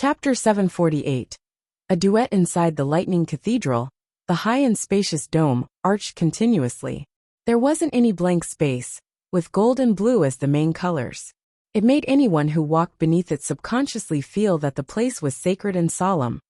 Chapter 748. A duet inside the lightning cathedral. The high and spacious dome arched continuously. There wasn't any blank space, with gold and blue as the main colors. It made anyone who walked beneath it subconsciously feel that the place was sacred and solemn,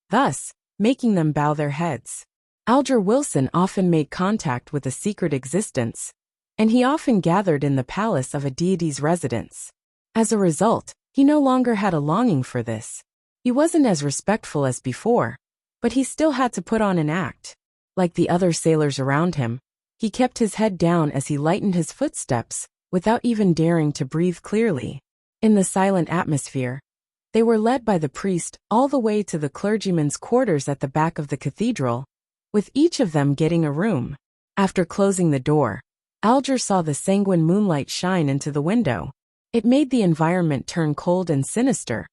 thus making them bow their heads. Alger Wilson often made contact with a secret existence, and he often gathered in the palace of a deity's residence. As a result, he no longer had a longing for this. He wasn't as respectful as before, but he still had to put on an act. Like the other sailors around him, he kept his head down as he lightened his footsteps, without even daring to breathe clearly. In the silent atmosphere, they were led by the priest all the way to the clergyman's quarters at the back of the cathedral, with each of them getting a room. After closing the door, Alger saw the sanguine moonlight shine into the window. It made the environment turn cold and sinister,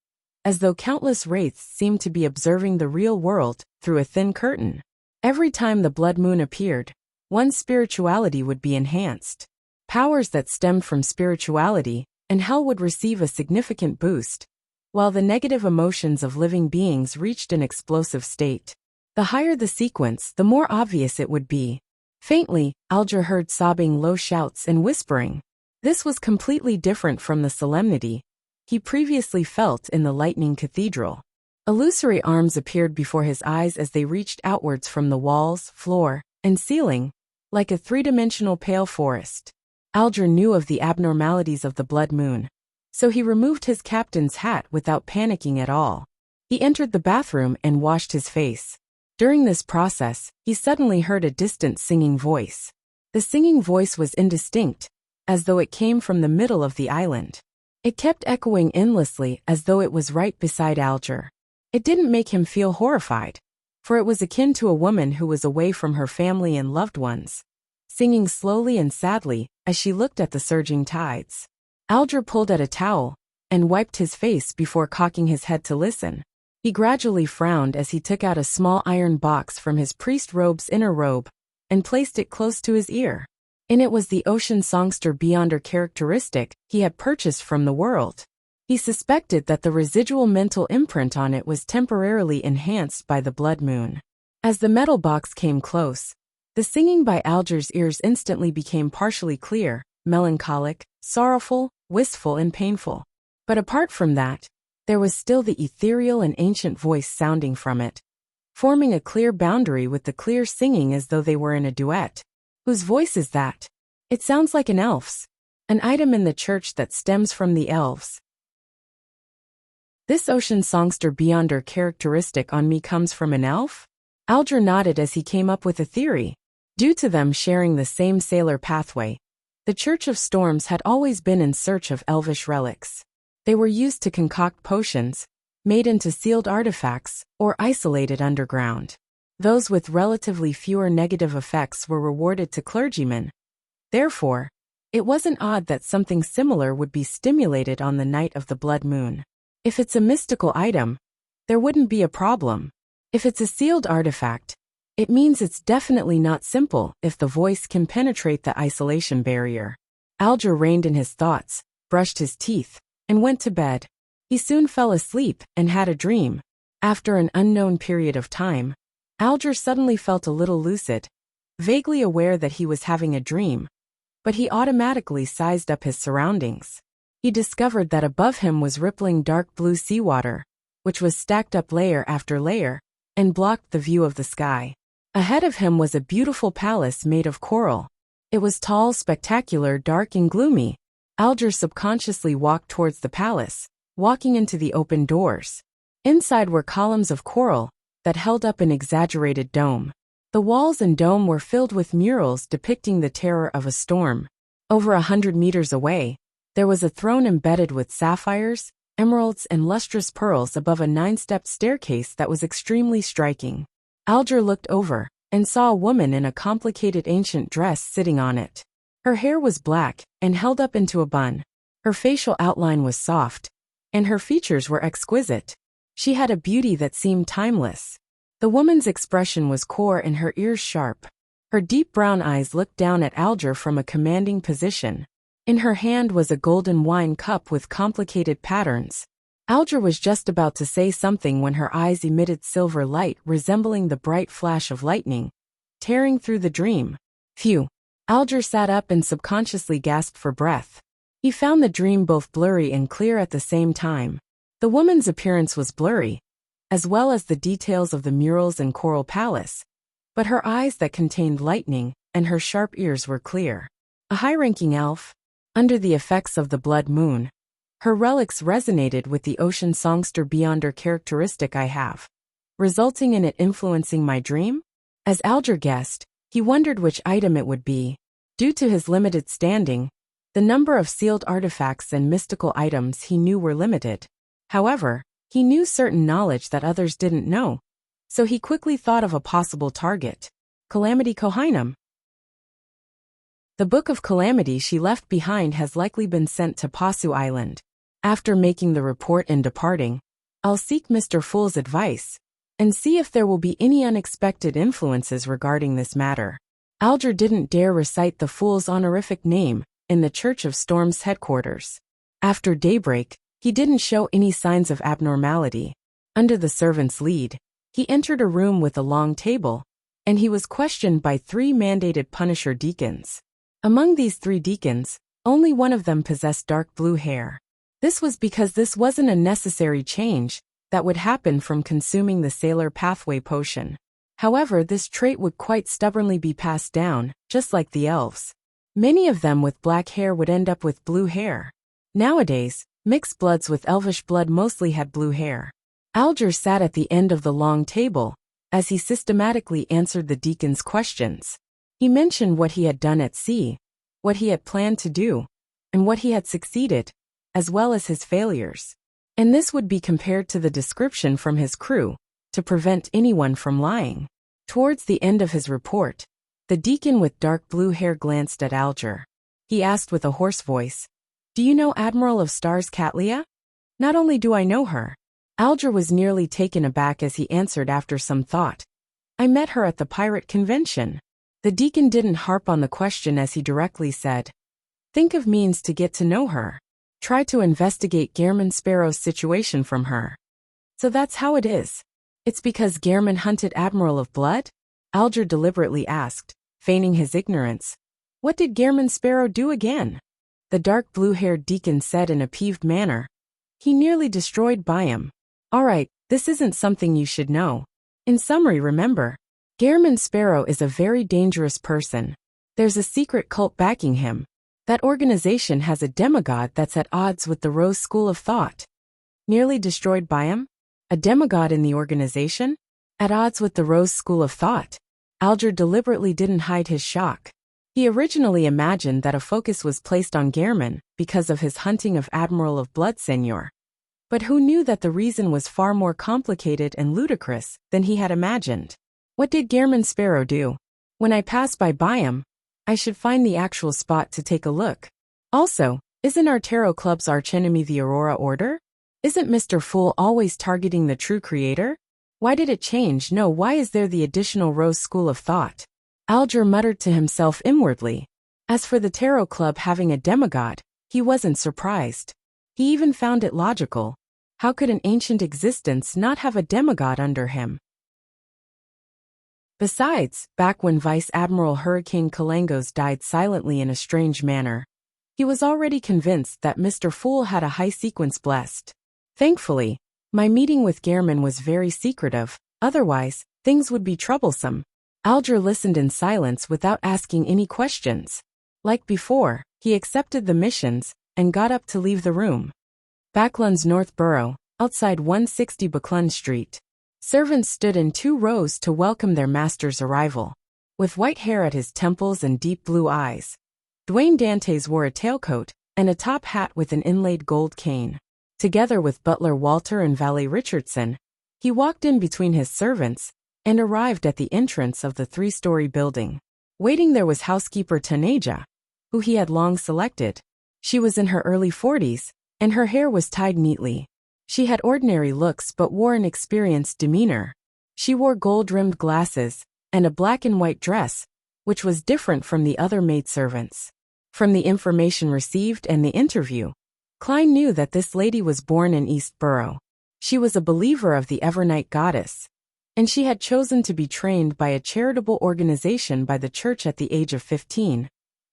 as though countless wraiths seemed to be observing the real world through a thin curtain. Every time the blood moon appeared, one's spirituality would be enhanced. Powers that stemmed from spirituality and hell would receive a significant boost, while the negative emotions of living beings reached an explosive state. The higher the sequence, the more obvious it would be. Faintly, Alger heard sobbing low shouts and whispering. This was completely different from the solemnity he previously felt in the lightning cathedral. Illusory arms appeared before his eyes as they reached outwards from the walls, floor, and ceiling, like a three-dimensional pale forest. Alger knew of the abnormalities of the blood moon, so he removed his captain's hat without panicking at all. He entered the bathroom and washed his face. During this process, he suddenly heard a distant singing voice. The singing voice was indistinct, as though it came from the middle of the island. It kept echoing endlessly as though it was right beside Alger. It didn't make him feel horrified, for it was akin to a woman who was away from her family and loved ones, singing slowly and sadly as she looked at the surging tides. Alger pulled at a towel and wiped his face before cocking his head to listen. He gradually frowned as he took out a small iron box from his priest robe's inner robe and placed it close to his ear. In it was the ocean songster beyonder characteristic he had purchased from the world. He suspected that the residual mental imprint on it was temporarily enhanced by the blood moon. As the metal box came close, the singing by Alger's ears instantly became partially clear, melancholic, sorrowful, wistful, and painful. But apart from that, there was still the ethereal and ancient voice sounding from it, forming a clear boundary with the clear singing as though they were in a duet. Whose voice is that? It sounds like an elf's, an item in the church that stems from the elves. This ocean songster beyonder characteristic on me comes from an elf? Alger nodded as he came up with a theory. Due to them sharing the same sailor pathway, the Church of Storms had always been in search of elvish relics. They were used to concoct potions, made into sealed artifacts, or isolated underground. Those with relatively fewer negative effects were rewarded to clergymen. Therefore, it wasn't odd that something similar would be stimulated on the night of the blood moon. If it's a mystical item, there wouldn't be a problem. If it's a sealed artifact, it means it's definitely not simple if the voice can penetrate the isolation barrier. Alger reined in his thoughts, brushed his teeth, and went to bed. He soon fell asleep and had a dream. After an unknown period of time, Alger suddenly felt a little lucid, vaguely aware that he was having a dream, but he automatically sized up his surroundings. He discovered that above him was rippling dark blue seawater, which was stacked up layer after layer, and blocked the view of the sky. Ahead of him was a beautiful palace made of coral. It was tall, spectacular, dark, and gloomy. Alger subconsciously walked towards the palace, walking into the open doors. Inside were columns of coral that held up an exaggerated dome. The walls and dome were filled with murals depicting the terror of a storm. Over 100 meters away, there was a throne embedded with sapphires, emeralds, and lustrous pearls above a 9-step staircase that was extremely striking. Alger looked over and saw a woman in a complicated ancient dress sitting on it. Her hair was black and held up into a bun. Her facial outline was soft, and her features were exquisite. She had a beauty that seemed timeless. The woman's expression was core and her ears sharp. Her deep brown eyes looked down at Alger from a commanding position. In her hand was a golden wine cup with complicated patterns, Alger was just about to say something when her eyes emitted silver light resembling the bright flash of lightning, tearing through the dream. Phew! Alger sat up and subconsciously gasped for breath. He found the dream both blurry and clear at the same time. The woman's appearance was blurry, as well as the details of the murals and coral palace, but her eyes that contained lightning and her sharp ears were clear. A high-ranking elf, under the effects of the blood moon. Her relics resonated with the ocean songster beyonder characteristic I have, resulting in it influencing my dream? As Alger guessed, he wondered which item it would be. Due to his limited standing, the number of sealed artifacts and mystical items he knew were limited. However, he knew certain knowledge that others didn't know, so he quickly thought of a possible target. Calamity Kohinum. The Book of Calamity she left behind has likely been sent to Pasu Island. After making the report and departing, I'll seek Mr. Fool's advice and see if there will be any unexpected influences regarding this matter. Alger didn't dare recite the Fool's honorific name in the Church of Storm's headquarters. After daybreak, he didn't show any signs of abnormality. Under the servant's lead, he entered a room with a long table, and he was questioned by 3 mandated Punisher deacons. Among these 3 deacons, only one of them possessed dark blue hair. This was because this wasn't a necessary change that would happen from consuming the Sailor Pathway potion. However, this trait would quite stubbornly be passed down, just like the elves. Many of them with black hair would end up with blue hair. Nowadays, mixed bloods with elvish blood mostly had blue hair. Alger sat at the end of the long table, as he systematically answered the deacon's questions. He mentioned what he had done at sea, what he had planned to do, and what he had succeeded, as well as his failures. And this would be compared to the description from his crew, to prevent anyone from lying. Towards the end of his report, the deacon with dark blue hair glanced at Alger. He asked with a hoarse voice, "Do you know Admiral of Stars Catlia?" "Not only do I know her." Alger was nearly taken aback as he answered after some thought. "I met her at the pirate convention." The deacon didn't harp on the question as he directly said, "Think of means to get to know her. Try to investigate Gehrman Sparrow's situation from her." "So that's how it is. It's because Gehrman hunted Admiral of Blood?" Alger deliberately asked, feigning his ignorance. "What did Gehrman Sparrow do again?" The dark blue-haired deacon said in a peeved manner. "He nearly destroyed Byam." "Alright, this isn't something you should know. In summary, remember, Gehrman Sparrow is a very dangerous person. There's a secret cult backing him. That organization has a demigod that's at odds with the Rose School of Thought." "Nearly destroyed Byam? A demigod in the organization? At odds with the Rose School of Thought?" Alger deliberately didn't hide his shock. He originally imagined that a focus was placed on Gehrman because of his hunting of Admiral of Blood Senior. But who knew that the reason was far more complicated and ludicrous than he had imagined? What did Gehrman Sparrow do? "When I pass by Byam, I should find the actual spot to take a look. Also, isn't our tarot club's archenemy the Aurora Order? Isn't Mr. Fool always targeting the true creator? Why did it change? No, why is there the additional Rose School of Thought?" Alger muttered to himself inwardly. As for the tarot club having a demigod, he wasn't surprised. He even found it logical. How could an ancient existence not have a demigod under him? Besides, back when Vice Admiral Hurricane Kalangos died silently in a strange manner, he was already convinced that Mr. Fool had a high sequence blessed. Thankfully, my meeting with Gehrman was very secretive, otherwise, things would be troublesome. Alger listened in silence without asking any questions. Like before, he accepted the missions and got up to leave the room. Backlund's North Borough, outside 160 Backlund Street. Servants stood in 2 rows to welcome their master's arrival. With white hair at his temples and deep blue eyes, Dwayne Dantes wore a tailcoat and a top hat with an inlaid gold cane. Together with butler Walter and valet Richardson, he walked in between his servants and arrived at the entrance of the 3-story building. Waiting there was housekeeper Taneja, who he had long selected. She was in her early 40s, and her hair was tied neatly. She had ordinary looks but wore an experienced demeanor. She wore gold-rimmed glasses and a black and white dress, which was different from the other maidservants. From the information received and the interview, Klein knew that this lady was born in East Borough. She was a believer of the Evernight goddess, and she had chosen to be trained by a charitable organization by the church at the age of 15,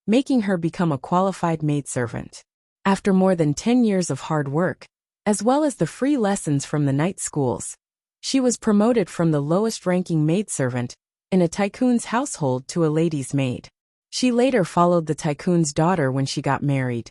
making her become a qualified maidservant. After more than 10 years of hard work, as well as the free lessons from the night schools, she was promoted from the lowest-ranking maidservant in a tycoon's household to a lady's maid. She later followed the tycoon's daughter when she got married,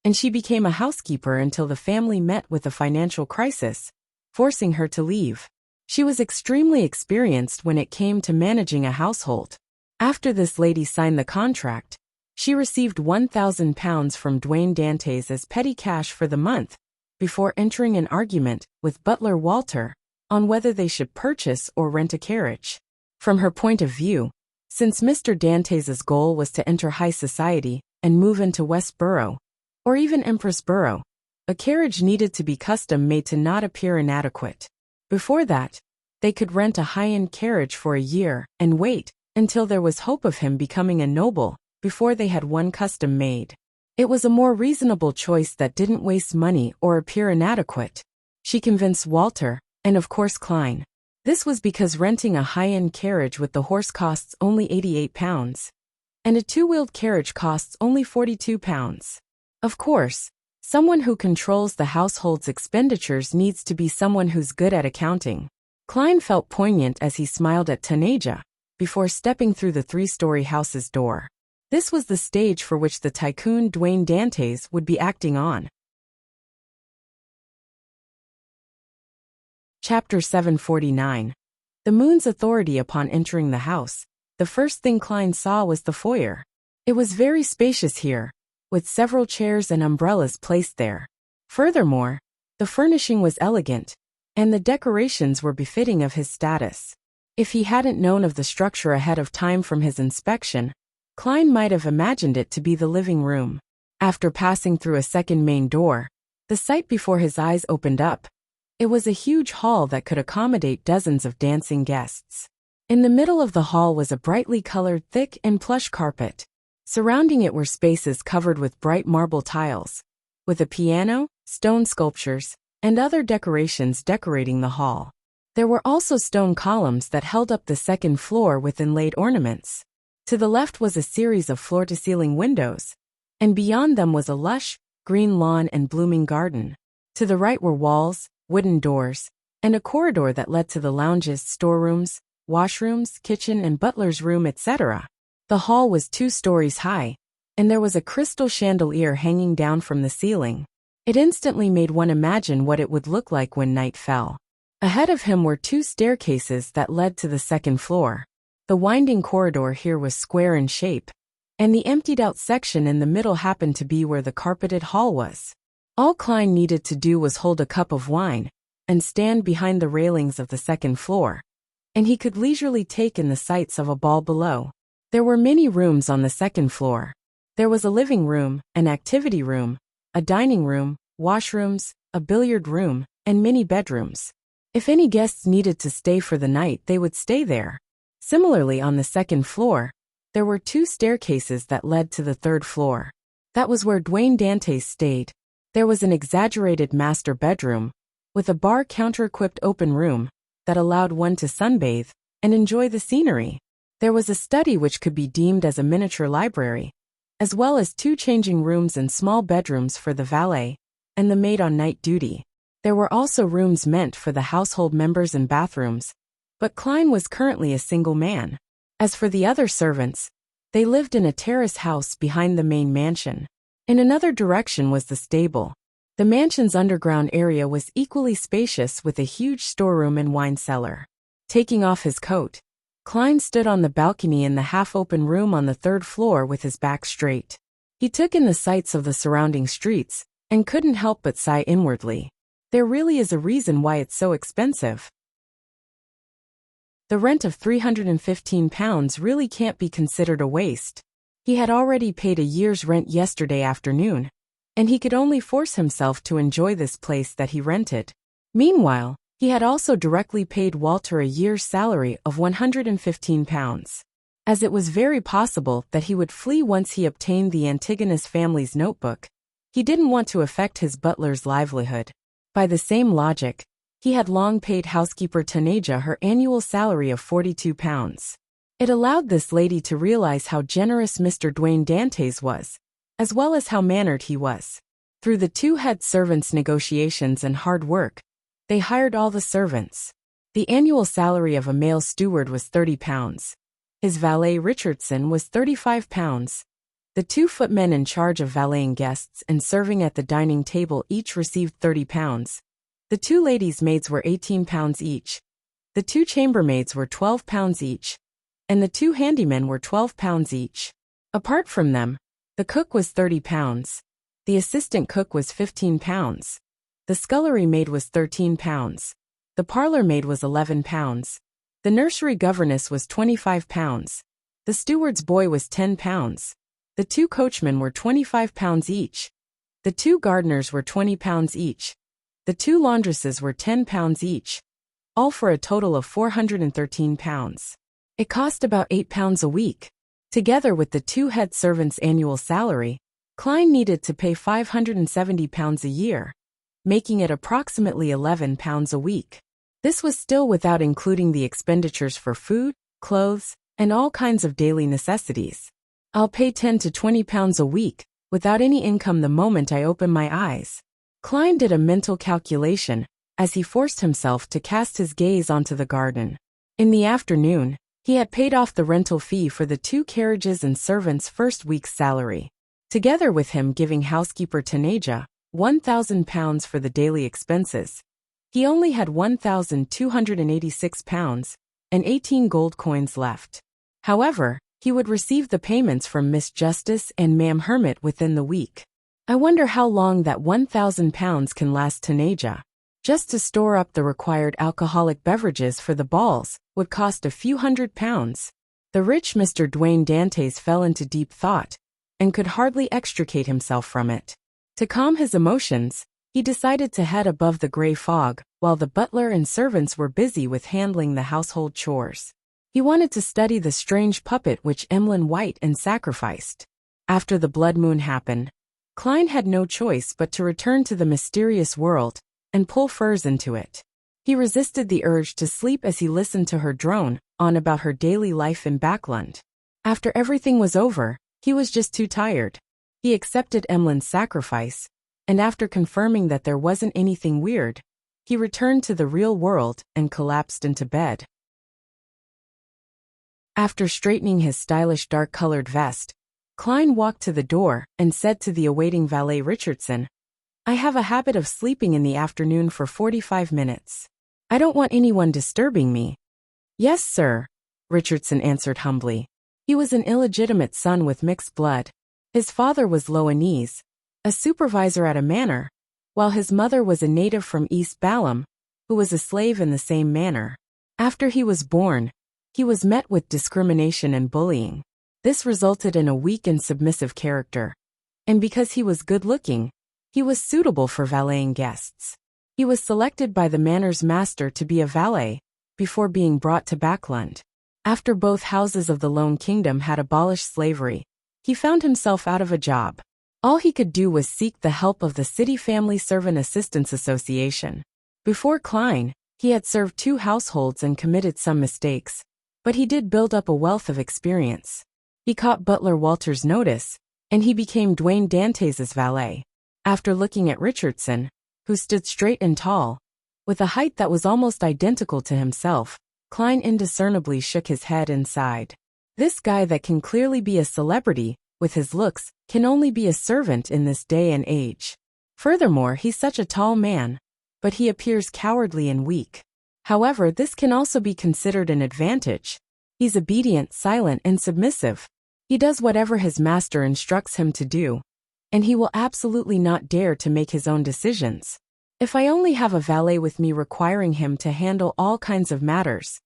and she became a housekeeper until the family met with a financial crisis, forcing her to leave. She was extremely experienced when it came to managing a household. After this lady signed the contract, she received £1,000 from Dwayne Dantes as petty cash for the month, before entering an argument with butler Walter on whether they should purchase or rent a carriage. From her point of view, since Mr. Dantes's goal was to enter high society and move into West Borough, or even Empress Borough, a carriage needed to be custom-made to not appear inadequate. Before that, they could rent a high-end carriage for a year and wait until there was hope of him becoming a noble before they had one custom-made. It was a more reasonable choice that didn't waste money or appear inadequate. She convinced Walter, and of course Klein. This was because renting a high-end carriage with the horse costs only £88, and a two-wheeled carriage costs only £42. Of course, someone who controls the household's expenditures needs to be someone who's good at accounting. Klein felt poignant as he smiled at Taneja before stepping through the three-story house's door. This was the stage for which the tycoon Dwayne Dantes would be acting on. Chapter 749. The moon's authority. Upon entering the house, the first thing Klein saw was the foyer. It was very spacious here, with several chairs and umbrellas placed there. Furthermore, the furnishing was elegant, and the decorations were befitting of his status. If he hadn't known of the structure ahead of time from his inspection, Klein might have imagined it to be the living room. After passing through a second main door, the sight before his eyes opened up. It was a huge hall that could accommodate dozens of dancing guests. In the middle of the hall was a brightly colored thick and plush carpet. Surrounding it were spaces covered with bright marble tiles, with a piano, stone sculptures, and other decorations decorating the hall. There were also stone columns that held up the second floor with inlaid ornaments. To the left was a series of floor-to-ceiling windows, and beyond them was a lush, green lawn and blooming garden. To the right were walls, wooden doors, and a corridor that led to the lounges, storerooms, washrooms, kitchen and butler's room, etc. The hall was 2 stories high, and there was a crystal chandelier hanging down from the ceiling. It instantly made one imagine what it would look like when night fell. Ahead of him were 2 staircases that led to the second floor. The winding corridor here was square in shape, and the emptied-out section in the middle happened to be where the carpeted hall was. All Klein needed to do was hold a cup of wine and stand behind the railings of the second floor, and he could leisurely take in the sights of a ball below. There were many rooms on the second floor. There was a living room, an activity room, a dining room, washrooms, a billiard room, and many bedrooms. If any guests needed to stay for the night, they would stay there. Similarly, on the second floor, there were 2 staircases that led to the third floor. That was where Dwayne Dantes stayed. There was an exaggerated master bedroom, with a bar counter-equipped open room that allowed one to sunbathe and enjoy the scenery. There was a study which could be deemed as a miniature library, as well as 2 changing rooms and small bedrooms for the valet and the maid on night duty. There were also rooms meant for the household members and bathrooms, but Klein was currently a single man. As for the other servants, they lived in a terrace house behind the main mansion. In another direction was the stable. The mansion's underground area was equally spacious with a huge storeroom and wine cellar. Taking off his coat, Klein stood on the balcony in the half-open room on the third floor with his back straight. He took in the sights of the surrounding streets and couldn't help but sigh inwardly. There really is a reason why it's so expensive. The rent of £315 really can't be considered a waste. He had already paid a year's rent yesterday afternoon, and he could only force himself to enjoy this place that he rented. Meanwhile, he had also directly paid Walter a year's salary of £115, as it was very possible that he would flee once he obtained the Antigonus family's notebook. He didn't want to affect his butler's livelihood. By the same logic, he had long paid housekeeper Taneja her annual salary of £42. It allowed this lady to realize how generous Mr. Dwayne Dantes was, as well as how mannered he was. Through the two head servants' negotiations and hard work, they hired all the servants. The annual salary of a male steward was £30. His valet Richardson was £35. The 2 footmen in charge of valeting guests and serving at the dining table each received £30. The 2 ladies' maids were £18 each. The 2 chambermaids were £12 each. And the 2 handymen were £12 each. Apart from them, the cook was £30. The assistant cook was £15. The scullery maid was £13. The parlour maid was £11. The nursery governess was £25. The steward's boy was £10. The 2 coachmen were £25 each. The 2 gardeners were £20 each. The 2 laundresses were £10 each. All for a total of £413. It cost about £8 a week. Together with the 2 head servants' annual salary, Klein needed to pay £570 a year, making it approximately £11 a week. This was still without including the expenditures for food, clothes, and all kinds of daily necessities. I'll pay £10 to £20 a week, without any income the moment I open my eyes. Klein did a mental calculation, as he forced himself to cast his gaze onto the garden. In the afternoon, he had paid off the rental fee for the 2 carriages and servants' first week's salary, together with him giving housekeeper Taneja £1,000 for the daily expenses. He only had £1,286 and 18 gold coins left. However, he would receive the payments from Miss Justice and Ma'am Hermit within the week. I wonder how long that £1,000 can last. Taneja, just to store up the required alcoholic beverages for the balls, would cost a few £100s. The rich Mr. Dwayne Dantes fell into deep thought, and could hardly extricate himself from it. To calm his emotions, he decided to head above the grey fog, while the butler and servants were busy with handling the household chores. He wanted to study the strange puppet which Emlyn White and sacrificed. After the blood moon happened, Klein had no choice but to return to the mysterious world and pull furs into it. He resisted the urge to sleep as he listened to her drone on about her daily life in Backlund. After everything was over, he was just too tired. He accepted Emlyn's sacrifice, and after confirming that there wasn't anything weird, he returned to the real world and collapsed into bed. After straightening his stylish dark-colored vest, Klein walked to the door and said to the awaiting valet Richardson, "I have a habit of sleeping in the afternoon for 45 minutes. I don't want anyone disturbing me." "Yes, sir," Richardson answered humbly. He was an illegitimate son with mixed blood. His father was Loanese, a supervisor at a manor, while his mother was a native from East Balham, who was a slave in the same manor. After he was born, he was met with discrimination and bullying. This resulted in a weak and submissive character. And because he was good-looking, he was suitable for valeting guests. He was selected by the manor's master to be a valet, before being brought to Backlund. After both houses of the Lone Kingdom had abolished slavery, he found himself out of a job. All he could do was seek the help of the City Family Servant Assistance Association. Before Klein, he had served 2 households and committed some mistakes, but he did build up a wealth of experience. He caught Butler Walter's notice, and he became Dwayne Dantes's valet. After looking at Richardson, who stood straight and tall, with a height that was almost identical to himself, Klein indiscernibly shook his head and sighed. This guy that can clearly be a celebrity, with his looks, can only be a servant in this day and age. Furthermore, he's such a tall man, but he appears cowardly and weak. However, this can also be considered an advantage. He's obedient, silent, and submissive. He does whatever his master instructs him to do, and he will absolutely not dare to make his own decisions. If I only have a valet with me requiring him to handle all kinds of matters,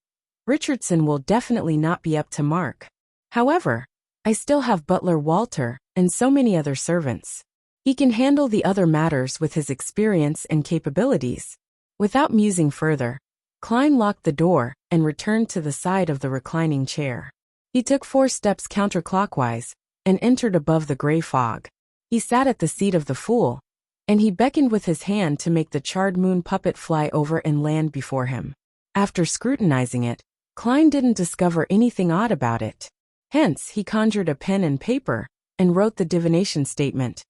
Richardson will definitely not be up to mark. However, I still have Butler Walter and so many other servants. He can handle the other matters with his experience and capabilities. Without musing further, Klein locked the door and returned to the side of the reclining chair. He took 4 steps counterclockwise and entered above the gray fog. He sat at the seat of the fool, and he beckoned with his hand to make the charred moon puppet fly over and land before him. After scrutinizing it, Klein didn't discover anything odd about it. Hence, he conjured a pen and paper, and wrote the divination statement.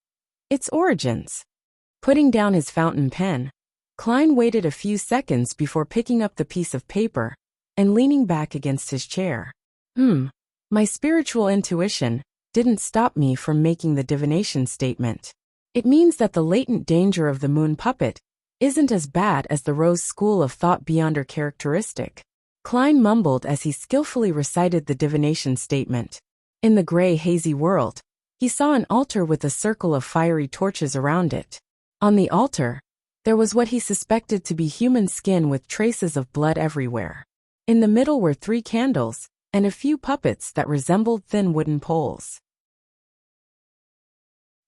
Its origins. Putting down his fountain pen, Klein waited a few seconds before picking up the piece of paper and leaning back against his chair. My spiritual intuition didn't stop me from making the divination statement. It means that the latent danger of the moon puppet isn't as bad as the Rose school of thought beyonder characteristic. Klein mumbled as he skillfully recited the divination statement. In the gray, hazy world, he saw an altar with a circle of fiery torches around it. On the altar, there was what he suspected to be human skin with traces of blood everywhere. In the middle were 3 candles, and a few puppets that resembled thin wooden poles.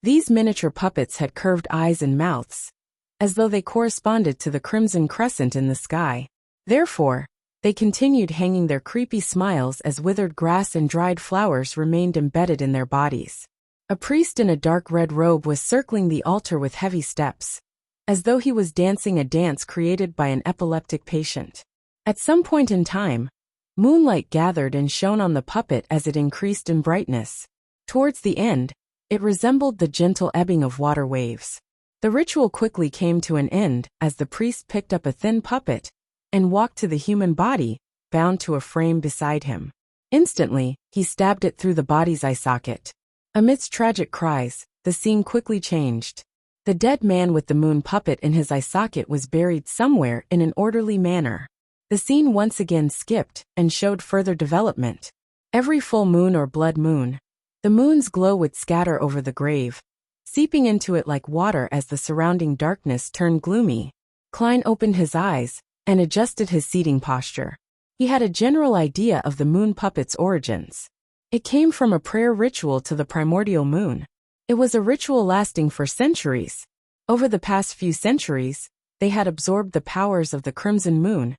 These miniature puppets had curved eyes and mouths, as though they corresponded to the crimson crescent in the sky. Therefore, they continued hanging their creepy smiles as withered grass and dried flowers remained embedded in their bodies. A priest in a dark red robe was circling the altar with heavy steps, as though he was dancing a dance created by an epileptic patient. At some point in time, moonlight gathered and shone on the puppet as it increased in brightness. Towards the end, it resembled the gentle ebbing of water waves. The ritual quickly came to an end as the priest picked up a thin puppet and walked to the human body, bound to a frame beside him. Instantly, he stabbed it through the body's eye socket. Amidst tragic cries, the scene quickly changed. The dead man with the moon puppet in his eye socket was buried somewhere in an orderly manner. The scene once again skipped and showed further development. Every full moon or blood moon, the moon's glow would scatter over the grave, seeping into it like water as the surrounding darkness turned gloomy. Klein opened his eyes and adjusted his seating posture. He had a general idea of the moon puppet's origins. It came from a prayer ritual to the primordial moon. It was a ritual lasting for centuries. Over the past few centuries, they had absorbed the powers of the crimson moon,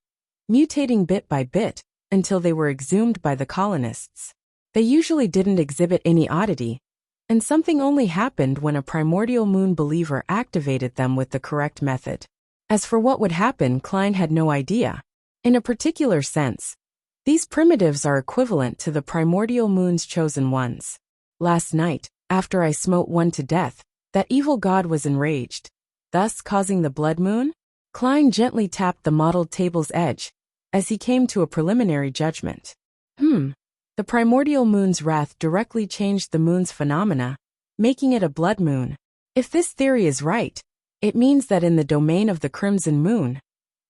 mutating bit by bit until they were exhumed by the colonists. They usually didn't exhibit any oddity, and something only happened when a primordial moon believer activated them with the correct method. As for what would happen, Klein had no idea. In a particular sense, these primitives are equivalent to the primordial moon's chosen ones. Last night, after I smote one to death, that evil god was enraged, thus causing the blood moon. Klein gently tapped the mottled table's edge as he came to a preliminary judgment. The primordial moon's wrath directly changed the moon's phenomena, making it a blood moon. If this theory is right, it means that in the domain of the crimson moon,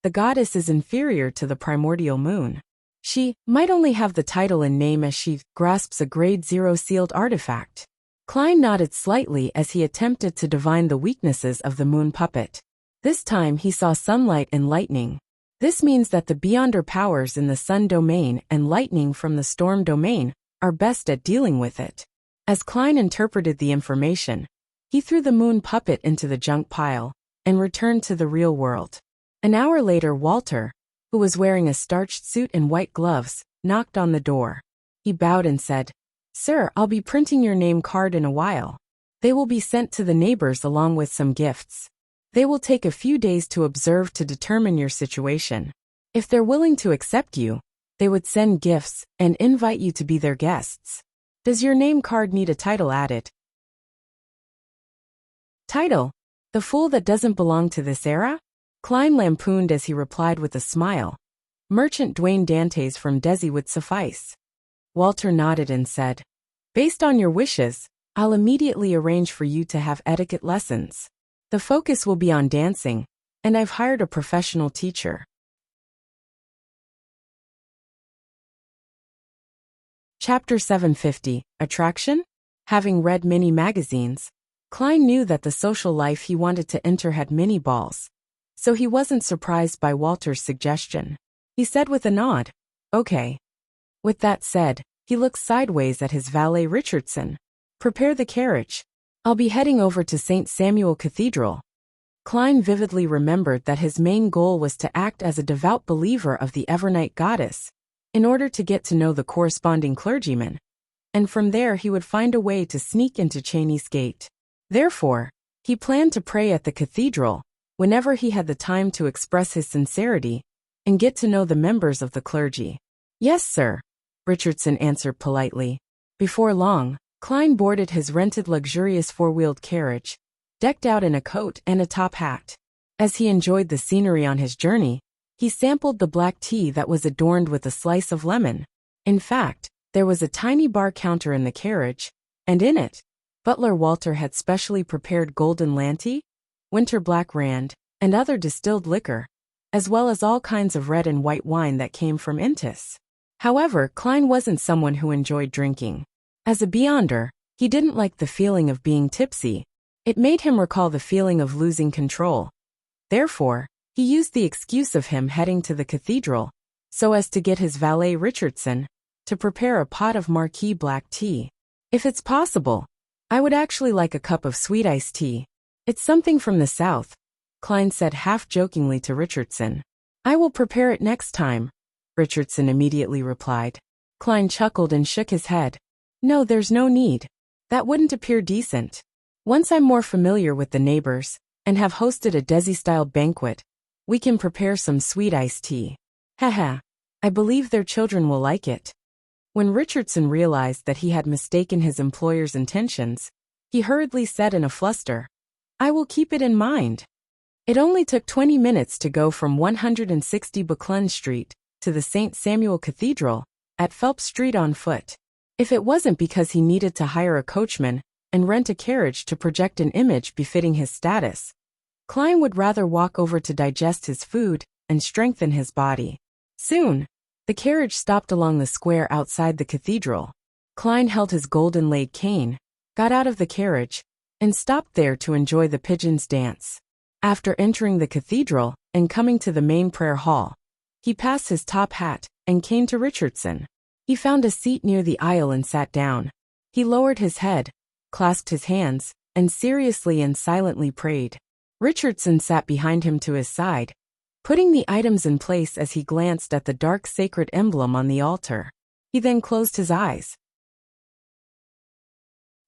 the goddess is inferior to the primordial moon. She might only have the title and name as she grasps a grade 0 sealed artifact. Klein nodded slightly as he attempted to divine the weaknesses of the moon puppet. This time he saw sunlight and lightning. This means that the beyonder powers in the sun domain and lightning from the storm domain are best at dealing with it. As Klein interpreted the information, he threw the moon puppet into the junk pile and returned to the real world. An hour later, Walter, who was wearing a starched suit and white gloves, knocked on the door. He bowed and said, "Sir, I'll be printing your name card in a while. They will be sent to the neighbors along with some gifts. They will take a few days to observe to determine your situation. If they're willing to accept you, they would send gifts and invite you to be their guests. Does your name card need a title added?" Title: The Fool That Doesn't Belong to This Era? Klein lampooned as he replied with a smile. Merchant Dwayne Dantes from Desi would suffice. Walter nodded and said, "Based on your wishes, I'll immediately arrange for you to have etiquette lessons. The focus will be on dancing, and I've hired a professional teacher." Chapter 750, Attraction? Having read many magazines, Klein knew that the social life he wanted to enter had many balls, so he wasn't surprised by Walter's suggestion. He said with a nod, "Okay." With that said, he looked sideways at his valet Richardson. "Prepare the carriage. I'll be heading over to St. Samuel Cathedral." Klein vividly remembered that his main goal was to act as a devout believer of the Evernight goddess, in order to get to know the corresponding clergyman, and from there he would find a way to sneak into Cheney's Gate. Therefore, he planned to pray at the cathedral whenever he had the time to express his sincerity and get to know the members of the clergy. "Yes, sir," Richardson answered politely. Before long, Klein boarded his rented luxurious four-wheeled carriage, decked out in a coat and a top hat. As he enjoyed the scenery on his journey, he sampled the black tea that was adorned with a slice of lemon. In fact, there was a tiny bar counter in the carriage, and in it, Butler Walter had specially prepared golden lanty, winter black rand, and other distilled liquor, as well as all kinds of red and white wine that came from Intis. However, Klein wasn't someone who enjoyed drinking. As a beyonder, he didn't like the feeling of being tipsy. It made him recall the feeling of losing control. Therefore, he used the excuse of him heading to the cathedral, so as to get his valet Richardson to prepare a pot of marquis black tea. "If it's possible, I would actually like a cup of sweet iced tea. It's something from the south," Klein said half-jokingly to Richardson. "I will prepare it next time," Richardson immediately replied. Klein chuckled and shook his head. "No, there's no need. That wouldn't appear decent. Once I'm more familiar with the neighbors and have hosted a Desi-style banquet, we can prepare some sweet iced tea. Haha, I believe their children will like it." When Richardson realized that he had mistaken his employer's intentions, he hurriedly said in a fluster, "I will keep it in mind." It only took 20 minutes to go from 160 Buckland Street to the St. Samuel Cathedral at Phelps Street on foot. If it wasn't because he needed to hire a coachman and rent a carriage to project an image befitting his status, Klein would rather walk over to digest his food and strengthen his body. Soon, the carriage stopped along the square outside the cathedral. Klein held his golden-laid cane, got out of the carriage, and stopped there to enjoy the pigeons' dance. After entering the cathedral and coming to the main prayer hall, he passed his top hat and cane to Richardson. He found a seat near the aisle and sat down. He lowered his head, clasped his hands, and seriously and silently prayed. Richardson sat behind him to his side, putting the items in place as he glanced at the dark sacred emblem on the altar. He then closed his eyes.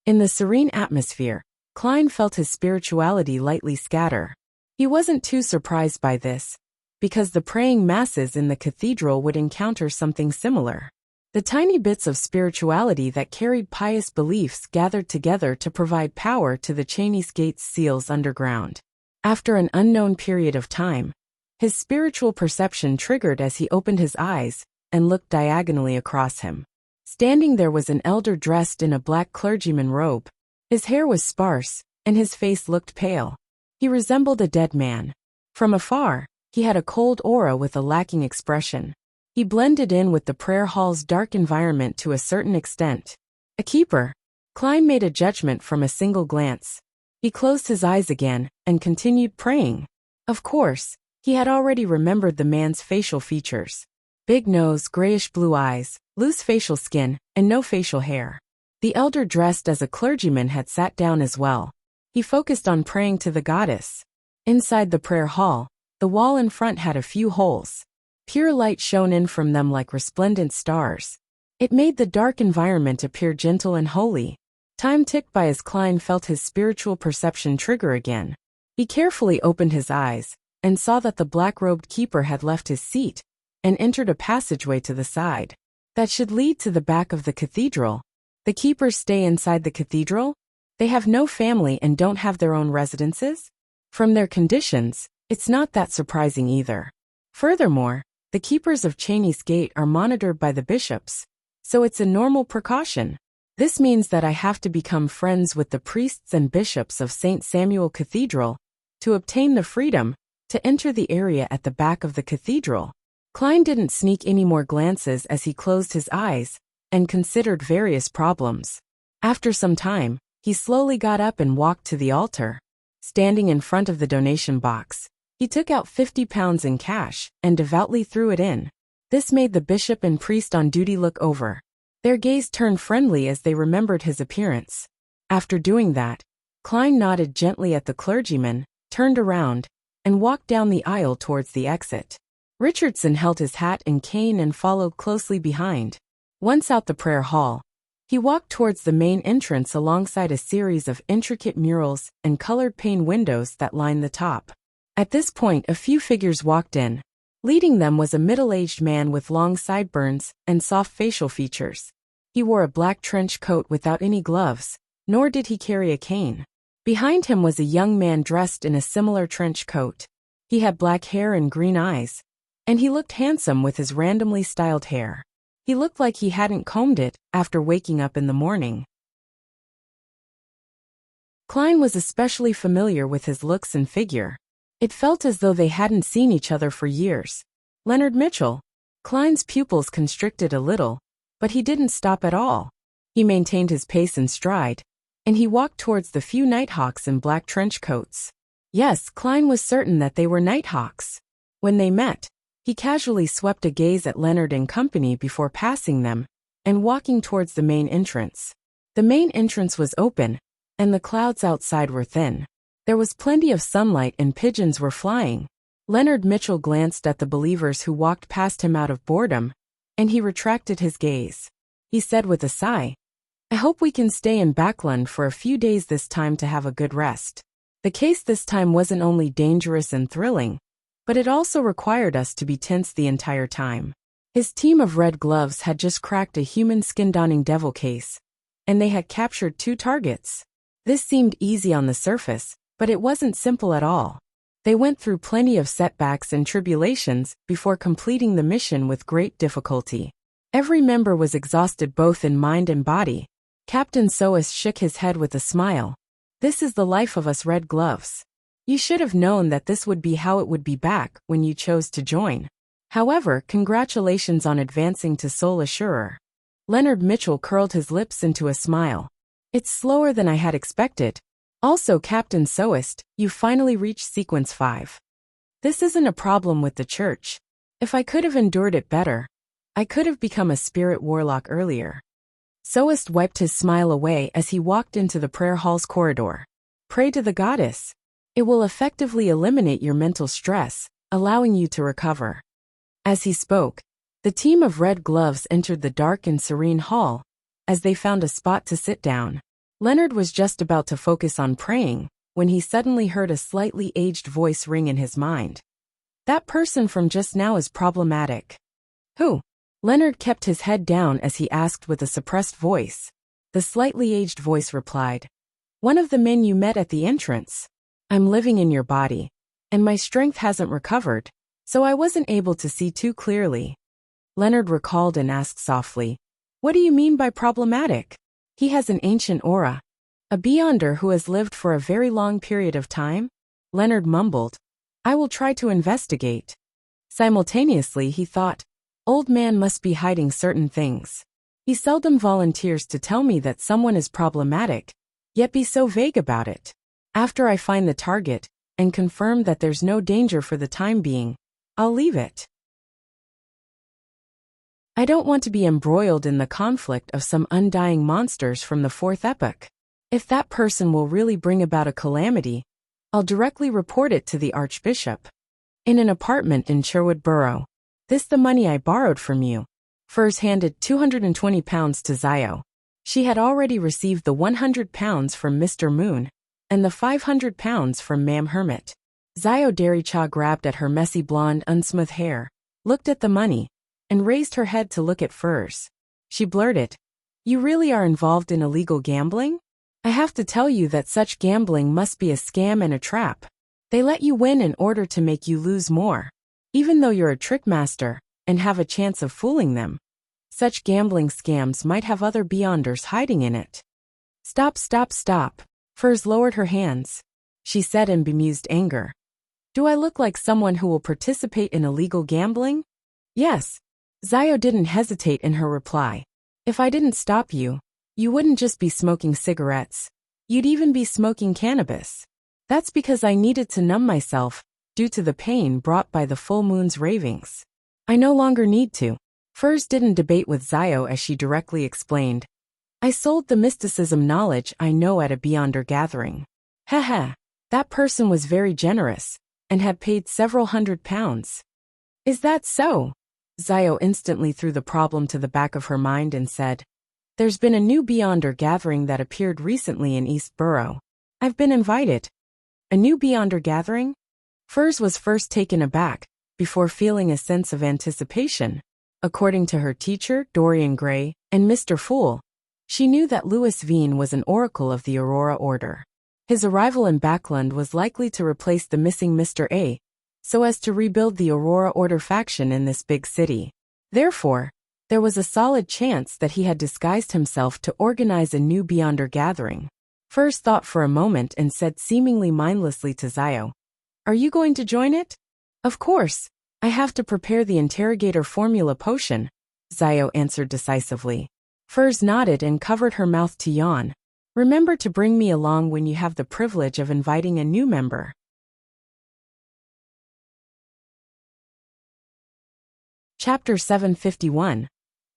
In the serene atmosphere, Klein felt his spirituality lightly scatter. He wasn't too surprised by this, because the praying masses in the cathedral would encounter something similar. The tiny bits of spirituality that carried pious beliefs gathered together to provide power to the Chinese gate's seals underground. After an unknown period of time, his spiritual perception triggered as he opened his eyes and looked diagonally across him. Standing there was an elder dressed in a black clergyman robe. His hair was sparse, and his face looked pale. He resembled a dead man. From afar, he had a cold aura with a lacking expression. He blended in with the prayer hall's dark environment to a certain extent. A keeper. Klein made a judgment from a single glance. He closed his eyes again and continued praying. Of course, he had already remembered the man's facial features. Big nose, grayish-blue eyes, loose facial skin, and no facial hair. The elder dressed as a clergyman had sat down as well. He focused on praying to the goddess. Inside the prayer hall, the wall in front had a few holes. Pure light shone in from them like resplendent stars. It made the dark environment appear gentle and holy. Time ticked by as Klein felt his spiritual perception trigger again. He carefully opened his eyes and saw that the black-robed keeper had left his seat and entered a passageway to the side that should lead to the back of the cathedral. The keepers stay inside the cathedral? They have no family and don't have their own residences? From their conditions, it's not that surprising either. Furthermore, the keepers of Chinese Gate are monitored by the bishops, so it's a normal precaution. This means that I have to become friends with the priests and bishops of St. Samuel Cathedral to obtain the freedom to enter the area at the back of the cathedral. Klein didn't sneak any more glances as he closed his eyes and considered various problems. After some time, he slowly got up and walked to the altar. Standing in front of the donation box, he took out £50 in cash and devoutly threw it in. This made the bishop and priest on duty look over. Their gaze turned friendly as they remembered his appearance. After doing that, Klein nodded gently at the clergyman, turned around, and walked down the aisle towards the exit. Richardson held his hat and cane and followed closely behind. Once out the prayer hall, He walked towards the main entrance alongside a series of intricate murals and colored pane windows that lined the top. At this point, a few figures walked in. Leading them was a middle-aged man with long sideburns and soft facial features. He wore a black trench coat without any gloves, nor did he carry a cane. Behind him was a young man dressed in a similar trench coat. He had black hair and green eyes, and he looked handsome with his randomly styled hair. He looked like he hadn't combed it after waking up in the morning. Klein was especially familiar with his looks and figure. It felt as though they hadn't seen each other for years. Leonard Mitchell. Klein's pupils constricted a little, but he didn't stop at all. He maintained his pace and stride, and he walked towards the few nighthawks in black trench coats. Yes, Klein was certain that they were nighthawks. When they met, he casually swept a gaze at Leonard and company before passing them and walking towards the main entrance. The main entrance was open, and the clouds outside were thin. There was plenty of sunlight and pigeons were flying. Leonard Mitchell glanced at the believers who walked past him out of boredom, and he retracted his gaze. He said with a sigh, "I hope we can stay in Backland for a few days this time to have a good rest." The case this time wasn't only dangerous and thrilling, but it also required us to be tense the entire time. His team of Red Gloves had just cracked a human skin-donning devil case, and they had captured 2 targets. This seemed easy on the surface, but it wasn't simple at all. They went through plenty of setbacks and tribulations before completing the mission with great difficulty. Every member was exhausted both in mind and body. Captain Soas shook his head with a smile. "This is the life of us Red Gloves. You should have known that this would be how it would be back when you chose to join. However, congratulations on advancing to Sole Assurer." Leonard Mitchell curled his lips into a smile. "It's slower than I had expected. Also, Captain Soast, you finally reached Sequence 5. This isn't a problem with the church. If I could have endured it better, I could have become a spirit warlock earlier." Soast wiped his smile away as he walked into the prayer hall's corridor. "Pray to the goddess. It will effectively eliminate your mental stress, allowing you to recover." As he spoke, the team of Red Gloves entered the dark and serene hall, as they found a spot to sit down. Leonard was just about to focus on praying, when he suddenly heard a slightly aged voice ring in his mind. "That person from just now is problematic." "Who?" Leonard kept his head down as he asked with a suppressed voice. The slightly aged voice replied, "One of the men you met at the entrance. I'm living in your body, and my strength hasn't recovered, so I wasn't able to see too clearly." Leonard recalled and asked softly, "What do you mean by problematic?" "He has an ancient aura. A beyonder who has lived for a very long period of time?" Leonard mumbled, "I will try to investigate." Simultaneously he thought, "Old man must be hiding certain things. He seldom volunteers to tell me that someone is problematic, yet be so vague about it. After I find the target, and confirm that there's no danger for the time being, I'll leave it. I don't want to be embroiled in the conflict of some undying monsters from the 4th epoch. If that person will really bring about a calamity, I'll directly report it to the Archbishop. In an apartment in Sherwood Borough. This the money I borrowed from you." Furs handed £220 to Zio. She had already received the £100 from Mr. Moon, and the £500 from Ma'am Hermit. Zio Daricha grabbed at her messy blonde unsmooth hair, looked at the money, and raised her head to look at Furs. She blurted, "You really are involved in illegal gambling? I have to tell you that such gambling must be a scam and a trap. They let you win in order to make you lose more. Even though you're a trick master and have a chance of fooling them, such gambling scams might have other beyonders hiding in it." "Stop, stop, stop." Furs lowered her hands. She said in bemused anger, "Do I look like someone who will participate in illegal gambling?" "Yes." Zio didn't hesitate in her reply. "If I didn't stop you, you wouldn't just be smoking cigarettes. You'd even be smoking cannabis. That's because I needed to numb myself, due to the pain brought by the full moon's ravings. I no longer need to." Furs didn't debate with Zio as she directly explained, "I sold the mysticism knowledge I know at a Beyonder gathering." Haha, that person was very generous, and had paid several £100s. "Is that so?" Zio instantly threw the problem to the back of her mind and said, There's been a new Beyonder gathering that appeared recently in East Borough. I've been invited. A new Beyonder gathering? Furs was first taken aback, before feeling a sense of anticipation. According to her teacher, Dorian Gray, and Mr. Fool, she knew that Louis Veen was an oracle of the Aurora Order. His arrival in Backland was likely to replace the missing Mr. A, so as to rebuild the Aurora Order faction in this big city. Therefore, there was a solid chance that he had disguised himself to organize a new Beyonder gathering. Furs thought for a moment and said seemingly mindlessly to Zio, "Are you going to join it?" "Of course. I have to prepare the interrogator formula potion," Zio answered decisively. Furs nodded and covered her mouth to yawn. "Remember to bring me along when you have the privilege of inviting a new member." Chapter 751.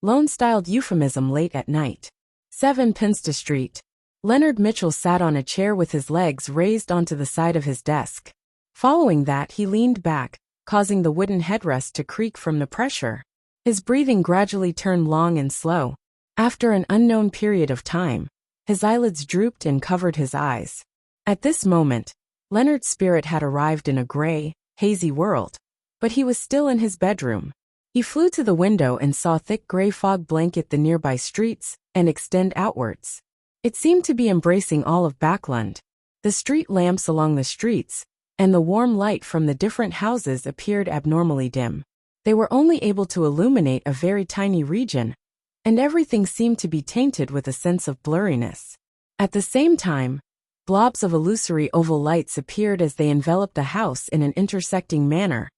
Loan-styled euphemism late at night. 7 Pinsta Street. Leonard Mitchell sat on a chair with his legs raised onto the side of his desk. Following that, he leaned back, causing the wooden headrest to creak from the pressure. His breathing gradually turned long and slow. After an unknown period of time, his eyelids drooped and covered his eyes. At this moment, Leonard's spirit had arrived in a gray, hazy world, but he was still in his bedroom. He flew to the window and saw thick gray fog blanket the nearby streets and extend outwards. It seemed to be embracing all of Backland. The street lamps along the streets and the warm light from the different houses appeared abnormally dim. They were only able to illuminate a very tiny region, and everything seemed to be tainted with a sense of blurriness. At the same time, blobs of illusory oval lights appeared as they enveloped the house in an intersecting manner,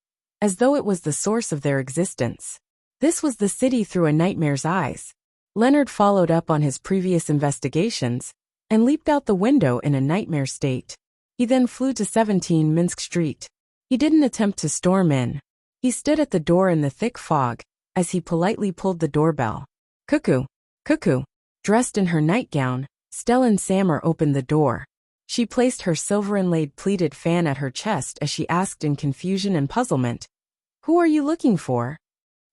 as though it was the source of their existence. This was the city through a nightmare's eyes. Leonard followed up on his previous investigations and leaped out the window in a nightmare state. He then flew to 17 Minsk Street. He didn't attempt to storm in. He stood at the door in the thick fog as he politely pulled the doorbell. "Cuckoo, cuckoo." Dressed in her nightgown, Stellan Sammer opened the door. She placed her silver-inlaid pleated fan at her chest as she asked in confusion and puzzlement, "Who are you looking for?"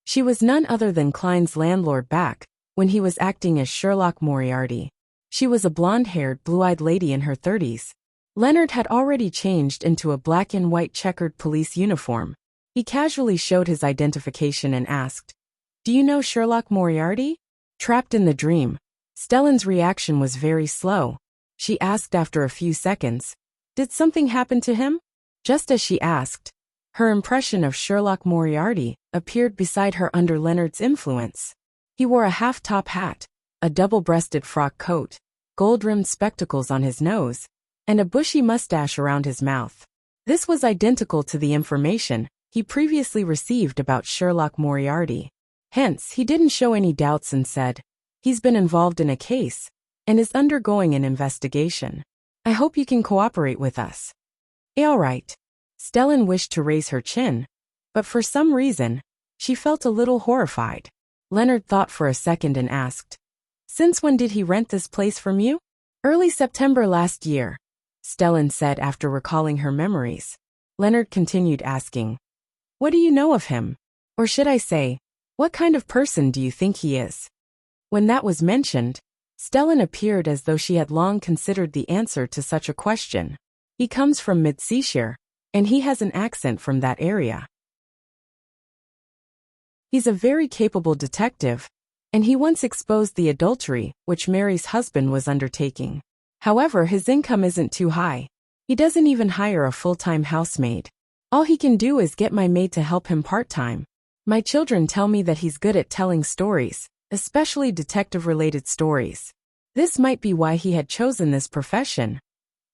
She was none other than Klein's landlord back when he was acting as Sherlock Moriarty. She was a blonde-haired, blue-eyed lady in her 30s. Leonard had already changed into a black and white checkered police uniform. He casually showed his identification and asked, "Do you know Sherlock Moriarty?" Trapped in the dream, Stellan's reaction was very slow. She asked after a few seconds, "Did something happen to him?" Just as she asked, her impression of Sherlock Moriarty appeared beside her under Leonard's influence. He wore a half-top hat, a double-breasted frock coat, gold-rimmed spectacles on his nose, and a bushy mustache around his mouth. This was identical to the information he previously received about Sherlock Moriarty. Hence, he didn't show any doubts and said, "He's been involved in a case and is undergoing an investigation. I hope you can cooperate with us." All right. Stellan wished to raise her chin, but for some reason, she felt a little horrified. Leonard thought for a second and asked, "Since when did he rent this place from you?" "Early September last year," Stellan said after recalling her memories. Leonard continued asking, "What do you know of him? Or should I say, what kind of person do you think he is?" When that was mentioned, Stellan appeared as though she had long considered the answer to such a question. "He comes from Mid-Seashire, and he has an accent from that area. He's a very capable detective, and he once exposed the adultery which Mary's husband was undertaking. However, his income isn't too high. He doesn't even hire a full-time housemaid. All he can do is get my maid to help him part-time. My children tell me that he's good at telling stories, especially detective-related stories. This might be why he had chosen this profession."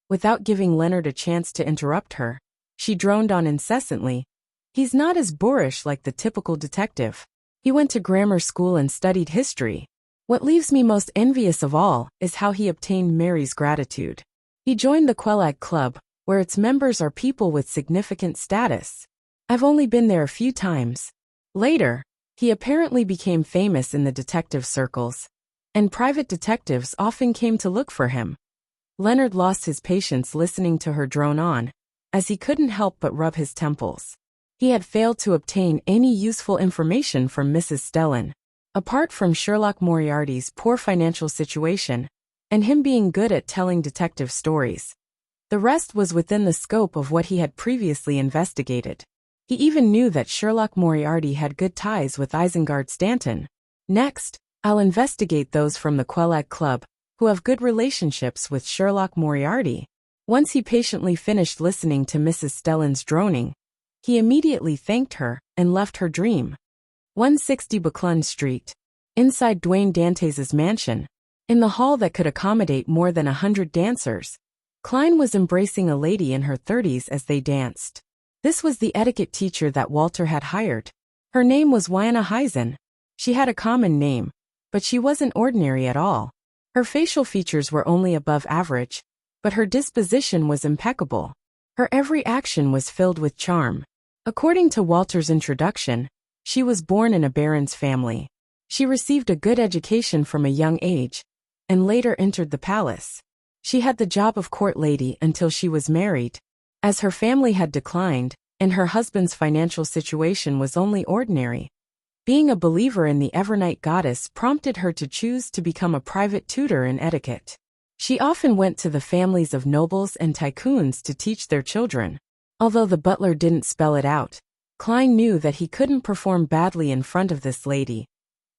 Without giving Leonard a chance to interrupt her, she droned on incessantly, "He's not as boorish like the typical detective. He went to grammar school and studied history. What leaves me most envious of all is how he obtained Mary's gratitude. He joined the Quelag Club, where its members are people with significant status. I've only been there a few times. Later, he apparently became famous in the detective circles, and private detectives often came to look for him." Leonard lost his patience listening to her drone on, as he couldn't help but rub his temples. He had failed to obtain any useful information from Mrs. Stellan. Apart from Sherlock Moriarty's poor financial situation, and him being good at telling detective stories, the rest was within the scope of what he had previously investigated. He even knew that Sherlock Moriarty had good ties with Isengard Stanton. Next, I'll investigate those from the Quelag Club, who have good relationships with Sherlock Moriarty. Once he patiently finished listening to Mrs. Stellan's droning, he immediately thanked her and left her dream. 160 Buckland Street. Inside Dwayne Dantes' mansion, in the hall that could accommodate more than 100 dancers, Klein was embracing a lady in her 30s as they danced. This was the etiquette teacher that Walter had hired. Her name was Wiana Heisen. She had a common name, but she wasn't ordinary at all. Her facial features were only above average, but her disposition was impeccable. Her every action was filled with charm. According to Walter's introduction, she was born in a baron's family. She received a good education from a young age, and later entered the palace. She had the job of court lady until she was married. As her family had declined, and her husband's financial situation was only ordinary, being a believer in the Evernight goddess prompted her to choose to become a private tutor in etiquette. She often went to the families of nobles and tycoons to teach their children. Although the butler didn't spell it out, Klein knew that he couldn't perform badly in front of this lady,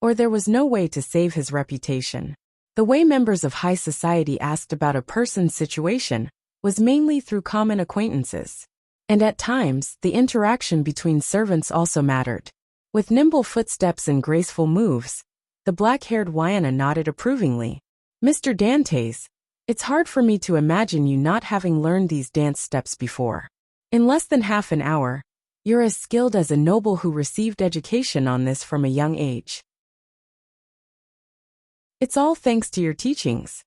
or there was no way to save his reputation. The way members of high society asked about a person's situation was mainly through common acquaintances. And at times, the interaction between servants also mattered. With nimble footsteps and graceful moves, the black-haired Wiana nodded approvingly. Mr. Dantes, it's hard for me to imagine you not having learned these dance steps before. In less than half an hour, you're as skilled as a noble who received education on this from a young age. It's all thanks to your teachings.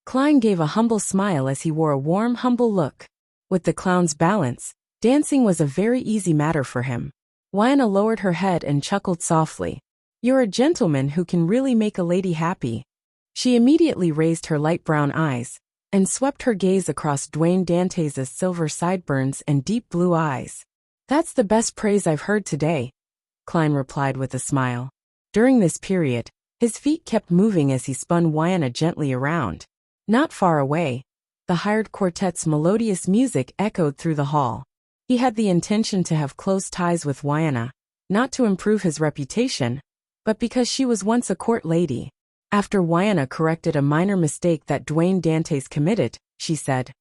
Klein gave a humble smile as he wore a warm, humble look. With the clown's balance, dancing was a very easy matter for him. Wiana lowered her head and chuckled softly. You're a gentleman who can really make a lady happy. She immediately raised her light brown eyes, and swept her gaze across Dwayne Dantes' silver sideburns and deep blue eyes. That's the best praise I've heard today, Klein replied with a smile. During this period, his feet kept moving as he spun Wiana gently around. Not far away, the hired quartet's melodious music echoed through the hall. He had the intention to have close ties with Wiana, not to improve his reputation, but because she was once a court lady. After Wiana corrected a minor mistake that Dwayne Dantes committed, she said,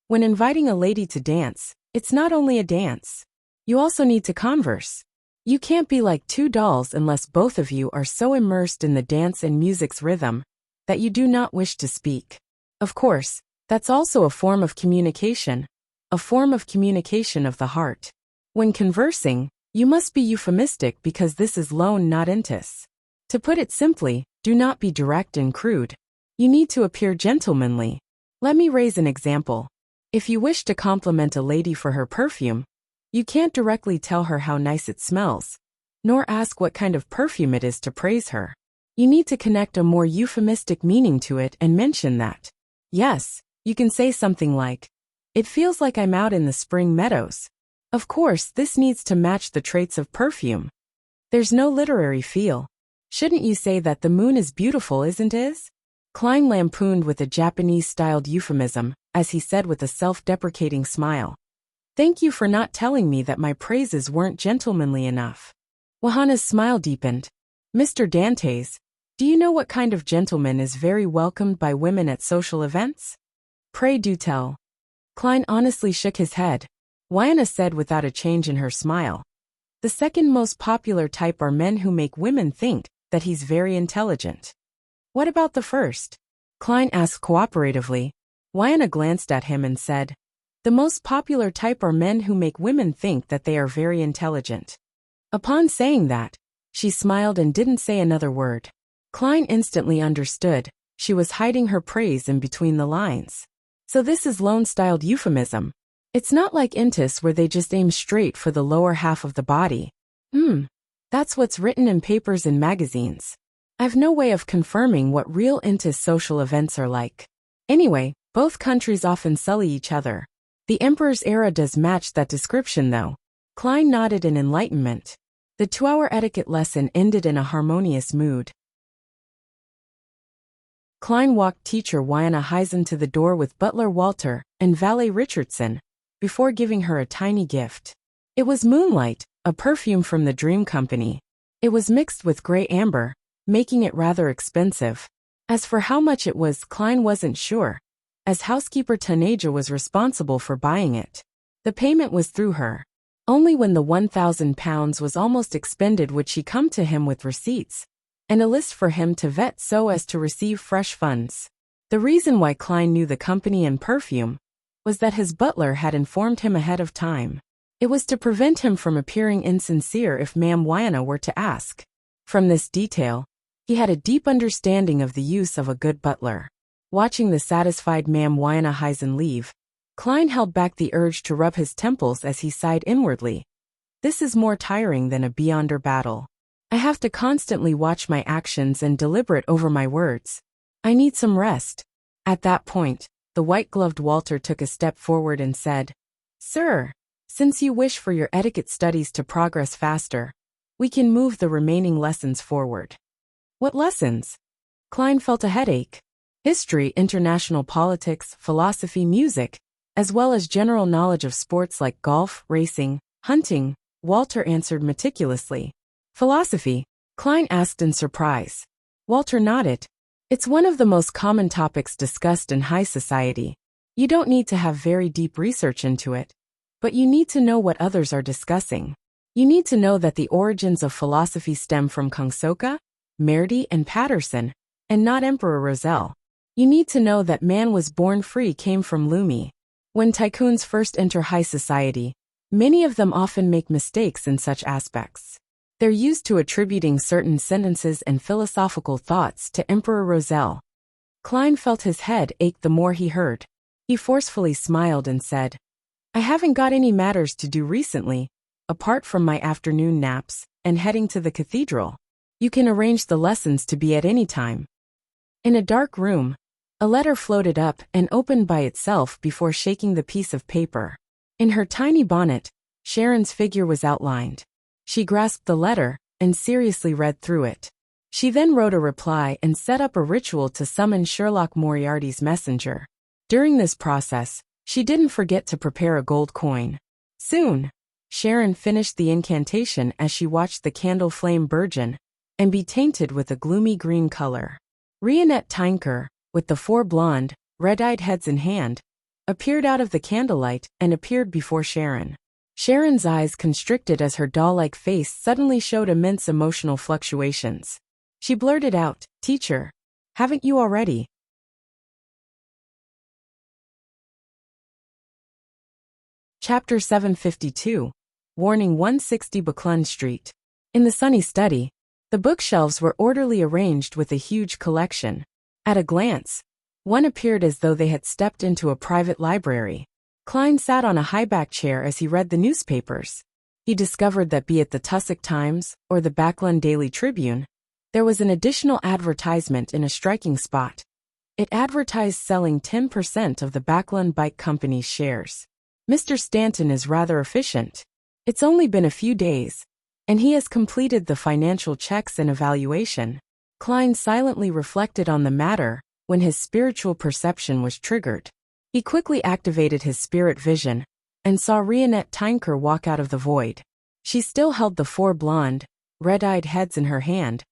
when inviting a lady to dance, it's not only a dance. You also need to converse. You can't be like two dolls unless both of you are so immersed in the dance and music's rhythm that you do not wish to speak. Of course, that's also a form of communication of the heart. When conversing, you must be euphemistic because this is loan, not intis. To put it simply, do not be direct and crude. You need to appear gentlemanly. Let me raise an example. If you wish to compliment a lady for her perfume, you can't directly tell her how nice it smells, nor ask what kind of perfume it is to praise her. You need to connect a more euphemistic meaning to it and mention that. Yes, you can say something like, it feels like I'm out in the spring meadows. Of course, this needs to match the traits of perfume. There's no literary feel. Shouldn't you say that the moon is beautiful, isn't it? Klein lampooned with a Japanese-styled euphemism, as he said with a self-deprecating smile. Thank you for not telling me that my praises weren't gentlemanly enough. Wahana's smile deepened. Mr. Dantes, do you know what kind of gentleman is very welcomed by women at social events? Pray do tell. Klein honestly shook his head. Wiana said without a change in her smile. The second most popular type are men who make women think that he's very intelligent. What about the first? Klein asked cooperatively. Wiana glanced at him and said, the most popular type are men who make women think that they are very intelligent. Upon saying that, she smiled and didn't say another word. Klein instantly understood. She was hiding her praise in between the lines. So this is loan-styled euphemism. It's not like intis where they just aim straight for the lower half of the body. That's what's written in papers and magazines. I've no way of confirming what real intis social events are like. Anyway, both countries often sully each other. The emperor's era does match that description though. Klein nodded in enlightenment. The 2-hour etiquette lesson ended in a harmonious mood. Klein walked teacher Wiana Heisen to the door with butler Walter and valet Richardson, before giving her a tiny gift. It was moonlight, a perfume from the Dream Company. It was mixed with gray amber, making it rather expensive. As for how much it was, Klein wasn't sure, as housekeeper Tanaja was responsible for buying it. The payment was through her. Only when the £1,000 was almost expended would she come to him with receipts and a list for him to vet so as to receive fresh funds. The reason why Klein knew the company and perfume was that his butler had informed him ahead of time. It was to prevent him from appearing insincere if Ma'am Wiana were to ask. From this detail, he had a deep understanding of the use of a good butler. Watching the satisfied Ma'am Wiana Heisen leave, Klein held back the urge to rub his temples as he sighed inwardly. This is more tiring than a beyonder battle. I have to constantly watch my actions and deliberate over my words. I need some rest. At that point, the white-gloved Walter took a step forward and said, "Sir, since you wish for your etiquette studies to progress faster, we can move the remaining lessons forward." What lessons? Klein felt a headache. History, international politics, philosophy, music, as well as general knowledge of sports like golf, racing, hunting, Walter answered meticulously. Philosophy? Klein asked in surprise. Walter nodded. It's one of the most common topics discussed in high society. You don't need to have very deep research into it, but you need to know what others are discussing. You need to know that the origins of philosophy stem from Kongsoka, Merdy, and Patterson, and not Emperor Roselle. You need to know that man was born free came from Lumi. When tycoons first enter high society, many of them often make mistakes in such aspects. They're used to attributing certain sentences and philosophical thoughts to Emperor Roselle. Klein felt his head ache the more he heard. He forcefully smiled and said, "I haven't got any matters to do recently, apart from my afternoon naps and heading to the cathedral. You can arrange the lessons to be at any time." In a dark room, a letter floated up and opened by itself before shaking the piece of paper. In her tiny bonnet, Sharon's figure was outlined. She grasped the letter and seriously read through it. She then wrote a reply and set up a ritual to summon Sherlock Moriarty's messenger. During this process, she didn't forget to prepare a gold coin. Soon, Sharon finished the incantation as she watched the candle flame burgeon and be tainted with a gloomy green color. Rionette Tinker, with the 4 blonde, red-eyed heads in hand, appeared out of the candlelight and appeared before Sharon. Sharon's eyes constricted as her doll-like face suddenly showed immense emotional fluctuations. She blurted out, "Teacher, haven't you already?" Chapter 752. Warning 160 Buckland Street. In the sunny study, the bookshelves were orderly arranged with a huge collection. At a glance, one appeared as though they had stepped into a private library. Klein sat on a high-back chair as he read the newspapers. He discovered that be it the Tussock Times or the Backland Daily Tribune, there was an additional advertisement in a striking spot. It advertised selling 10% of the Backland Bike Company's shares. "Mr. Stanton is rather efficient. It's only been a few days, and he has completed the financial checks and evaluation." Klein silently reflected on the matter when his spiritual perception was triggered. He quickly activated his spirit vision and saw Rionette Tinker walk out of the void. She still held the 4 blonde, red-eyed heads in her hand,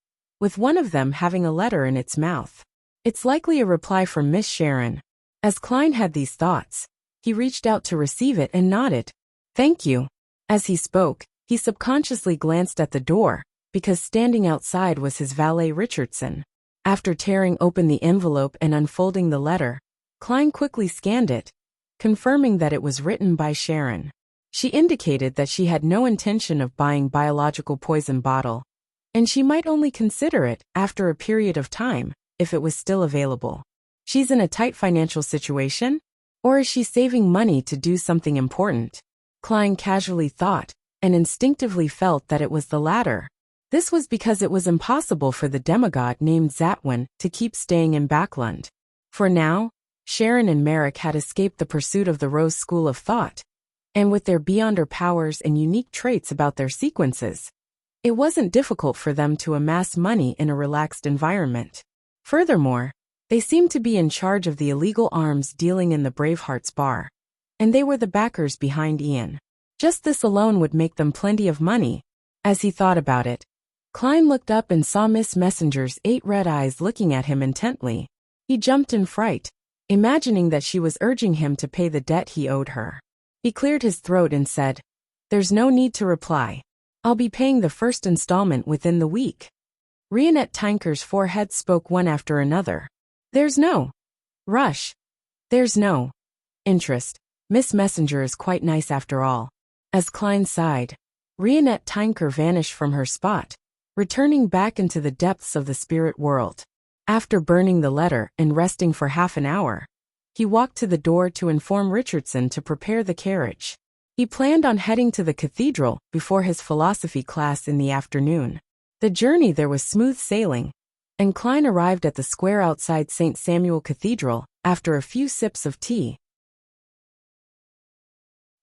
with one of them having a letter in its mouth. It's likely a reply from Miss Sharon. As Klein had these thoughts, he reached out to receive it and nodded. "Thank you." As he spoke, he subconsciously glanced at the door, because standing outside was his valet Richardson. After tearing open the envelope and unfolding the letter, Klein quickly scanned it, confirming that it was written by Sharon. She indicated that she had no intention of buying biological poison bottle, and she might only consider it after a period of time, if it was still available. She's in a tight financial situation? Or is she saving money to do something important? Klein casually thought, and instinctively felt that it was the latter. This was because it was impossible for the demigod named Zatwin to keep staying in Backland. For now, Sharon and Merrick had escaped the pursuit of the Rose School of Thought, and with their beyonder powers and unique traits about their sequences, It wasn't difficult for them to amass money in a relaxed environment. Furthermore, they seemed to be in charge of the illegal arms dealing in the Bravehearts bar. And they were the backers behind Ian. Just this alone would make them plenty of money. As he thought about it, Klein looked up and saw Miss Messenger's 8 red eyes looking at him intently. He jumped in fright, imagining that she was urging him to pay the debt he owed her. He cleared his throat and said, "There's no need to reply. I'll be paying the first installment within the week." Rionette Tinker's 4 heads spoke one after another. "There's no rush. There's no interest. Miss Messenger is quite nice after all." As Klein sighed, Rionette Tinker vanished from her spot, returning back into the depths of the spirit world. After burning the letter and resting for half an hour, he walked to the door to inform Richardson to prepare the carriage. He planned on heading to the cathedral before his philosophy class in the afternoon. The journey there was smooth sailing, and Klein arrived at the square outside St. Samuel Cathedral after a few sips of tea.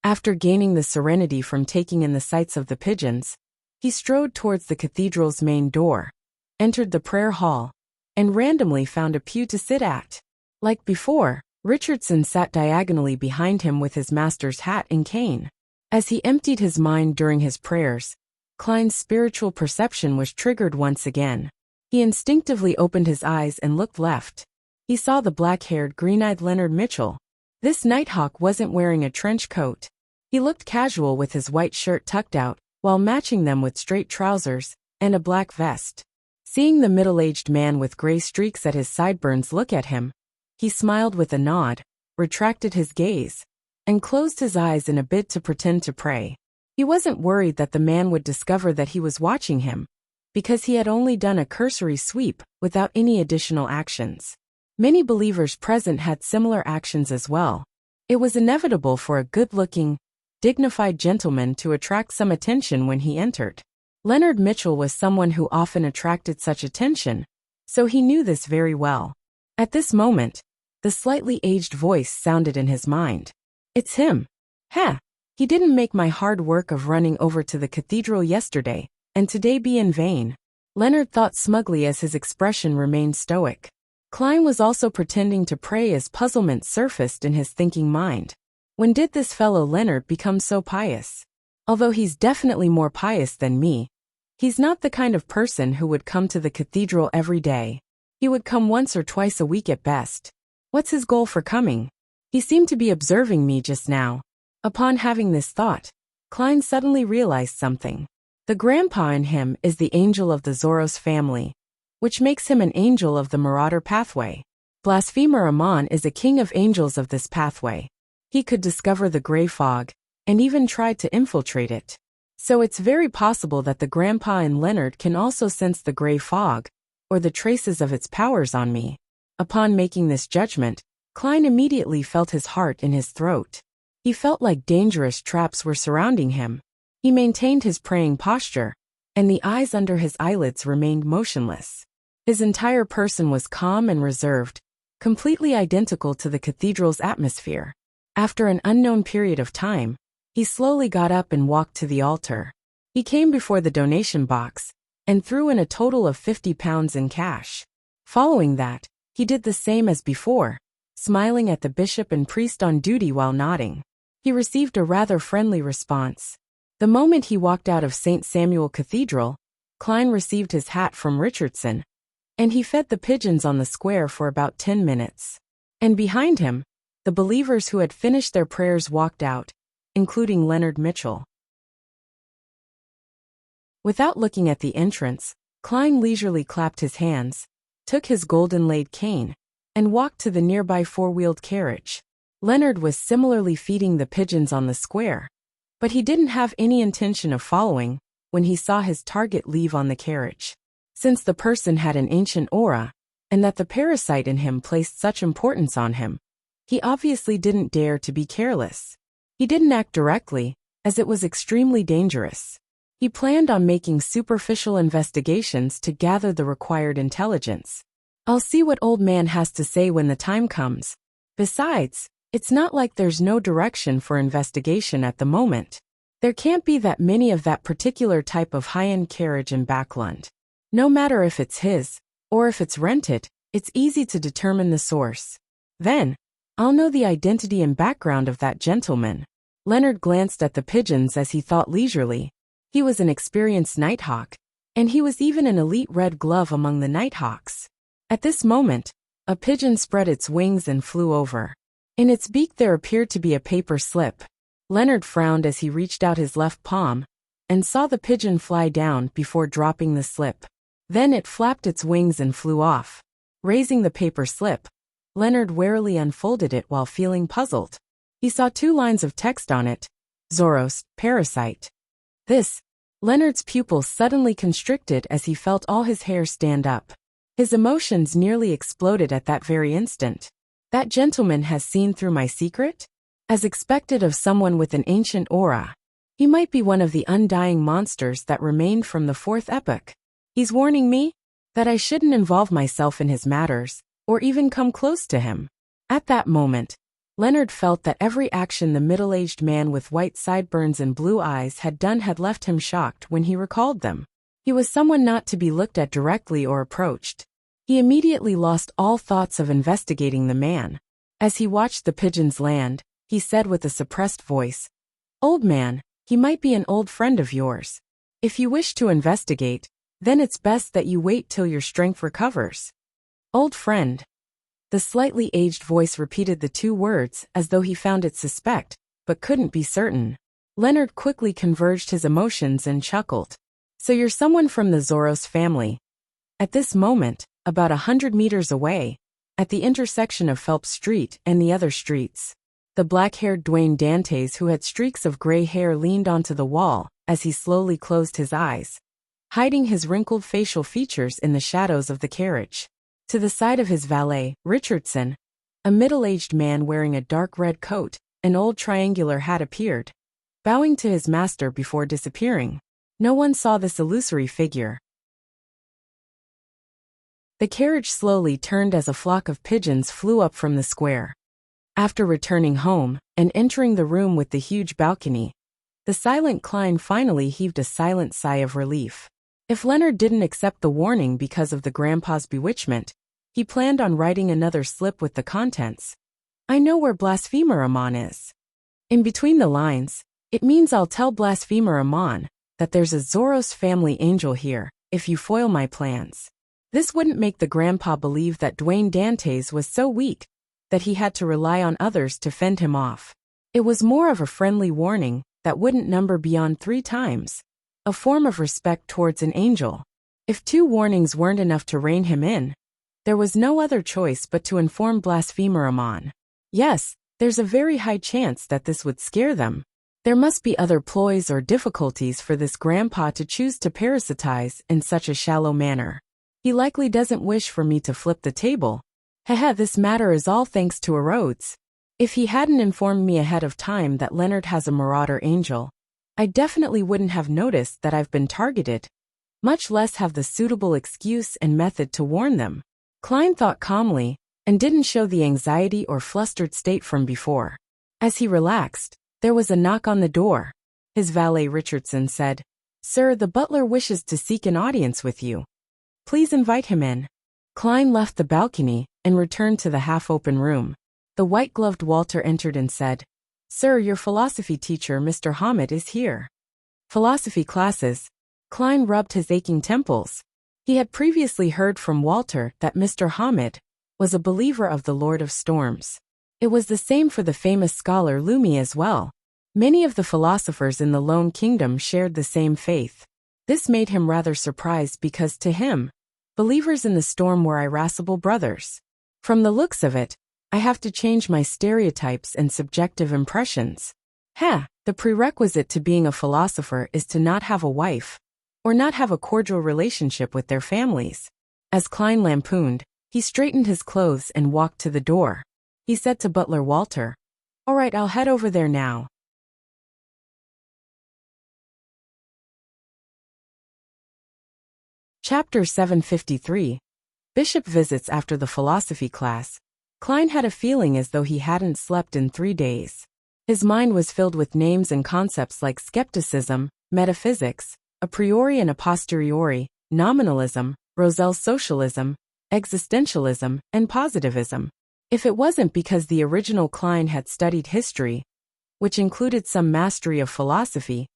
After gaining the serenity from taking in the sights of the pigeons, he strode towards the cathedral's main door, entered the prayer hall, and randomly found a pew to sit at. Like before, Richardson sat diagonally behind him with his master's hat and cane. As he emptied his mind during his prayers, Klein's spiritual perception was triggered once again. He instinctively opened his eyes and looked left. He saw the black-haired, green-eyed Leonard Mitchell. This Nighthawk wasn't wearing a trench coat. He looked casual with his white shirt tucked out, while matching them with straight trousers and a black vest. Seeing the middle-aged man with gray streaks at his sideburns look at him, he smiled with a nod, retracted his gaze, and closed his eyes in a bid to pretend to pray. He wasn't worried that the man would discover that he was watching him, because he had only done a cursory sweep without any additional actions. Many believers present had similar actions as well. It was inevitable for a good-looking, dignified gentleman to attract some attention when he entered. Leonard Mitchell was someone who often attracted such attention, so he knew this very well. At this moment, the slightly aged voice sounded in his mind. "It's him. Heh, he didn't make my hard work of running over to the cathedral yesterday, and today be in vain." Leonard thought smugly as his expression remained stoic. Klein was also pretending to pray as puzzlement surfaced in his thinking mind. When did this fellow Leonard become so pious? Although he's definitely more pious than me, he's not the kind of person who would come to the cathedral every day. He would come once or twice a week at best. What's his goal for coming? He seemed to be observing me just now. Upon having this thought, Klein suddenly realized something. The grandpa in him is the angel of the Zoros family, which makes him an angel of the Marauder pathway. Blasphemer Amon is a king of angels of this pathway. He could discover the gray fog, and even tried to infiltrate it. So it's very possible that the grandpa in Leonard can also sense the gray fog, or the traces of its powers on me. Upon making this judgment, Klein immediately felt his heart in his throat. He felt like dangerous traps were surrounding him. He maintained his praying posture, and the eyes under his eyelids remained motionless. His entire person was calm and reserved, completely identical to the cathedral's atmosphere. After an unknown period of time, he slowly got up and walked to the altar. He came before the donation box and threw in a total of £50 in cash. Following that, he did the same as before, smiling at the bishop and priest on duty while nodding. He received a rather friendly response. The moment he walked out of St. Samuel Cathedral, Klein received his hat from Richardson, and he fed the pigeons on the square for about 10 minutes. And behind him, the believers who had finished their prayers walked out, including Leonard Mitchell. Without looking at the entrance, Klein leisurely clapped his hands, took his golden-laid cane, and walked to the nearby four-wheeled carriage. Leonard was similarly feeding the pigeons on the square, but he didn't have any intention of following when he saw his target leave on the carriage. Since the person had an ancient aura, and that the parasite in him placed such importance on him, he obviously didn't dare to be careless. He didn't act directly, as it was extremely dangerous. He planned on making superficial investigations to gather the required intelligence. "I'll see what old man has to say when the time comes. Besides, it's not like there's no direction for investigation at the moment." There can't be that many of that particular type of high-end carriage in Backlund. No matter if it's his, or if it's rented, it's easy to determine the source. Then, I'll know the identity and background of that gentleman. Leonard glanced at the pigeons as he thought leisurely. He was an experienced nighthawk, and he was even an elite red glove among the nighthawks. At this moment, a pigeon spread its wings and flew over. In its beak there appeared to be a paper slip. Leonard frowned as he reached out his left palm, and saw the pigeon fly down before dropping the slip. Then it flapped its wings and flew off. Raising the paper slip, Leonard warily unfolded it while feeling puzzled. He saw 2 lines of text on it. Zoros, parasite. This, Leonard's pupils suddenly constricted as he felt all his hair stand up. His emotions nearly exploded at that very instant. That gentleman has seen through my secret? As expected of someone with an ancient aura. He might be one of the undying monsters that remained from the 4th epoch. He's warning me that I shouldn't involve myself in his matters, or even come close to him. At that moment, Leonard felt that every action the middle-aged man with white sideburns and blue eyes had done had left him shocked when he recalled them. He was someone not to be looked at directly or approached. He immediately lost all thoughts of investigating the man. As he watched the pigeons land, he said with a suppressed voice, "Old man, he might be an old friend of yours. If you wish to investigate, then it's best that you wait till your strength recovers." Old friend. The slightly aged voice repeated the 2 words as though he found it suspect, but couldn't be certain. Leonard quickly converged his emotions and chuckled. "So you're someone from the Zoros family." At this moment, about 100 meters away, at the intersection of Phelps Street and the other streets, the black-haired Dwayne Dantes who had streaks of gray hair leaned onto the wall as he slowly closed his eyes, hiding his wrinkled facial features in the shadows of the carriage. To the side of his valet, Richardson, a middle-aged man wearing a dark red coat, an old triangular hat appeared, bowing to his master before disappearing. No one saw this illusory figure. The carriage slowly turned as a flock of pigeons flew up from the square. After returning home and entering the room with the huge balcony, the silent Klein finally heaved a silent sigh of relief. If Leonard didn't accept the warning because of the grandpa's bewitchment, he planned on writing another slip with the contents. "I know where Blasphemer Amon is." In between the lines, "It means I'll tell Blasphemer Amon that there's a Zoros family angel here, if you foil my plans." This wouldn't make the grandpa believe that Dwayne Dantes was so weak that he had to rely on others to fend him off. It was more of a friendly warning that wouldn't number beyond 3 times, a form of respect towards an angel. If 2 warnings weren't enough to rein him in, there was no other choice but to inform Blasphemer Amon. Yes, there's a very high chance that this would scare them. There must be other ploys or difficulties for this grandpa to choose to parasitize in such a shallow manner. He likely doesn't wish for me to flip the table. Haha, this matter is all thanks to Rhodes. If he hadn't informed me ahead of time that Leonard has a marauder angel, I definitely wouldn't have noticed that I've been targeted, much less have the suitable excuse and method to warn them. Klein thought calmly, and didn't show the anxiety or flustered state from before. As he relaxed, there was a knock on the door. His valet Richardson said, "Sir, the butler wishes to seek an audience with you. Please invite him in." Klein left the balcony and returned to the half-open room. The white-gloved Walter entered and said, "Sir, your philosophy teacher, Mr. Hammett, is here." Philosophy classes. Klein rubbed his aching temples. He had previously heard from Walter that Mr. Hammett was a believer of the Lord of Storms. It was the same for the famous scholar Lumi as well. Many of the philosophers in the Lone Kingdom shared the same faith. This made him rather surprised because to him, believers in the storm were irascible brothers. From the looks of it, I have to change my stereotypes and subjective impressions. The prerequisite to being a philosopher is to not have a wife, or not have a cordial relationship with their families. As Klein lampooned, he straightened his clothes and walked to the door. He said to butler Walter, "All right, I'll head over there now." Chapter 753. Bishop visits after the philosophy class. Klein had a feeling as though he hadn't slept in 3 days. His mind was filled with names and concepts like skepticism, metaphysics, a priori and a posteriori, nominalism, Rousseau's socialism, existentialism, and positivism. If it wasn't because the original Klein had studied history, which included some mastery of philosophy,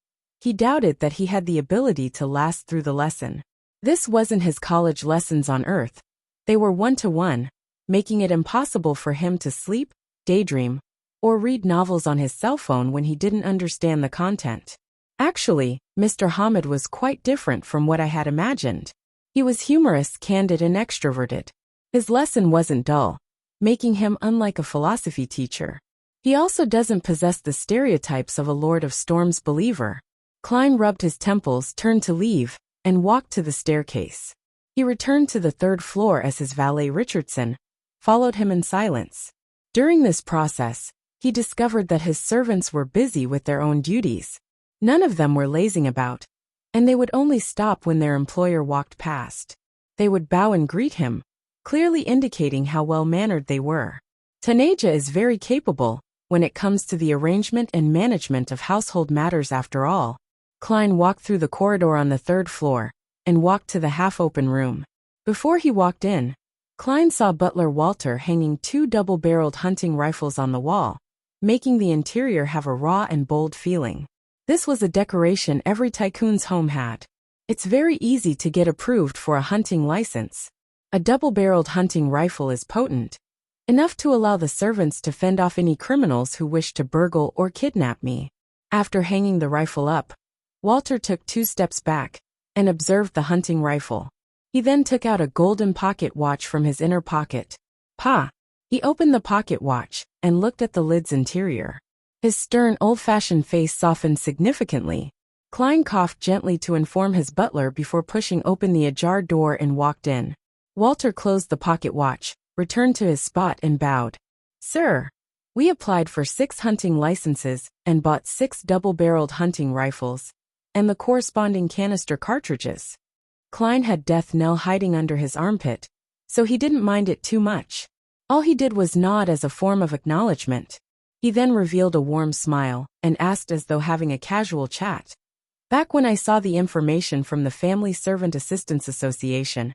he doubted that he had the ability to last through the lesson. This wasn't his college lessons on Earth. They were one-to-one, making it impossible for him to sleep, daydream, or read novels on his cell phone when he didn't understand the content. Actually, Mr. Hamid was quite different from what I had imagined. He was humorous, candid, and extroverted. His lesson wasn't dull, making him unlike a philosophy teacher. He also doesn't possess the stereotypes of a Lord of Storms believer. Klein rubbed his temples, turned to leave, and walked to the staircase. He returned to the third floor as his valet Richardson followed him in silence. During this process, he discovered that his servants were busy with their own duties. None of them were lazing about, and they would only stop when their employer walked past. They would bow and greet him, clearly indicating how well-mannered they were. Taneja is very capable when it comes to the arrangement and management of household matters after all. Klein walked through the corridor on the third floor and walked to the half-open room. Before he walked in, Klein saw butler Walter hanging 2 double-barreled hunting rifles on the wall, making the interior have a raw and bold feeling. This was a decoration every tycoon's home had. It's very easy to get approved for a hunting license. A double-barreled hunting rifle is potent, enough to allow the servants to fend off any criminals who wish to burgle or kidnap me. After hanging the rifle up, Walter took 2 steps back and observed the hunting rifle. He then took out a golden pocket watch from his inner pocket. Pa! He opened the pocket watch and looked at the lid's interior. His stern, old-fashioned face softened significantly. Klein coughed gently to inform his butler before pushing open the ajar door and walked in. Walter closed the pocket watch, returned to his spot and bowed. Sir, we applied for 6 hunting licenses and bought 6 double-barreled hunting rifles and the corresponding canister cartridges. Klein had death knell hiding under his armpit, so he didn't mind it too much. All he did was nod as a form of acknowledgement. He then revealed a warm smile and asked as though having a casual chat. Back when I saw the information from the Family Servant Assistance Association,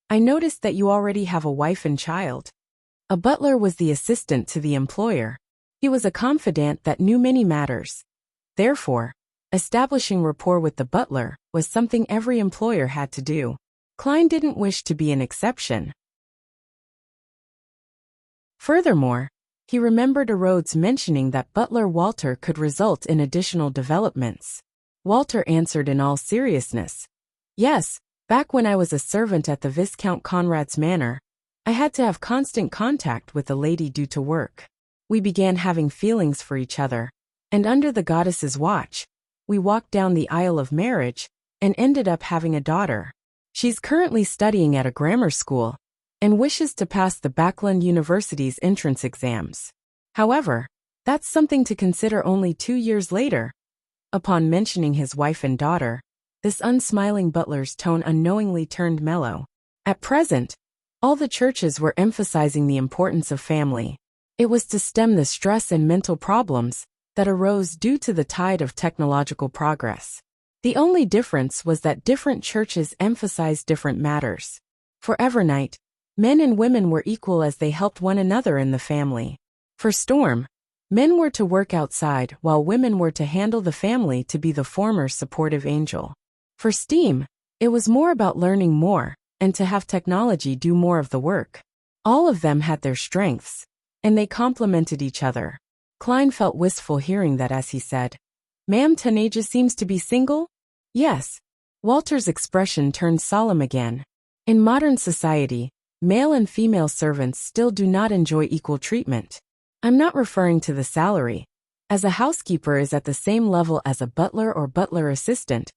I noticed that you already have a wife and child. A butler was the assistant to the employer. He was a confidant that knew many matters. Therefore, establishing rapport with the butler was something every employer had to do. Klein didn't wish to be an exception. Furthermore, he remembered Rhodes mentioning that butler Walter could result in additional developments. Walter answered in all seriousness. Yes, back when I was a servant at the Viscount Conrad's manor, I had to have constant contact with a lady due to work. We began having feelings for each other, and under the goddess's watch, we walked down the aisle of marriage and ended up having a daughter. She's currently studying at a grammar school and wishes to pass the Backlund University's entrance exams. However, that's something to consider only 2 years later. Upon mentioning his wife and daughter, this unsmiling butler's tone unknowingly turned mellow. At present, all the churches were emphasizing the importance of family. It was to stem the stress and mental problems that arose due to the tide of technological progress. The only difference was that different churches emphasized different matters. For Evernight, men and women were equal as they helped one another in the family. For Storm, men were to work outside while women were to handle the family, to be the former supportive angel. For Steam, it was more about learning more and to have technology do more of the work. All of them had their strengths, and they complemented each other. Klein felt wistful hearing that as he said, "Ma'am, Taneja seems to be single?" "Yes." Walter's expression turned solemn again. In modern society, male and female servants still do not enjoy equal treatment. I'm not referring to the salary, as a housekeeper is at the same level as a butler or butler assistant,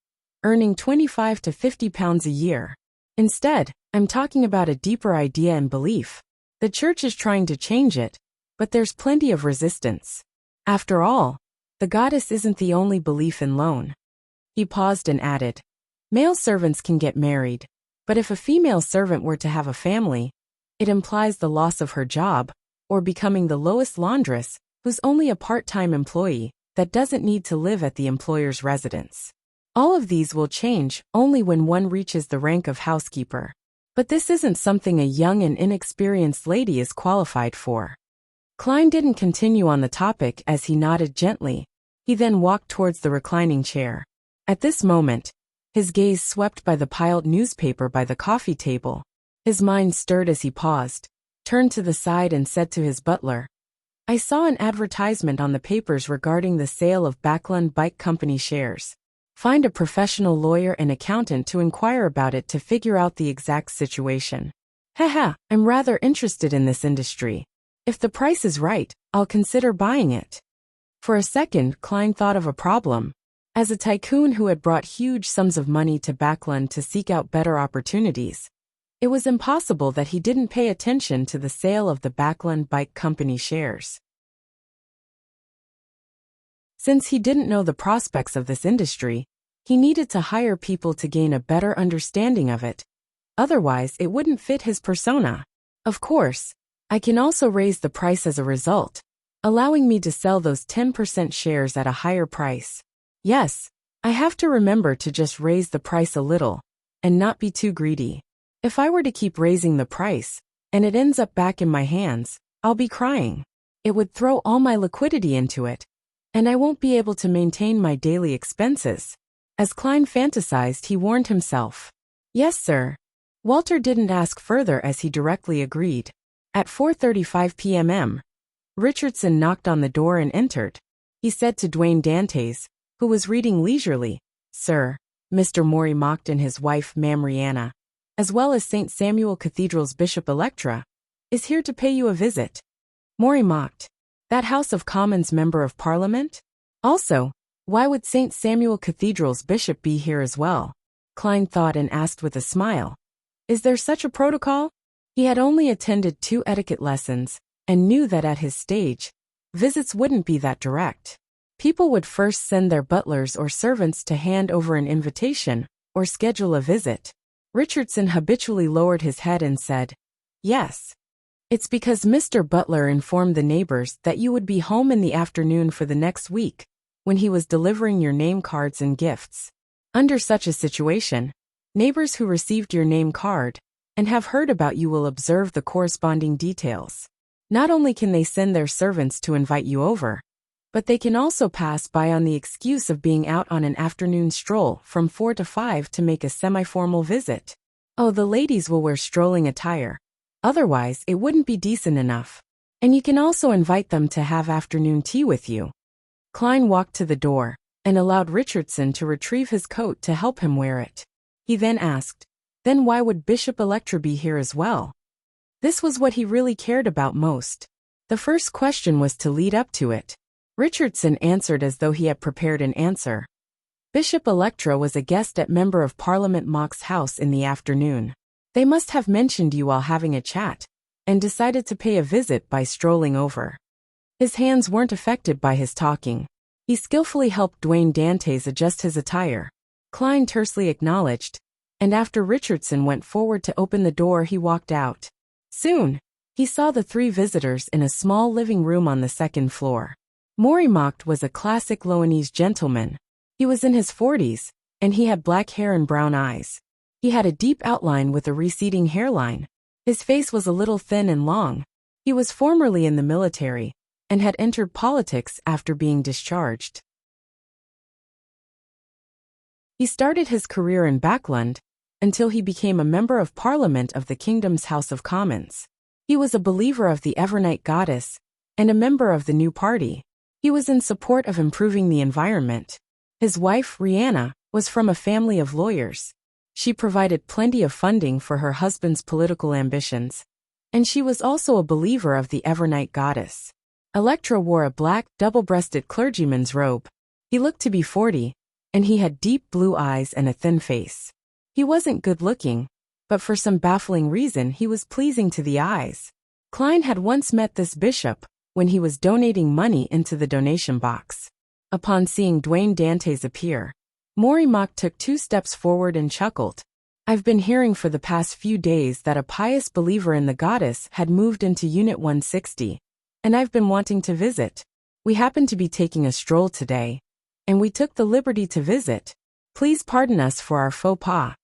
earning £25 to £50 a year. Instead, I'm talking about a deeper idea and belief. The church is trying to change it, but there's plenty of resistance. After all, the goddess isn't the only belief in loan. He paused and added, "Male servants can get married, but if a female servant were to have a family, it implies the loss of her job, or becoming the lowest laundress who's only a part-time employee that doesn't need to live at the employer's residence. All of these will change only when one reaches the rank of housekeeper. But this isn't something a young and inexperienced lady is qualified for. Klein didn't continue on the topic as he nodded gently. He then walked towards the reclining chair. At this moment, his gaze swept by the piled newspaper by the coffee table. His mind stirred as he paused, turned to the side and said to his butler, "I saw an advertisement on the papers regarding the sale of Backlund Bike Company shares. Find a professional lawyer and accountant to inquire about it to figure out the exact situation. Haha, I'm rather interested in this industry. If the price is right, I'll consider buying it." For a second, Klein thought of a problem. As a tycoon who had brought huge sums of money to Backlund to seek out better opportunities, it was impossible that he didn't pay attention to the sale of the Backlund Bike Company shares. Since he didn't know the prospects of this industry, he needed to hire people to gain a better understanding of it. Otherwise, it wouldn't fit his persona. Of course, I can also raise the price as a result, allowing me to sell those 10% shares at a higher price. Yes, I have to remember to just raise the price a little, and not be too greedy. If I were to keep raising the price, and it ends up back in my hands, I'll be crying. It would throw all my liquidity into it, and I won't be able to maintain my daily expenses. As Klein fantasized, he warned himself. Yes, sir. Walter didn't ask further as he directly agreed. At 4:35 p.m., Richardson knocked on the door and entered. He said to Dwayne Dantes, who was reading leisurely, "Sir, Mr. Maury Mocked and his wife, Ma'am Rihanna, as well as St. Samuel Cathedral's Bishop Electra, is here to pay you a visit." Maury Mocked, that House of Commons member of Parliament? Also, why would St. Samuel Cathedral's bishop be here as well? Klein thought and asked with a smile. Is there such a protocol? He had only attended 2 etiquette lessons, and knew that at his stage, visits wouldn't be that direct. People would first send their butlers or servants to hand over an invitation, or schedule a visit. Richardson habitually lowered his head and said, "Yes. It's because Mr. Butler informed the neighbors that you would be home in the afternoon for the next week, when he was delivering your name cards and gifts. Under such a situation, neighbors who received your name card and have heard about you will observe the corresponding details. Not only can they send their servants to invite you over, but they can also pass by on the excuse of being out on an afternoon stroll from 4 to 5 to make a semi-formal visit. Oh, the ladies will wear strolling attire. Otherwise, it wouldn't be decent enough. And you can also invite them to have afternoon tea with you." Klein walked to the door and allowed Richardson to retrieve his coat to help him wear it. He then asked, "Then why would Bishop Electra be here as well?" This was what he really cared about most. The first question was to lead up to it. Richardson answered as though he had prepared an answer. Bishop Electra was a guest at Member of Parliament Mock's house in the afternoon. They must have mentioned you while having a chat, and decided to pay a visit by strolling over. His hands weren't affected by his talking. He skillfully helped Dwayne Dantes adjust his attire. Klein tersely acknowledged, and after Richardson went forward to open the door, he walked out. Soon, he saw the 3 visitors in a small living room on the 2nd floor. Maury Mocked was a classic Loanese gentleman. He was in his 40s, and he had black hair and brown eyes. He had a deep outline with a receding hairline. His face was a little thin and long. He was formerly in the military, and had entered politics after being discharged. He started his career in Backlund, until he became a member of Parliament of the Kingdom's House of Commons. He was a believer of the Evernight goddess, and a member of the New Party. He was in support of improving the environment. His wife, Rihanna, was from a family of lawyers. She provided plenty of funding for her husband's political ambitions, and she was also a believer of the Evernight goddess. Electra wore a black, double-breasted clergyman's robe. He looked to be 40, and he had deep blue eyes and a thin face. He wasn't good-looking, but for some baffling reason he was pleasing to the eyes. Klein had once met this bishop when he was donating money into the donation box. Upon seeing Dwayne Dantes appear, Maury Mock took 2 steps forward and chuckled. "I've been hearing for the past few days that a pious believer in the goddess had moved into Unit 160, and I've been wanting to visit." We happened to be taking a stroll today, and we took the liberty to visit. Please pardon us for our faux pas."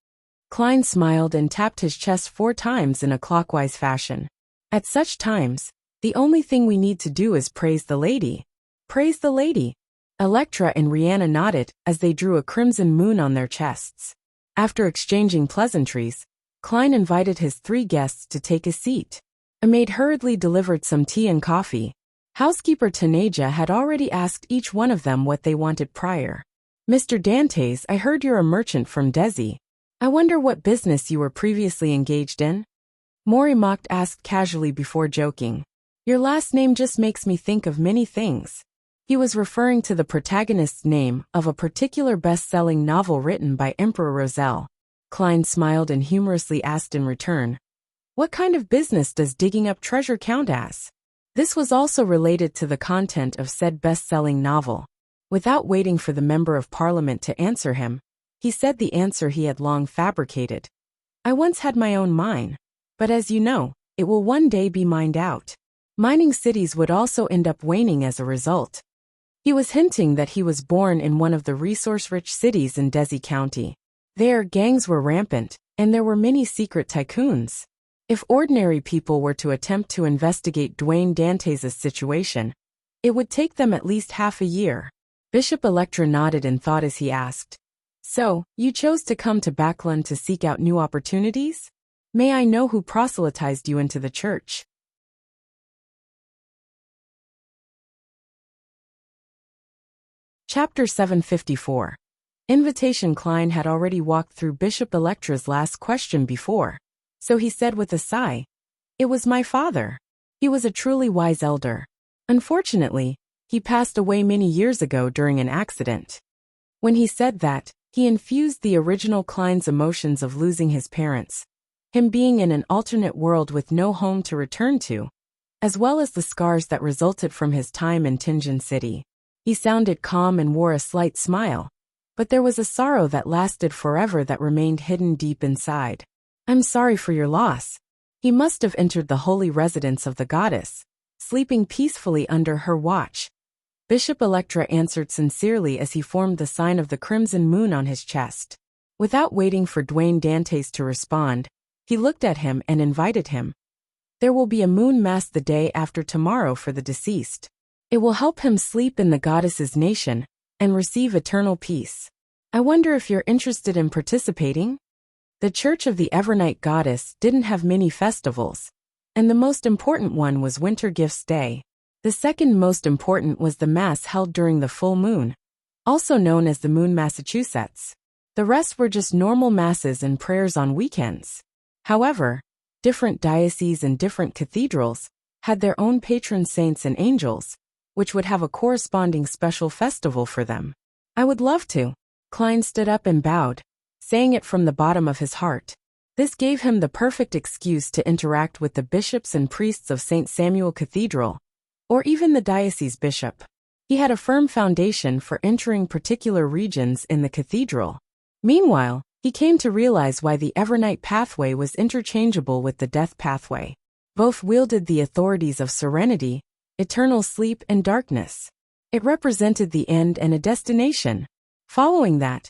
Klein smiled and tapped his chest 4 times in a clockwise fashion. "At such times, the only thing we need to do is praise the lady." "Praise the lady." Electra and Rihanna nodded as they drew a crimson moon on their chests. After exchanging pleasantries, Klein invited his 3 guests to take a seat. A maid hurriedly delivered some tea and coffee. Housekeeper Tanaja had already asked each one of them what they wanted prior. "Mr. Dantes, I heard you're a merchant from Desi. I wonder what business you were previously engaged in?" Mori mocked asked casually before joking. "Your last name just makes me think of many things." He was referring to the protagonist's name of a particular best-selling novel written by Emperor Roselle. Klein smiled and humorously asked in return, "What kind of business does digging up treasure count as?" This was also related to the content of said best-selling novel. Without waiting for the Member of Parliament to answer him, he said the answer he had long fabricated. "I once had my own mine, but as you know, it will one day be mined out. Mining cities would also end up waning as a result." He was hinting that he was born in one of the resource-rich cities in Desi County. There, gangs were rampant, and there were many secret tycoons. If ordinary people were to attempt to investigate Dwayne Dantes' situation, it would take them at least half a year. Bishop Electra nodded in thought as he asked, "So, you chose to come to Backland to seek out new opportunities? May I know who proselytized you into the church?" Chapter 754. Invitation. Klein had already walked through Bishop Electra's last question before, so he said with a sigh, "It was my father. He was a truly wise elder. Unfortunately, he passed away many years ago during an accident." When he said that, he infused the original Klein's emotions of losing his parents, him being in an alternate world with no home to return to, as well as the scars that resulted from his time in Tianjin City. He sounded calm and wore a slight smile, but there was a sorrow that lasted forever that remained hidden deep inside. "I'm sorry for your loss." He must have entered the holy residence of the goddess, sleeping peacefully under her watch. Bishop Electra answered sincerely as he formed the sign of the crimson moon on his chest. Without waiting for Dwayne Dantes to respond, he looked at him and invited him. "There will be a moon mass the day after tomorrow for the deceased. It will help him sleep in the goddess's nation and receive eternal peace. I wonder if you're interested in participating?" The Church of the Evernight Goddess didn't have many festivals, and the most important one was Winter Gifts Day. The second most important was the Mass held during the full moon, also known as the Moon Massachusetts. The rest were just normal masses and prayers on weekends. However, different dioceses and different cathedrals had their own patron saints and angels, which would have a corresponding special festival for them. "I would love to." Klein stood up and bowed, saying it from the bottom of his heart. This gave him the perfect excuse to interact with the bishops and priests of St. Samuel Cathedral, or even the diocese bishop. He had a firm foundation for entering particular regions in the cathedral. Meanwhile, he came to realize why the Evernight pathway was interchangeable with the death pathway. Both wielded the authorities of serenity, eternal sleep, and darkness. It represented the end and a destination. Following that,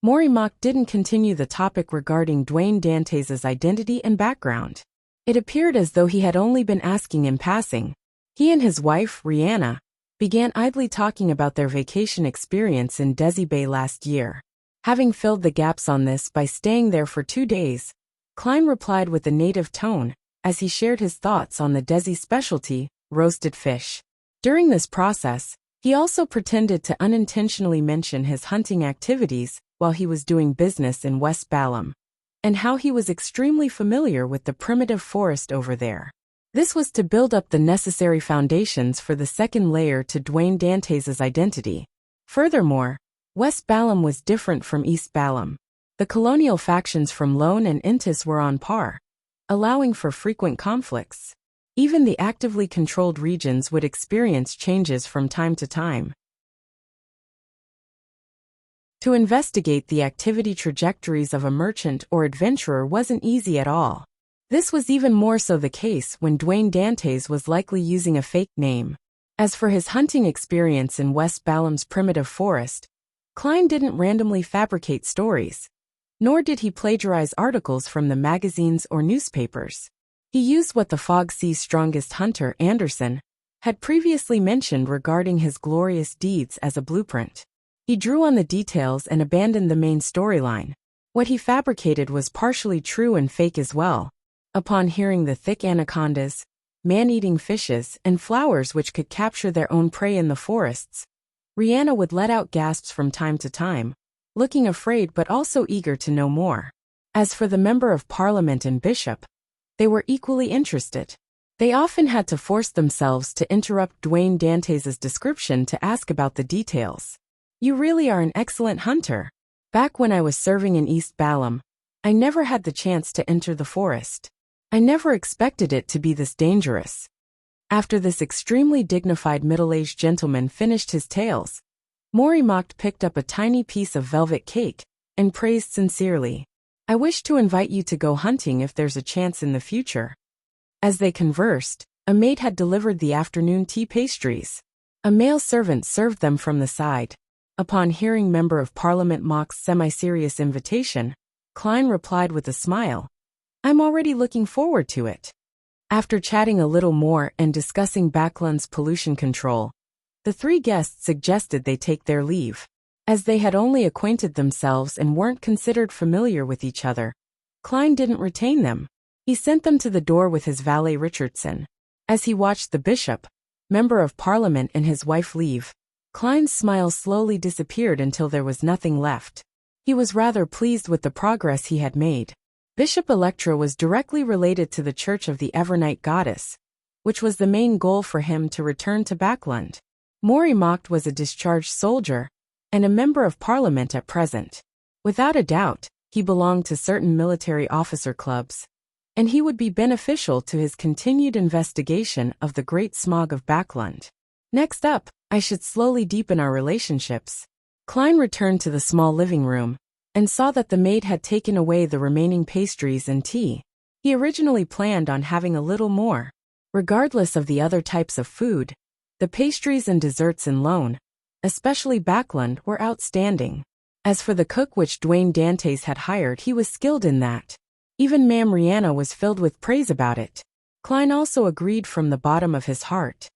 Mori didn't continue the topic regarding Dwayne Dantes' identity and background. It appeared as though he had only been asking in passing. He and his wife, Rihanna, began idly talking about their vacation experience in Desi Bay last year. Having filled the gaps on this by staying there for 2 days, Klein replied with a native tone, as he shared his thoughts on the Desi specialty, roasted fish. During this process, he also pretended to unintentionally mention his hunting activities while he was doing business in West Balam, and how he was extremely familiar with the primitive forest over there. This was to build up the necessary foundations for the second layer to Dwayne Dantes' identity. Furthermore, West Balam was different from East Balam. The colonial factions from Lone and Intis were on par, allowing for frequent conflicts. Even the actively controlled regions would experience changes from time to time. To investigate the activity trajectories of a merchant or adventurer wasn't easy at all. This was even more so the case when Dwayne Dantes was likely using a fake name. As for his hunting experience in West Balam's primitive forest, Klein didn't randomly fabricate stories, nor did he plagiarize articles from the magazines or newspapers. He used what the Fog Sea's strongest hunter, Anderson, had previously mentioned regarding his glorious deeds as a blueprint. He drew on the details and abandoned the main storyline. What he fabricated was partially true and fake as well. Upon hearing the thick anacondas, man-eating fishes, and flowers which could capture their own prey in the forests, Rihanna would let out gasps from time to time, looking afraid but also eager to know more. As for the Member of Parliament and Bishop, they were equally interested. They often had to force themselves to interrupt Dwayne Dantes' description to ask about the details. "You really are an excellent hunter. Back when I was serving in East Balam, I never had the chance to enter the forest. I never expected it to be this dangerous." After this extremely dignified middle-aged gentleman finished his tales, Morimoct picked up a tiny piece of velvet cake and praised sincerely, "I wish to invite you to go hunting if there's a chance in the future." As they conversed, a maid had delivered the afternoon tea pastries. A male servant served them from the side. Upon hearing Member of Parliament Mock's semi-serious invitation, Klein replied with a smile, "I'm already looking forward to it." After chatting a little more and discussing Backlund's pollution control, the three guests suggested they take their leave. As they had only acquainted themselves and weren't considered familiar with each other, Klein didn't retain them. He sent them to the door with his valet Richardson. As he watched the bishop, Member of Parliament, and his wife leave, Klein's smile slowly disappeared until there was nothing left. He was rather pleased with the progress he had made. Bishop Electra was directly related to the Church of the Evernight Goddess, which was the main goal for him to return to Backlund. Morimoct was a discharged soldier and a Member of Parliament at present. Without a doubt, he belonged to certain military officer clubs, and he would be beneficial to his continued investigation of the Great Smog of Backlund. Next up, I should slowly deepen our relationships. Klein returned to the small living room and saw that the maid had taken away the remaining pastries and tea. He originally planned on having a little more. Regardless of the other types of food, the pastries and desserts in Lone, especially Backlund, were outstanding. As for the cook which Dwayne Dantes had hired, he was skilled in that. Even Ma'am Rihanna was filled with praise about it. Klein also agreed from the bottom of his heart.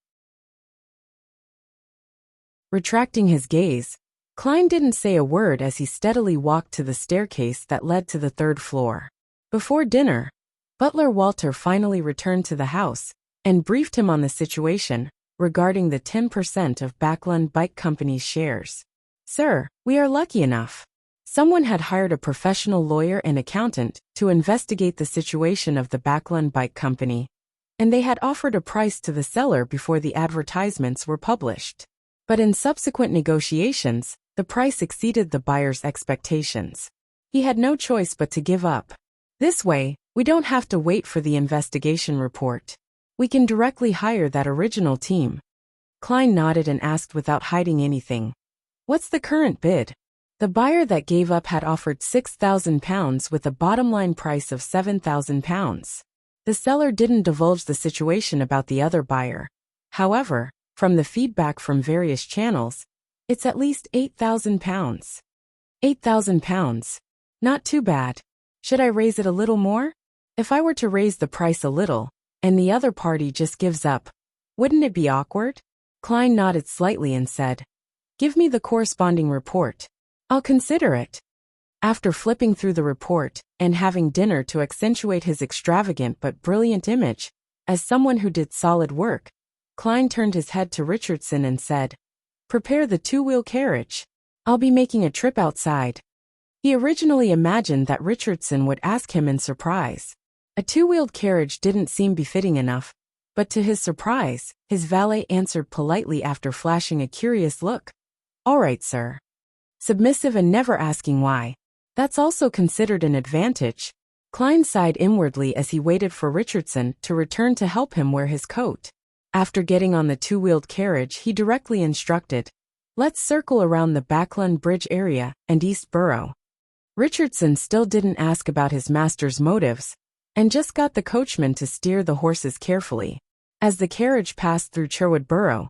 Retracting his gaze, Klein didn't say a word as he steadily walked to the staircase that led to the third floor. Before dinner, Butler Walter finally returned to the house and briefed him on the situation regarding the 10% of Backlund Bike Company's shares. "Sir, we are lucky enough. Someone had hired a professional lawyer and accountant to investigate the situation of the Backlund Bike Company, and they had offered a price to the seller before the advertisements were published. But in subsequent negotiations, the price exceeded the buyer's expectations. He had no choice but to give up. This way, we don't have to wait for the investigation report. We can directly hire that original team." Klein nodded and asked without hiding anything, "What's the current bid?" The buyer that gave up had offered £6,000 with a bottom-line price of £7,000. The seller didn't divulge the situation about the other buyer. However, from the feedback from various channels, it's at least £8,000. £8,000. Not too bad. Should I raise it a little more? If I were to raise the price a little, and the other party just gives up, wouldn't it be awkward? Klein nodded slightly and said, "Give me the corresponding report. I'll consider it." After flipping through the report and having dinner to accentuate his extravagant but brilliant image as someone who did solid work, Klein turned his head to Richardson and said, "Prepare the two-wheel carriage. I'll be making a trip outside." He originally imagined that Richardson would ask him in surprise. A two-wheeled carriage didn't seem befitting enough, but to his surprise, his valet answered politely after flashing a curious look, "All right, sir." Submissive and never asking why. That's also considered an advantage. Klein sighed inwardly as he waited for Richardson to return to help him wear his coat. After getting on the two-wheeled carriage, he directly instructed, "Let's circle around the Backlund Bridge area and East Borough." Richardson still didn't ask about his master's motives, and just got the coachman to steer the horses carefully. As the carriage passed through Sherwood Borough,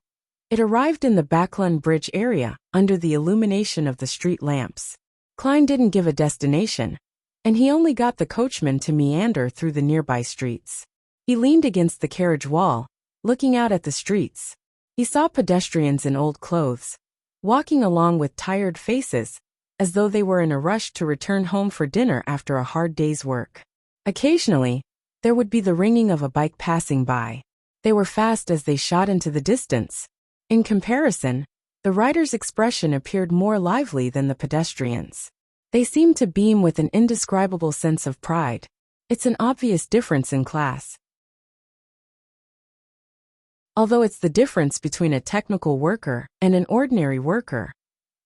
It arrived in the Backlund Bridge area, under the illumination of the street lamps. Klein didn't give a destination, and he only got the coachman to meander through the nearby streets. He leaned against the carriage wall, looking out at the streets. He saw pedestrians in old clothes, walking along with tired faces, as though they were in a rush to return home for dinner after a hard day's work. Occasionally, there would be the ringing of a bike passing by. They were fast as they shot into the distance. In comparison, the riders' expression appeared more lively than the pedestrians'. They seemed to beam with an indescribable sense of pride. It's an obvious difference in class. Although it's the difference between a technical worker and an ordinary worker,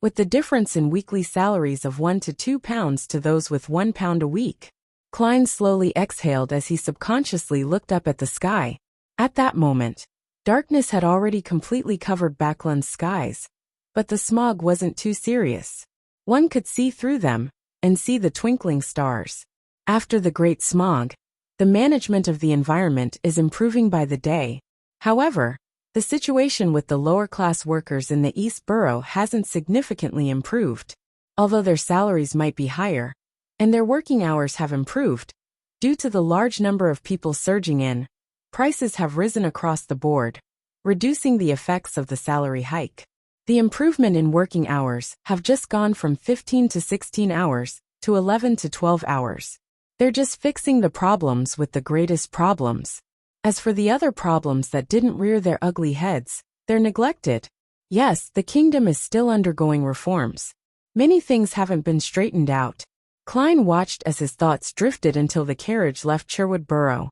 with the difference in weekly salaries of £1 to £2 to those with £1 a week. Klein slowly exhaled as he subconsciously looked up at the sky. At that moment, darkness had already completely covered Backlund's skies, but the smog wasn't too serious. One could see through them and see the twinkling stars. After the Great Smog, the management of the environment is improving by the day. However, the situation with the lower-class workers in the East Borough hasn't significantly improved. Although their salaries might be higher, and their working hours have improved, due to the large number of people surging in, prices have risen across the board, reducing the effects of the salary hike. The improvement in working hours have just gone from 15 to 16 hours to 11 to 12 hours. They're just fixing the problems with the greatest problems. As for the other problems that didn't rear their ugly heads, they're neglected. Yes, the kingdom is still undergoing reforms. Many things haven't been straightened out. Klein watched as his thoughts drifted until the carriage left Sherwood Borough.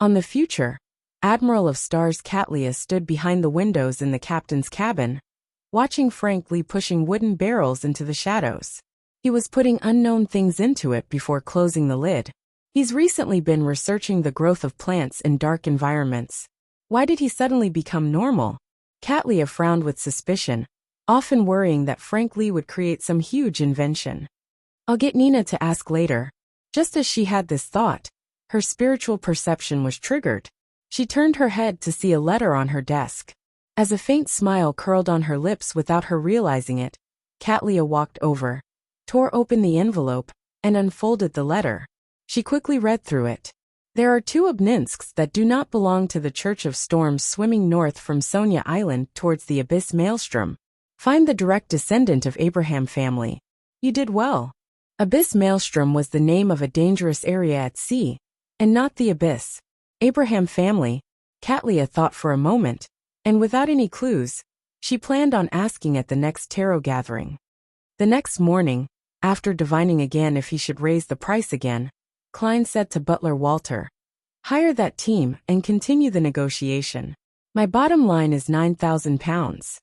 On the future, Admiral of Stars Catlia stood behind the windows in the captain's cabin, watching frankly pushing wooden barrels into the shadows. He was putting unknown things into it before closing the lid. He's recently been researching the growth of plants in dark environments. Why did he suddenly become normal? Catlia frowned with suspicion, often worrying that Frank Lee would create some huge invention. I'll get Nina to ask later. Just as she had this thought, her spiritual perception was triggered. She turned her head to see a letter on her desk. As a faint smile curled on her lips without her realizing it, Catlia walked over, tore open the envelope, and unfolded the letter. She quickly read through it. There are 2 Obninsks that do not belong to the Church of Storms swimming north from Sonia Island towards the Abyss Maelstrom. Find the direct descendant of Abraham family. You did well. Abyss Maelstrom was the name of a dangerous area at sea, and not the Abyss. Abraham family, Catlia thought for a moment, and without any clues, she planned on asking at the next tarot gathering. The next morning, after divining again if he should raise the price again, Klein said to butler Walter, "Hire that team and continue the negotiation. My bottom line is £9,000.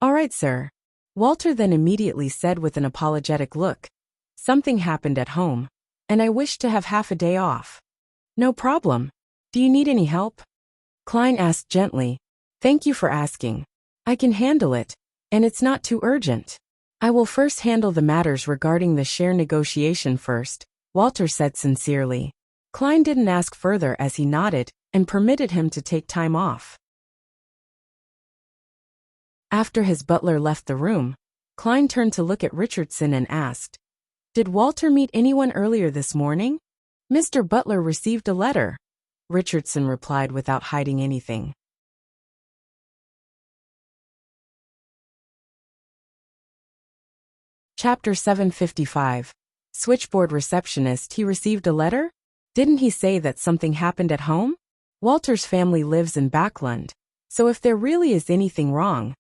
All right, sir." Walter then immediately said with an apologetic look, "Something happened at home, and I wish to have half a day off." "No problem. Do you need any help?" Klein asked gently. "Thank you for asking. I can handle it, and it's not too urgent." "I will first handle the matters regarding the share negotiation first," Walter said sincerely. Klein didn't ask further as he nodded and permitted him to take time off. After his butler left the room, Klein turned to look at Richardson and asked, "Did Walter meet anyone earlier this morning?" "Mr. Butler received a letter," Richardson replied without hiding anything. Chapter 755. Switchboard receptionist. He received a letter? Didn't he say that something happened at home? Walter's family lives in Backlund, so if there really is anything wrong,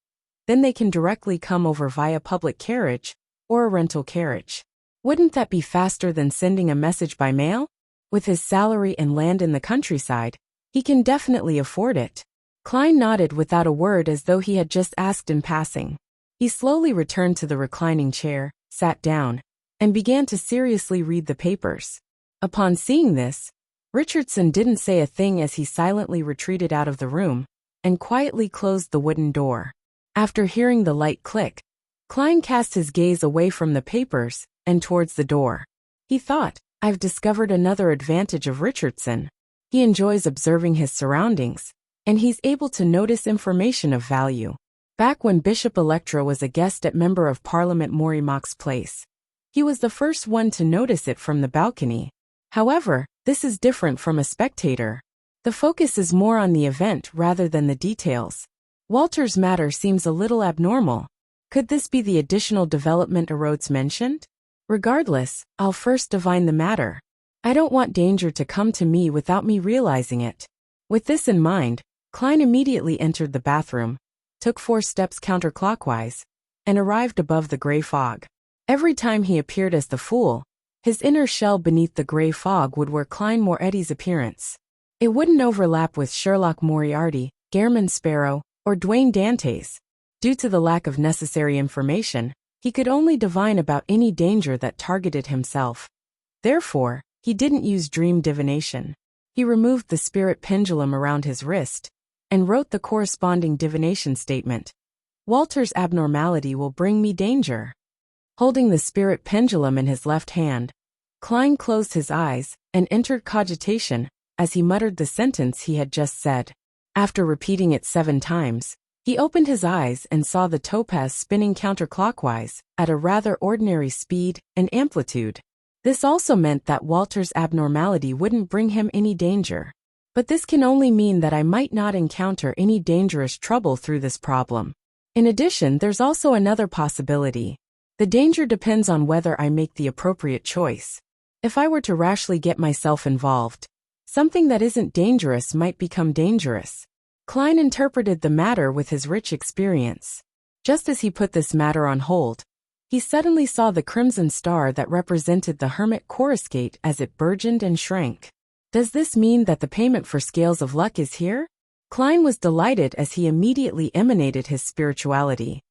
then they can directly come over via public carriage or a rental carriage. Wouldn't that be faster than sending a message by mail? With his salary and land in the countryside, he can definitely afford it. Klein nodded without a word as though he had just asked in passing. He slowly returned to the reclining chair, sat down, and began to seriously read the papers. Upon seeing this, Richardson didn't say a thing as he silently retreated out of the room and quietly closed the wooden door. After hearing the light click, Klein cast his gaze away from the papers and towards the door. He thought, "I've discovered another advantage of Richardson. He enjoys observing his surroundings, and he's able to notice information of value. back when Bishop Electra was a guest at Member of Parliament Morimak's place. He was the first one to notice it from the balcony. However, this is different from a spectator. The focus is more on the event rather than the details. Walter's matter seems a little abnormal. Could this be the additional development Erodes mentioned? Regardless, I'll first divine the matter. I don't want danger to come to me without me realizing it. With this in mind, Klein immediately entered the bathroom, took 4 steps counterclockwise, and arrived above the gray fog. Every time he appeared as the fool, his inner shell beneath the gray fog would wear Klein Moretti's appearance. It wouldn't overlap with Sherlock Moriarty, Gairman Sparrow, or Dwayne Dante's. Due to the lack of necessary information, he could only divine about any danger that targeted himself. Therefore, he didn't use dream divination. He removed the spirit pendulum around his wrist and wrote the corresponding divination statement. Walter's abnormality will bring me danger. Holding the spirit pendulum in his left hand, Klein closed his eyes and entered cogitation as he muttered the sentence he had just said. After repeating it 7 times, he opened his eyes and saw the topaz spinning counterclockwise at a rather ordinary speed and amplitude. This also meant that Walter's abnormality wouldn't bring him any danger. But this can only mean that I might not encounter any dangerous trouble through this problem. In addition, there's also another possibility. The danger depends on whether I make the appropriate choice. If I were to rashly get myself involved, something that isn't dangerous might become dangerous. Klein interpreted the matter with his rich experience. Just as he put this matter on hold, he suddenly saw the crimson star that represented the hermit coruscate as it burgeoned and shrank. Does this mean that the payment for Scales of Luck is here? Klein was delighted as he immediately emanated his spirituality.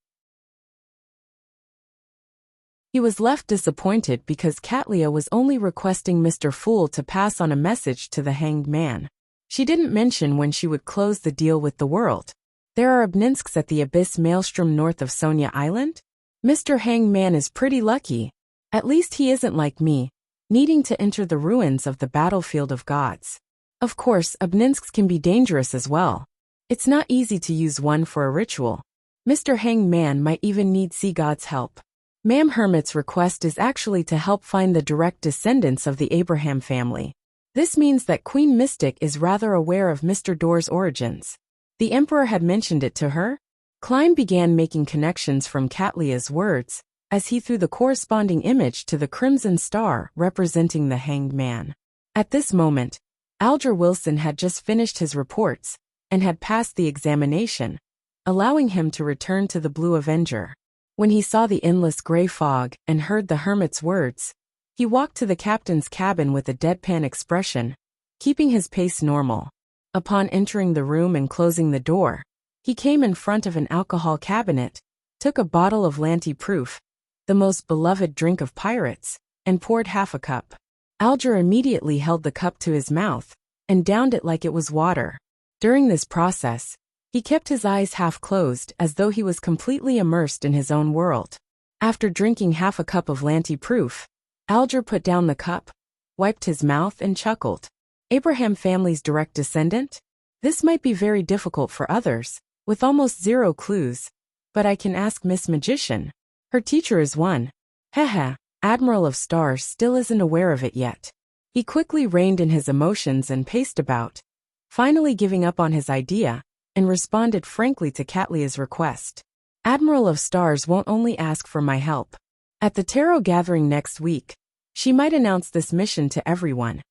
He was left disappointed because Katlia was only requesting Mr. Fool to pass on a message to the hanged man. She didn't mention when she would close the deal with the world. There are Obninsks at the Abyss Maelstrom north of Sonia Island? Mr. Hanged Man is pretty lucky. At least he isn't like me, needing to enter the ruins of the battlefield of gods. Of course, Obninsks can be dangerous as well. It's not easy to use one for a ritual. Mr. Hanged Man might even need sea gods' help. Ma'am Hermit's request is actually to help find the direct descendants of the Abraham family. This means that Queen Mystic is rather aware of Mr. Door's origins. The Emperor had mentioned it to her. Klein began making connections from Katlia's words as he threw the corresponding image to the crimson star representing the hanged man. At this moment, Alger Wilson had just finished his reports and had passed the examination, allowing him to return to the Blue Avenger. When he saw the endless gray fog and heard the hermit's words, he walked to the captain's cabin with a deadpan expression, keeping his pace normal. Upon entering the room and closing the door, he came in front of an alcohol cabinet, took a bottle of Lanty Proof, the most beloved drink of pirates, and poured half a cup. Alger immediately held the cup to his mouth and downed it like it was water. During this process, he kept his eyes half closed as though he was completely immersed in his own world. After drinking half a cup of Lanty Proof, Alger put down the cup, wiped his mouth and chuckled. Abraham family's direct descendant? This might be very difficult for others, with almost 0 clues, but I can ask Miss Magician. Her teacher is one. Haha, Admiral of Stars still isn't aware of it yet. He quickly reined in his emotions and paced about, finally giving up on his idea, and responded frankly to Katlia's request. Admiral of Stars won't only ask for my help. At the tarot gathering next week, she might announce this mission to everyone.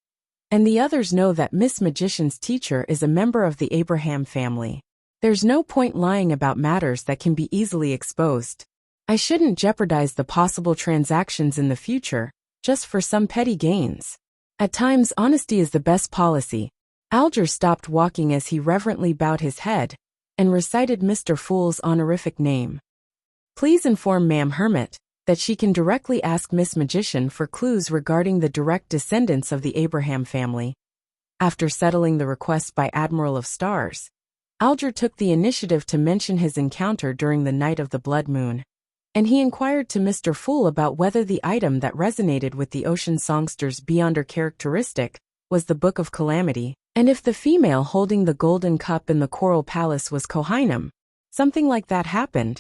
And the others know that Miss Magician's teacher is a member of the Abraham family. There's no point lying about matters that can be easily exposed. I shouldn't jeopardize the possible transactions in the future, just for some petty gains. At times, honesty is the best policy. Alger stopped walking as he reverently bowed his head and recited Mr. Fool's honorific name. Please inform Ma'am Hermit that she can directly ask Miss Magician for clues regarding the direct descendants of the Abraham family. After settling the request by Admiral of Stars, Alger took the initiative to mention his encounter during the night of the blood moon. And he inquired to Mr. Fool about whether the item that resonated with the ocean songster's beyonder characteristic was the Book of Calamity, and if the female holding the golden cup in the Coral Palace was Kohainam. something like that happened.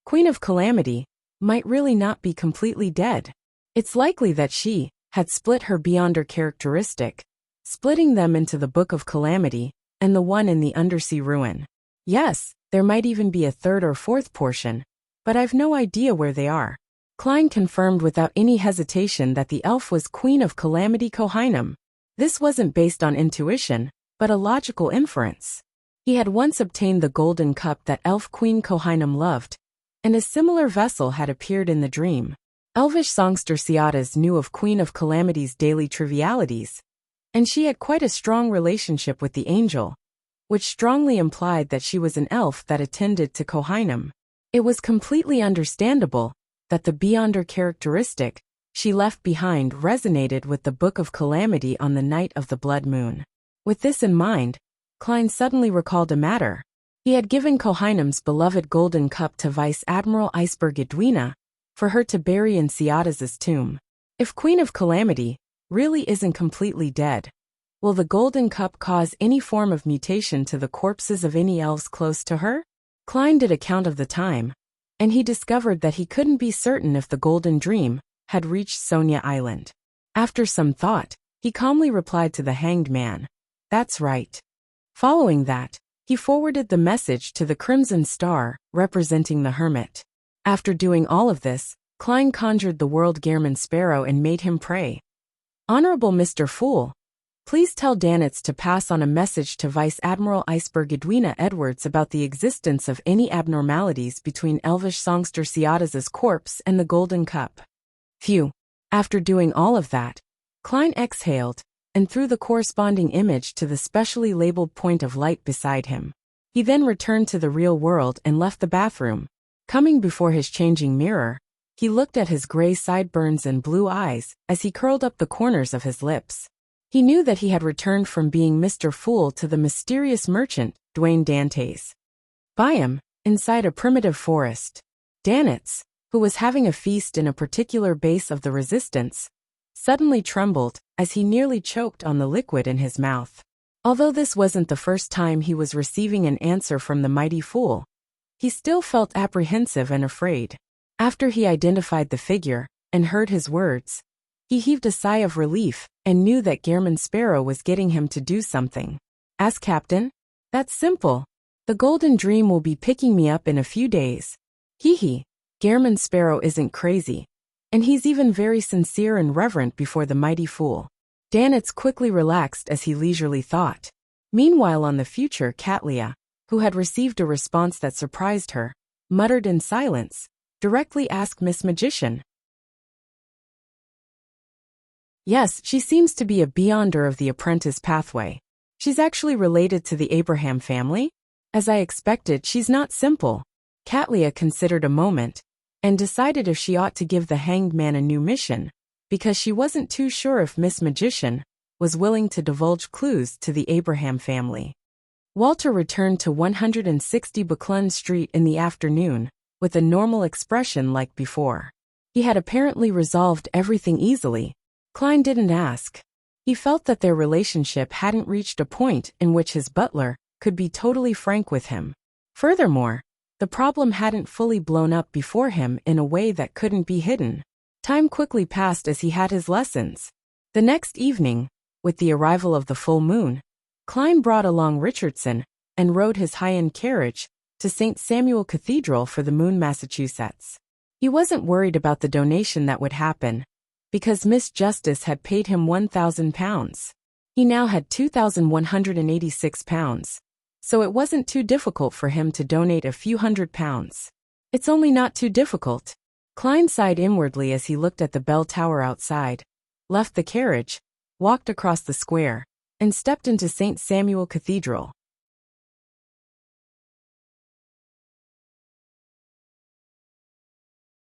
Queen of Calamity might really not be completely dead. It's likely that she had split her Beyonder characteristic, splitting them into the Book of Calamity and the one in the undersea ruin. Yes, there might even be a third or fourth portion, but I've no idea where they are. Klein confirmed without any hesitation that the elf was Queen of Calamity Kohainum. This wasn't based on intuition, but a logical inference. He had once obtained the golden cup that elf Queen Kohainum loved, and a similar vessel had appeared in the dream. Elvish songster Ciadas knew of Queen of Calamity's daily trivialities, and she had quite a strong relationship with the angel, which strongly implied that she was an elf that attended to Kohainum. It was completely understandable that the Beyonder characteristic she left behind resonated with the Book of Calamity on the night of the blood moon. With this in mind, Klein suddenly recalled a matter. He had given Kohainum's beloved golden cup to Vice Admiral Iceberg Edwina for her to bury in Ciadas's tomb. If Queen of Calamity really isn't completely dead, will the golden cup cause any form of mutation to the corpses of any elves close to her? Klein did a count of the time, and he discovered that he couldn't be certain if the golden dream had reached Sonia Island. After some thought, he calmly replied to the hanged man, "That's right." Following that, he forwarded the message to the Crimson Star, representing the Hermit. After doing all of this, Klein conjured the world Gehrman Sparrow and made him pray. "Honorable Mr. Fool, please tell Danitz to pass on a message to Vice Admiral Iceberg Edwina Edwards about the existence of any abnormalities between elvish songster Ciadas's corpse and the golden cup." Phew. After doing all of that, Klein exhaled and threw the corresponding image to the specially labeled point of light beside him. He then returned to the real world and left the bathroom. Coming before his changing mirror, he looked at his gray sideburns and blue eyes as he curled up the corners of his lips. He knew that he had returned from being Mr. Fool to the mysterious merchant, Dwayne Dantes. By him, inside a primitive forest, Danitz, who was having a feast in a particular base of the resistance, suddenly trembled as he nearly choked on the liquid in his mouth. Although this wasn't the first time he was receiving an answer from the mighty Fool, he still felt apprehensive and afraid. After he identified the figure and heard his words, he heaved a sigh of relief and knew that Gehrman Sparrow was getting him to do something. "As captain? That's simple. The Golden Dream will be picking me up in a few days." Hee. Gehrman Sparrow isn't crazy, and he's even very sincere and reverent before the mighty Fool. Danitz quickly relaxed as he leisurely thought. Meanwhile on the future, Katlia, who had received a response that surprised her, muttered in silence, "Directly ask Miss Magician." Yes, she seems to be a Beyonder of the apprentice pathway. She's actually related to the Abraham family? As I expected, she's not simple. Katlia considered a moment and decided if she ought to give the hanged man a new mission, because she wasn't too sure if Miss Magician was willing to divulge clues to the Abraham family. Walter returned to 160 Buckland Street in the afternoon, with a normal expression like before. He had apparently resolved everything easily. Klein didn't ask. He felt that their relationship hadn't reached a point in which his butler could be totally frank with him. Furthermore, the problem hadn't fully blown up before him in a way that couldn't be hidden. Time quickly passed as he had his lessons. The next evening, with the arrival of the full moon, Klein brought along Richardson and rode his high-end carriage to St. Samuel Cathedral for the moon, Massachusetts. He wasn't worried about the donation that would happen, because Miss Justice had paid him £1,000. He now had £2,186, so it wasn't too difficult for him to donate a few £100s. It's only not too difficult. Klein sighed inwardly as he looked at the bell tower outside, left the carriage, walked across the square, and stepped into St. Samuel Cathedral.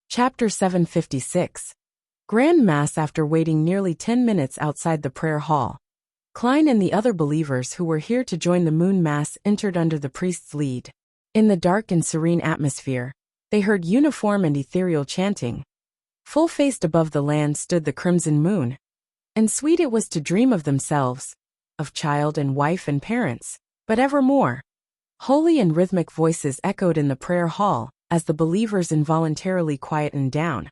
Chapter 756. Grand Mass. After waiting nearly 10 minutes outside the prayer hall, Klein and the other believers who were here to join the moon mass entered under the priest's lead. In the dark and serene atmosphere, they heard uniform and ethereal chanting. Full-faced above the land stood the crimson moon, and sweet it was to dream of themselves, of child and wife and parents, but evermore, Holy and rhythmic voices echoed in the prayer hall as the believers involuntarily quietened down,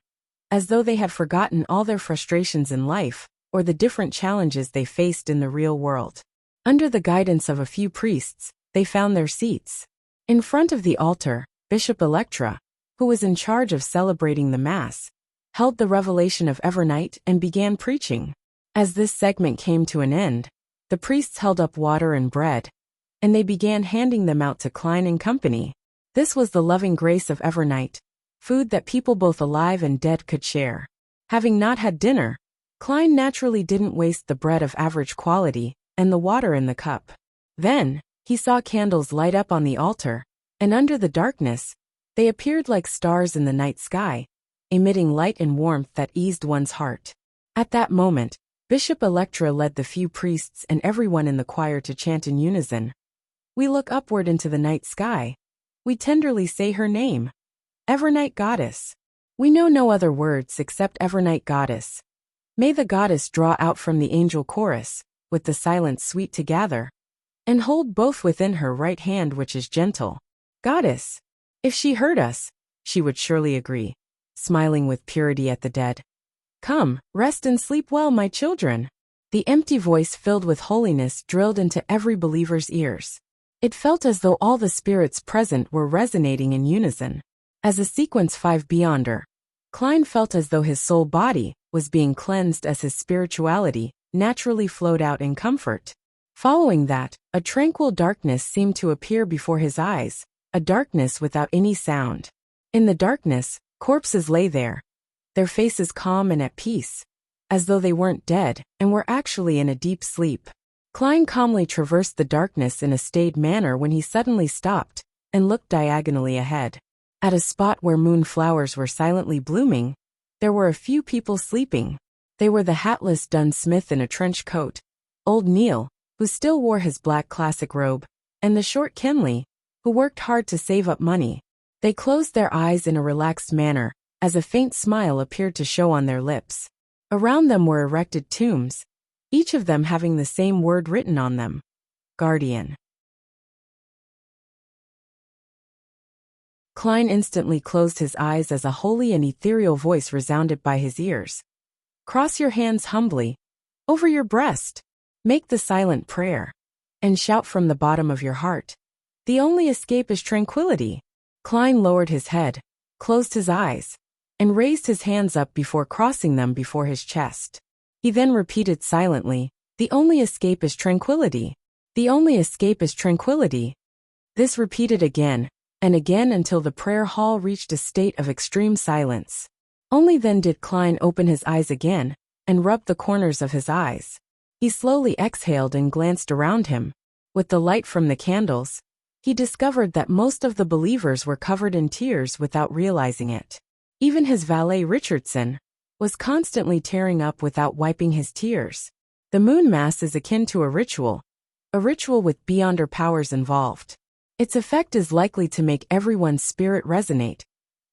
as though they had forgotten all their frustrations in life or the different challenges they faced in the real world. Under the guidance of a few priests, they found their seats. In front of the altar, Bishop Electra, who was in charge of celebrating the Mass, held the revelation of Evernight and began preaching. As this segment came to an end, the priests held up water and bread, and they began handing them out to Klein and company. This was the loving grace of Evernight, food that people both alive and dead could share. Having not had dinner, Klein naturally didn't waste the bread of average quality and the water in the cup. Then, he saw candles light up on the altar, and under the darkness, they appeared like stars in the night sky, emitting light and warmth that eased one's heart. At that moment, Bishop Electra led the few priests and everyone in the choir to chant in unison. We look upward into the night sky. We tenderly say her name. Evernight Goddess. We know no other words except Evernight Goddess. May the goddess draw out from the angel chorus, with the silence sweet to gather, and hold both within her right hand which is gentle. Goddess. If she heard us, she would surely agree, smiling with purity at the dead. Come, rest and sleep well, my children. The empty voice filled with holiness drilled into every believer's ears. It felt as though all the spirits present were resonating in unison. As a sequence 5 beyonder, Klein felt as though his soul body was being cleansed as his spirituality naturally flowed out in comfort. Following that, a tranquil darkness seemed to appear before his eyes, a darkness without any sound. In the darkness, corpses lay there, their faces calm and at peace, as though they weren't dead and were actually in a deep sleep. Klein calmly traversed the darkness in a staid manner when he suddenly stopped and looked diagonally ahead. At a spot where moonflowers were silently blooming, there were a few people sleeping. They were the hatless Dunn Smith in a trench coat, old Neil, who still wore his black classic robe, and the short Kenley, who worked hard to save up money. They closed their eyes in a relaxed manner, as a faint smile appeared to show on their lips. Around them were erected tombs, each of them having the same word written on them: Guardian. Klein instantly closed his eyes as a holy and ethereal voice resounded by his ears. Cross your hands humbly, over your breast, make the silent prayer, and shout from the bottom of your heart. The only escape is tranquility. Klein lowered his head, closed his eyes, and raised his hands up before crossing them before his chest. He then repeated silently, the only escape is tranquility. The only escape is tranquility. This repeated again and again until the prayer hall reached a state of extreme silence. Only then did Klein open his eyes again and rub the corners of his eyes. He slowly exhaled and glanced around him. With the light from the candles, he discovered that most of the believers were covered in tears without realizing it. Even his valet Richardson was constantly tearing up without wiping his tears. The moon mass is akin to a ritual with beyonder powers involved. Its effect is likely to make everyone's spirit resonate,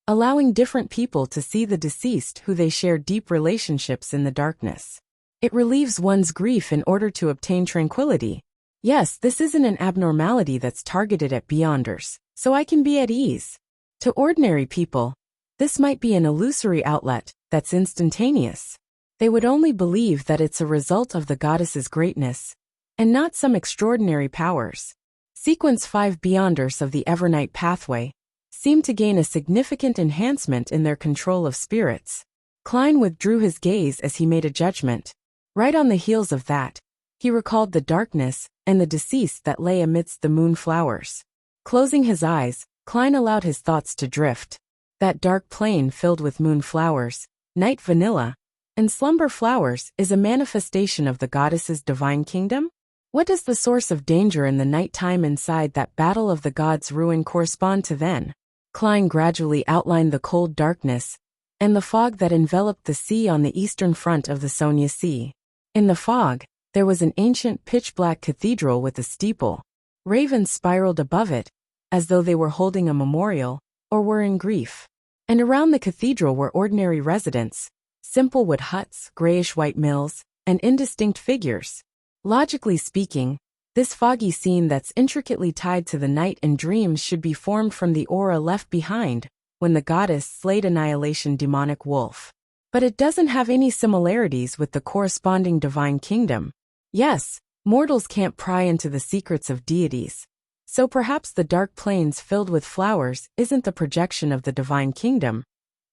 allowing different people to see the deceased who they share deep relationships in the darkness. It relieves one's grief in order to obtain tranquility. Yes, this isn't an abnormality that's targeted at beyonders, so I can be at ease. To ordinary people, this might be an illusory outlet that's instantaneous. They would only believe that it's a result of the goddess's greatness, and not some extraordinary powers. Sequence 5 beyonders of the Evernight pathway seemed to gain a significant enhancement in their control of spirits. Klein withdrew his gaze as he made a judgment. Right on the heels of that, he recalled the darkness and the deceased that lay amidst the moonflowers. Closing his eyes, Klein allowed his thoughts to drift. That dark plain filled with moonflowers, night vanilla, and slumber flowers is a manifestation of the goddess's divine kingdom? What does the source of danger in the nighttime inside that battle of the gods' ruin correspond to then? Klein gradually outlined the cold darkness and the fog that enveloped the sea on the eastern front of the Sonia Sea. In the fog, there was an ancient pitch-black cathedral with a steeple. Ravens spiraled above it, as though they were holding a memorial or were in grief. And around the cathedral were ordinary residents, simple wood huts, grayish-white mills, and indistinct figures. Logically speaking, This foggy scene that's intricately tied to the night and dreams should be formed from the aura left behind when the goddess slayed Annihilation demonic wolf. But it doesn't have any similarities with the corresponding divine kingdom. Yes, mortals can't pry into the secrets of deities. So perhaps the dark plains filled with flowers isn't the projection of the divine kingdom,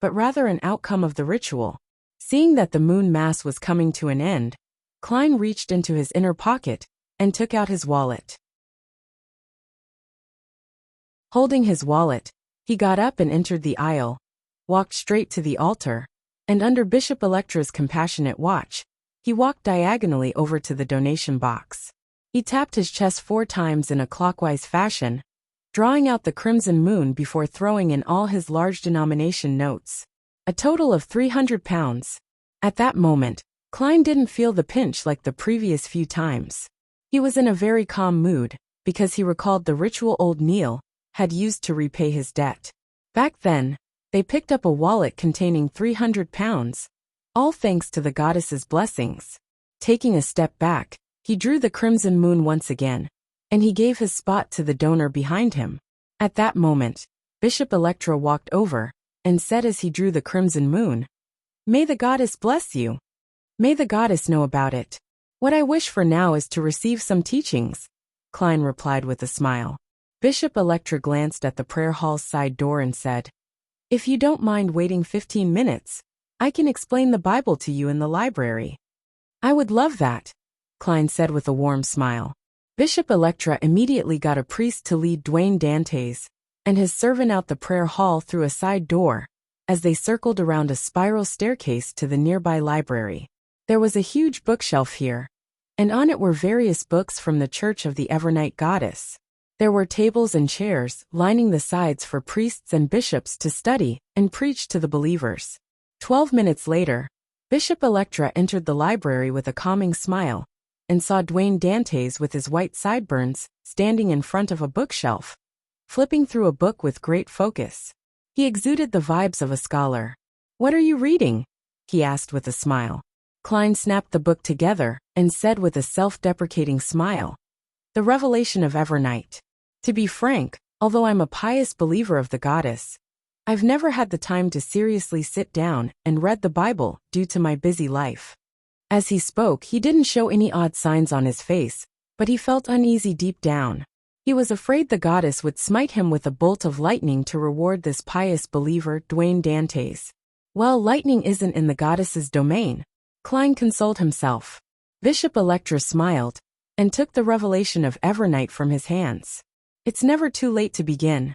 but rather an outcome of the ritual. Seeing that the moon mass was coming to an end, Klein reached into his inner pocket and took out his wallet. Holding his wallet, he got up and entered the aisle, walked straight to the altar, and under Bishop Electra's compassionate watch, he walked diagonally over to the donation box. He tapped his chest 4 times in a clockwise fashion, drawing out the crimson moon before throwing in all his large denomination notes. A total of £300. At that moment, Klein didn't feel the pinch like the previous few times. He was in a very calm mood, because he recalled the ritual old Neil had used to repay his debt. Back then, they picked up a wallet containing £300, all thanks to the goddess's blessings. Taking a step back, he drew the crimson moon once again, and he gave his spot to the donor behind him. At that moment, Bishop Electra walked over and said as he drew the crimson moon, "May the goddess bless you. May the goddess know about it. What I wish for now is to receive some teachings," Klein replied with a smile. Bishop Electra glanced at the prayer hall's side door and said, "If you don't mind waiting 15 minutes, I can explain the Bible to you in the library." "I would love that," Klein said with a warm smile. Bishop Electra immediately got a priest to lead Dwayne Dantes and his servant out the prayer hall through a side door, as they circled around a spiral staircase to the nearby library. There was a huge bookshelf here, and on it were various books from the Church of the Evernight Goddess. There were tables and chairs lining the sides for priests and bishops to study and preach to the believers. 12 minutes later, Bishop Electra entered the library with a calming smile and saw Dwayne Dantes with his white sideburns standing in front of a bookshelf, flipping through a book with great focus. He exuded the vibes of a scholar. "What are you reading?" he asked with a smile. Klein snapped the book together and said with a self-deprecating smile, "The Revelation of Evernight. To be frank, although I'm a pious believer of the goddess, I've never had the time to seriously sit down and read the Bible due to my busy life." As he spoke, he didn't show any odd signs on his face, but he felt uneasy deep down. He was afraid the goddess would smite him with a bolt of lightning to reward this pious believer, Dwayne Dantes. Well, lightning isn't in the goddess's domain, Klein consoled himself. Bishop Electra smiled and took the Revelation of Evernight from his hands. It's never too late to begin.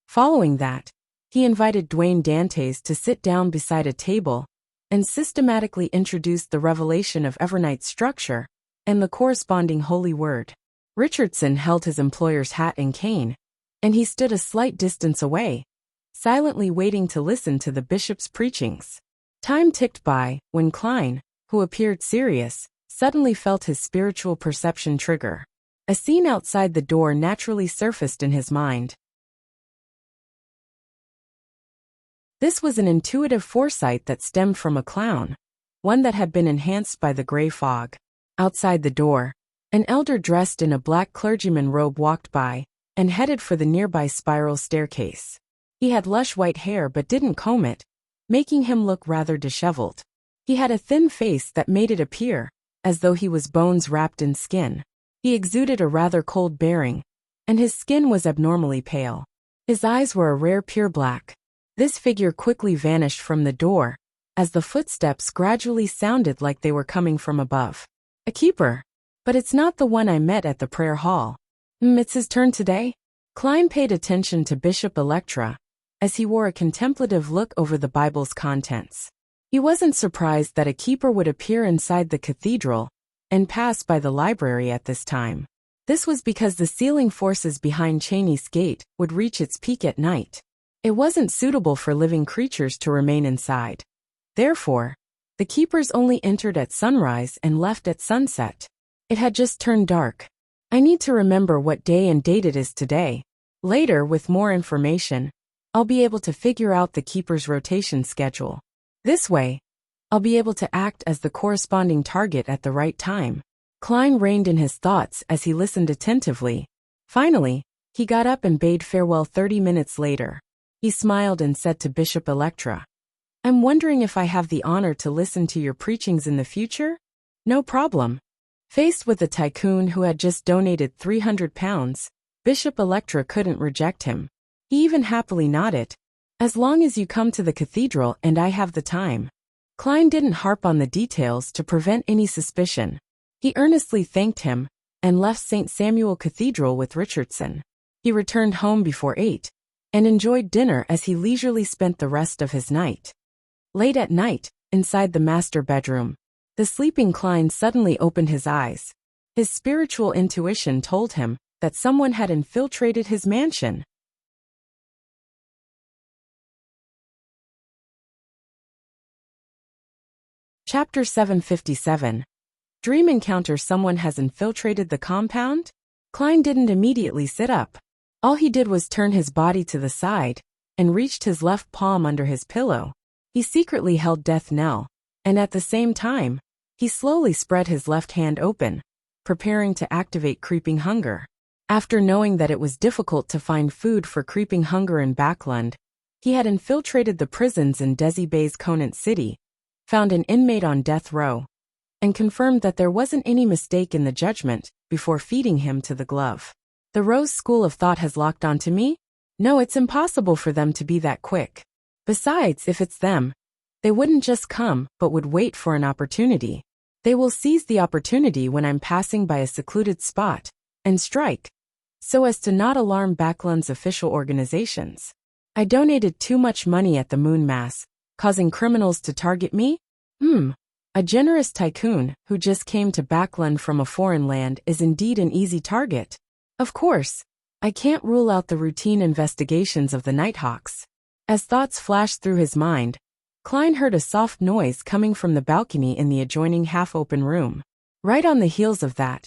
Following that, he invited Dwayne Dantes to sit down beside a table and systematically introduced the Revelation of Evernight's structure and the corresponding holy word. Richardson held his employer's hat and cane, and he stood a slight distance away, silently waiting to listen to the bishop's preachings. Time ticked by when Klein, who appeared serious, suddenly felt his spiritual perception trigger. A scene outside the door naturally surfaced in his mind. This was an intuitive foresight that stemmed from a clown, one that had been enhanced by the gray fog. Outside the door, an elder dressed in a black clergyman robe walked by and headed for the nearby spiral staircase. He had lush white hair but didn't comb it, making him look rather disheveled. He had a thin face that made it appear as though he was bones wrapped in skin. He exuded a rather cold bearing, and his skin was abnormally pale. His eyes were a rare pure black. This figure quickly vanished from the door, as the footsteps gradually sounded like they were coming from above. "A keeper. But it's not the one I met at the prayer hall." It's his turn today?" Klein paid attention to Bishop Electra, as he wore a contemplative look over the Bible's contents. He wasn't surprised that a keeper would appear inside the cathedral and pass by the library at this time. This was because the sealing forces behind Cheney's gate would reach its peak at night. It wasn't suitable for living creatures to remain inside. Therefore, the keepers only entered at sunrise and left at sunset. It had just turned dark. I need to remember what day and date it is today. Later, with more information, I'll be able to figure out the keeper's rotation schedule. This way, I'll be able to act as the corresponding target at the right time. Klein reined in his thoughts as he listened attentively. Finally, he got up and bade farewell 30 minutes later. He smiled and said to Bishop Electra, "I'm wondering if I have the honor to listen to your preachings in the future?" "No problem." Faced with a tycoon who had just donated £300, Bishop Electra couldn't reject him. He even happily nodded. "As long as you come to the cathedral and I have the time." Klein didn't harp on the details to prevent any suspicion. He earnestly thanked him and left St. Samuel Cathedral with Richardson. He returned home before 8 and enjoyed dinner as he leisurely spent the rest of his night. Late at night, inside the master bedroom, the sleeping Klein suddenly opened his eyes. His spiritual intuition told him that someone had infiltrated his mansion. Chapter 757. Dream encounter. Someone has infiltrated the compound? Klein didn't immediately sit up. All he did was turn his body to the side and reached his left palm under his pillow. He secretly held death knell, and at the same time, he slowly spread his left hand open, preparing to activate creeping hunger. After knowing that it was difficult to find food for creeping hunger in Backland, he had infiltrated the prisons in Desi Bay's Conant City, found an inmate on death row, and confirmed that there wasn't any mistake in the judgment before feeding him to the glove. The Rose school of thought has locked onto me? No, it's impossible for them to be that quick. Besides, if it's them, they wouldn't just come, but would wait for an opportunity. They will seize the opportunity when I'm passing by a secluded spot, and strike, so as to not alarm Backland's official organizations. I donated too much money at the Moon Mass, causing criminals to target me? A generous tycoon who just came to Backland from a foreign land is indeed an easy target. Of course, I can't rule out the routine investigations of the Nighthawks. As thoughts flashed through his mind, Klein heard a soft noise coming from the balcony in the adjoining half-open room. Right on the heels of that,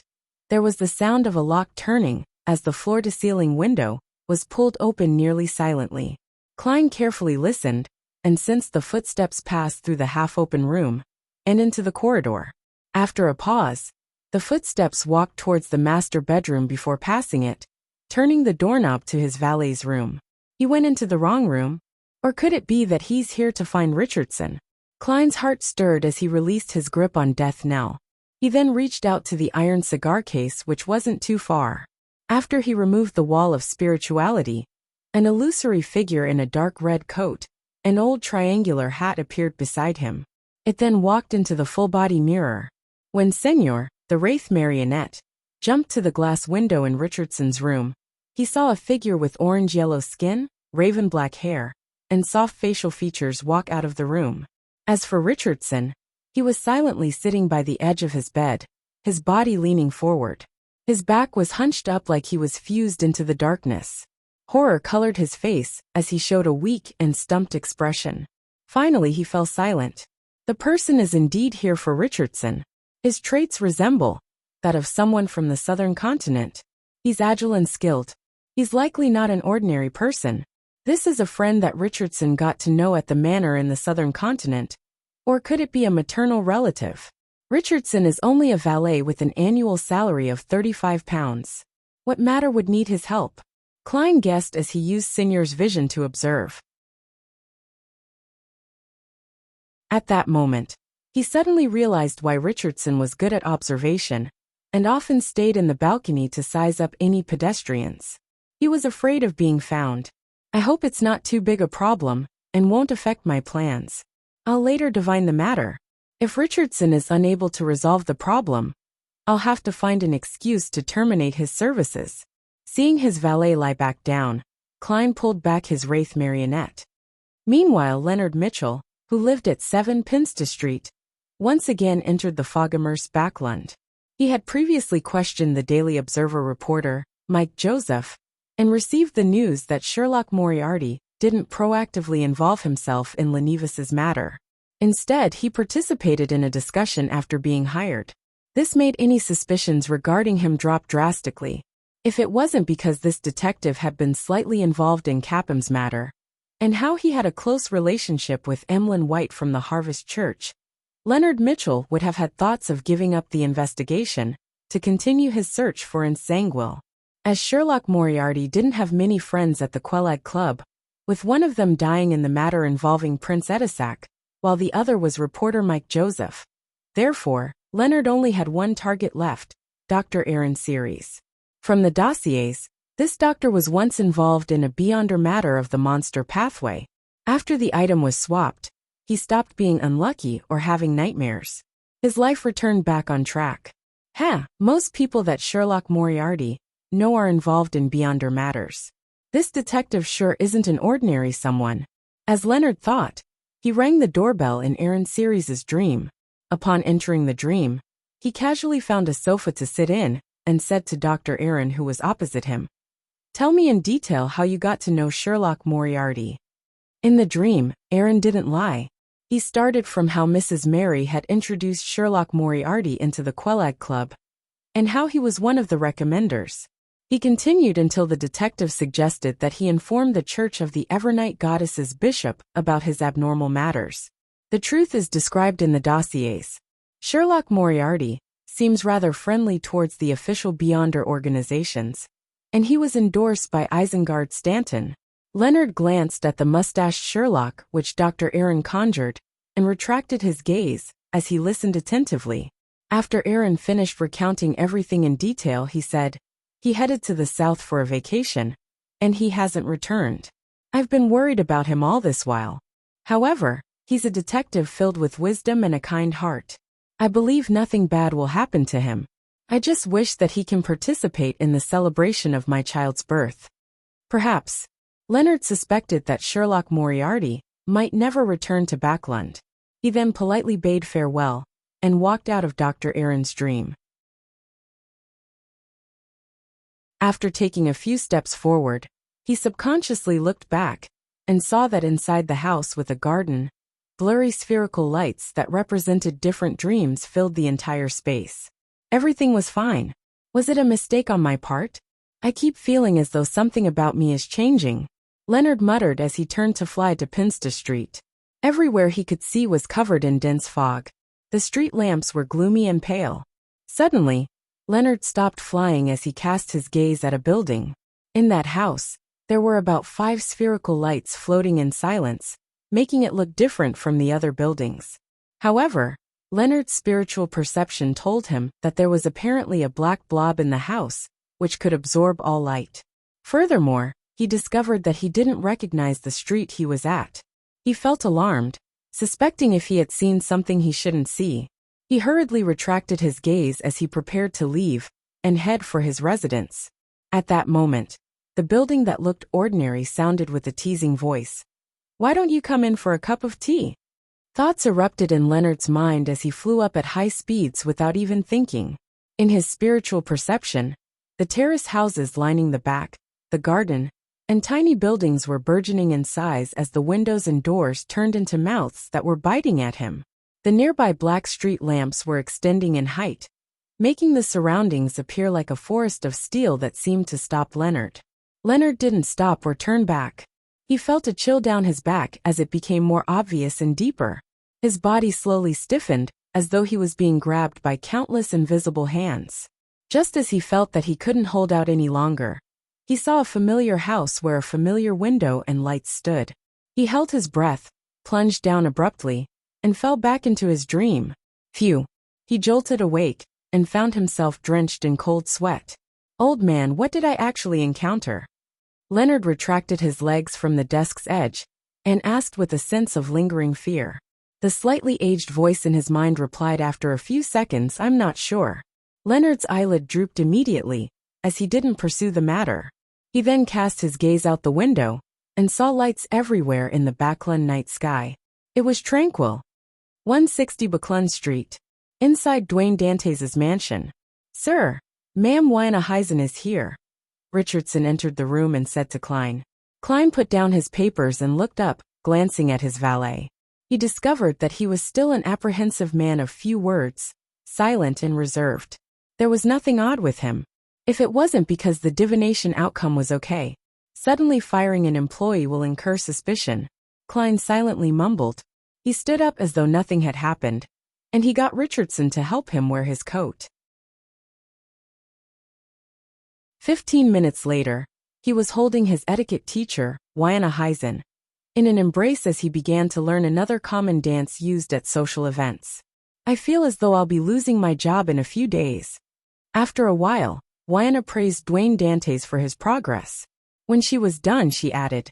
there was the sound of a lock turning as the floor-to-ceiling window was pulled open nearly silently. Klein carefully listened and sensed the footsteps pass through the half-open room and into the corridor. After a pause, the footsteps walked towards the master bedroom before passing it, turning the doorknob to his valet's room. He went into the wrong room. Or could it be that he's here to find Richardson? Klein's heart stirred as he released his grip on death knell. He then reached out to the iron cigar case, which wasn't too far. After he removed the wall of spirituality, an illusory figure in a dark red coat, an old triangular hat appeared beside him. It then walked into the full-body mirror. When Senor, the Wraith marionette, jumped to the glass window in Richardson's room, he saw a figure with orange-yellow skin, raven-black hair, and soft facial features walk out of the room. As for Richardson, he was silently sitting by the edge of his bed, his body leaning forward. His back was hunched up like he was fused into the darkness. Horror colored his face as he showed a weak and stumped expression. Finally, he fell silent. The person is indeed here for Richardson. His traits resemble that of someone from the southern continent. He's agile and skilled. He's likely not an ordinary person. This is a friend that Richardson got to know at the manor in the southern continent. Or could it be a maternal relative? Richardson is only a valet with an annual salary of £35. What matter would need his help? Klein guessed as he used Senor's vision to observe. At that moment, he suddenly realized why Richardson was good at observation and often stayed in the balcony to size up any pedestrians. He was afraid of being found. I hope it's not too big a problem and won't affect my plans. I'll later divine the matter. If Richardson is unable to resolve the problem, I'll have to find an excuse to terminate his services. Seeing his valet lie back down, Klein pulled back his Wraith marionette. Meanwhile, Leonard Mitchell, who lived at 7 Pinsta Street, once again entered the fog-immersed Backland. He had previously questioned the Daily Observer reporter, Mike Joseph, and received the news that Sherlock Moriarty didn't proactively involve himself in Lenevis's matter. Instead, he participated in a discussion after being hired. This made any suspicions regarding him drop drastically. If it wasn't because this detective had been slightly involved in Capham's matter, and how he had a close relationship with Emlyn White from the Harvest Church, Leonard Mitchell would have had thoughts of giving up the investigation to continue his search for Ensangwil. As Sherlock Moriarty didn't have many friends at the Quelag Club, with one of them dying in the matter involving Prince Edisac, while the other was reporter Mike Joseph. Therefore, Leonard only had one target left, Dr. Aaron Series. From the dossiers, this doctor was once involved in a beyonder matter of the monster pathway. After the item was swapped, he stopped being unlucky or having nightmares. His life returned back on track. Most people that Sherlock Moriarty know are involved in beyonder matters. This detective sure isn't an ordinary someone. As Leonard thought, he rang the doorbell in Aaron Series's dream. Upon entering the dream, he casually found a sofa to sit in and said to Dr. Aaron, who was opposite him, "Tell me in detail how you got to know Sherlock Moriarty." In the dream, Aaron didn't lie. He started from how Mrs. Mary had introduced Sherlock Moriarty into the Quelag Club, and how he was one of the recommenders. He continued until the detective suggested that he inform the Church of the Evernight Goddess's bishop about his abnormal matters. The truth is described in the dossiers. Sherlock Moriarty seems rather friendly towards the official Beyonder organizations, and he was endorsed by Isengard Stanton. Leonard glanced at the mustached Sherlock which Dr. Aaron conjured, and retracted his gaze as he listened attentively. After Aaron finished recounting everything in detail, he said, "He headed to the south for a vacation, and he hasn't returned. I've been worried about him all this while. However, he's a detective filled with wisdom and a kind heart. I believe nothing bad will happen to him. I just wish that he can participate in the celebration of my child's birth." Perhaps Leonard suspected that Sherlock Moriarty might never return to Backlund. He then politely bade farewell and walked out of Dr. Aaron's dream. After taking a few steps forward, he subconsciously looked back and saw that inside the house with a garden, blurry spherical lights that represented different dreams filled the entire space. Everything was fine. Was it a mistake on my part? I keep feeling as though something about me is changing, Leonard muttered as he turned to fly to Pinsta Street. Everywhere he could see was covered in dense fog. The street lamps were gloomy and pale. Suddenly, Leonard stopped flying as he cast his gaze at a building. In that house, there were about 5 spherical lights floating in silence, making it look different from the other buildings. However, Leonard's spiritual perception told him that there was apparently a black blob in the house, which could absorb all light. Furthermore, he discovered that he didn't recognize the street he was at. He felt alarmed, suspecting if he had seen something he shouldn't see. He hurriedly retracted his gaze as he prepared to leave and head for his residence. At that moment, the building that looked ordinary sounded with a teasing voice. "Why don't you come in for a cup of tea?" Thoughts erupted in Leonard's mind as he flew up at high speeds without even thinking. In his spiritual perception, the terrace houses lining the back, the garden, and tiny buildings were burgeoning in size as the windows and doors turned into mouths that were biting at him. The nearby black street lamps were extending in height, making the surroundings appear like a forest of steel that seemed to stop Leonard. Leonard didn't stop or turn back. He felt a chill down his back as it became more obvious and deeper. His body slowly stiffened, as though he was being grabbed by countless invisible hands. Just as he felt that he couldn't hold out any longer, he saw a familiar house where a familiar window and lights stood. He held his breath, plunged down abruptly, and fell back into his dream. Phew! He jolted awake and found himself drenched in cold sweat. Old man, what did I actually encounter? Leonard retracted his legs from the desk's edge and asked with a sense of lingering fear. The slightly aged voice in his mind replied after a few seconds, "I'm not sure." Leonard's eyelid drooped immediately, as he didn't pursue the matter. He then cast his gaze out the window and saw lights everywhere in the Backlund night sky. It was tranquil. 160 Backlund Street. Inside Dwayne Dantes' mansion. "Sir, Ma'am Wieneheisen is here." Richardson entered the room and said to Klein. Klein put down his papers and looked up, glancing at his valet. He discovered that he was still an apprehensive man of few words, silent and reserved. There was nothing odd with him. If it wasn't because the divination outcome was okay, suddenly firing an employee will incur suspicion, Klein silently mumbled. He stood up as though nothing had happened, and he got Richardson to help him wear his coat. 15 minutes later, he was holding his etiquette teacher, Wuxia, in an embrace as he began to learn another common dance used at social events. I feel as though I'll be losing my job in a few days. After a while, Wuxia praised Dwayne Dantes for his progress. When she was done, she added,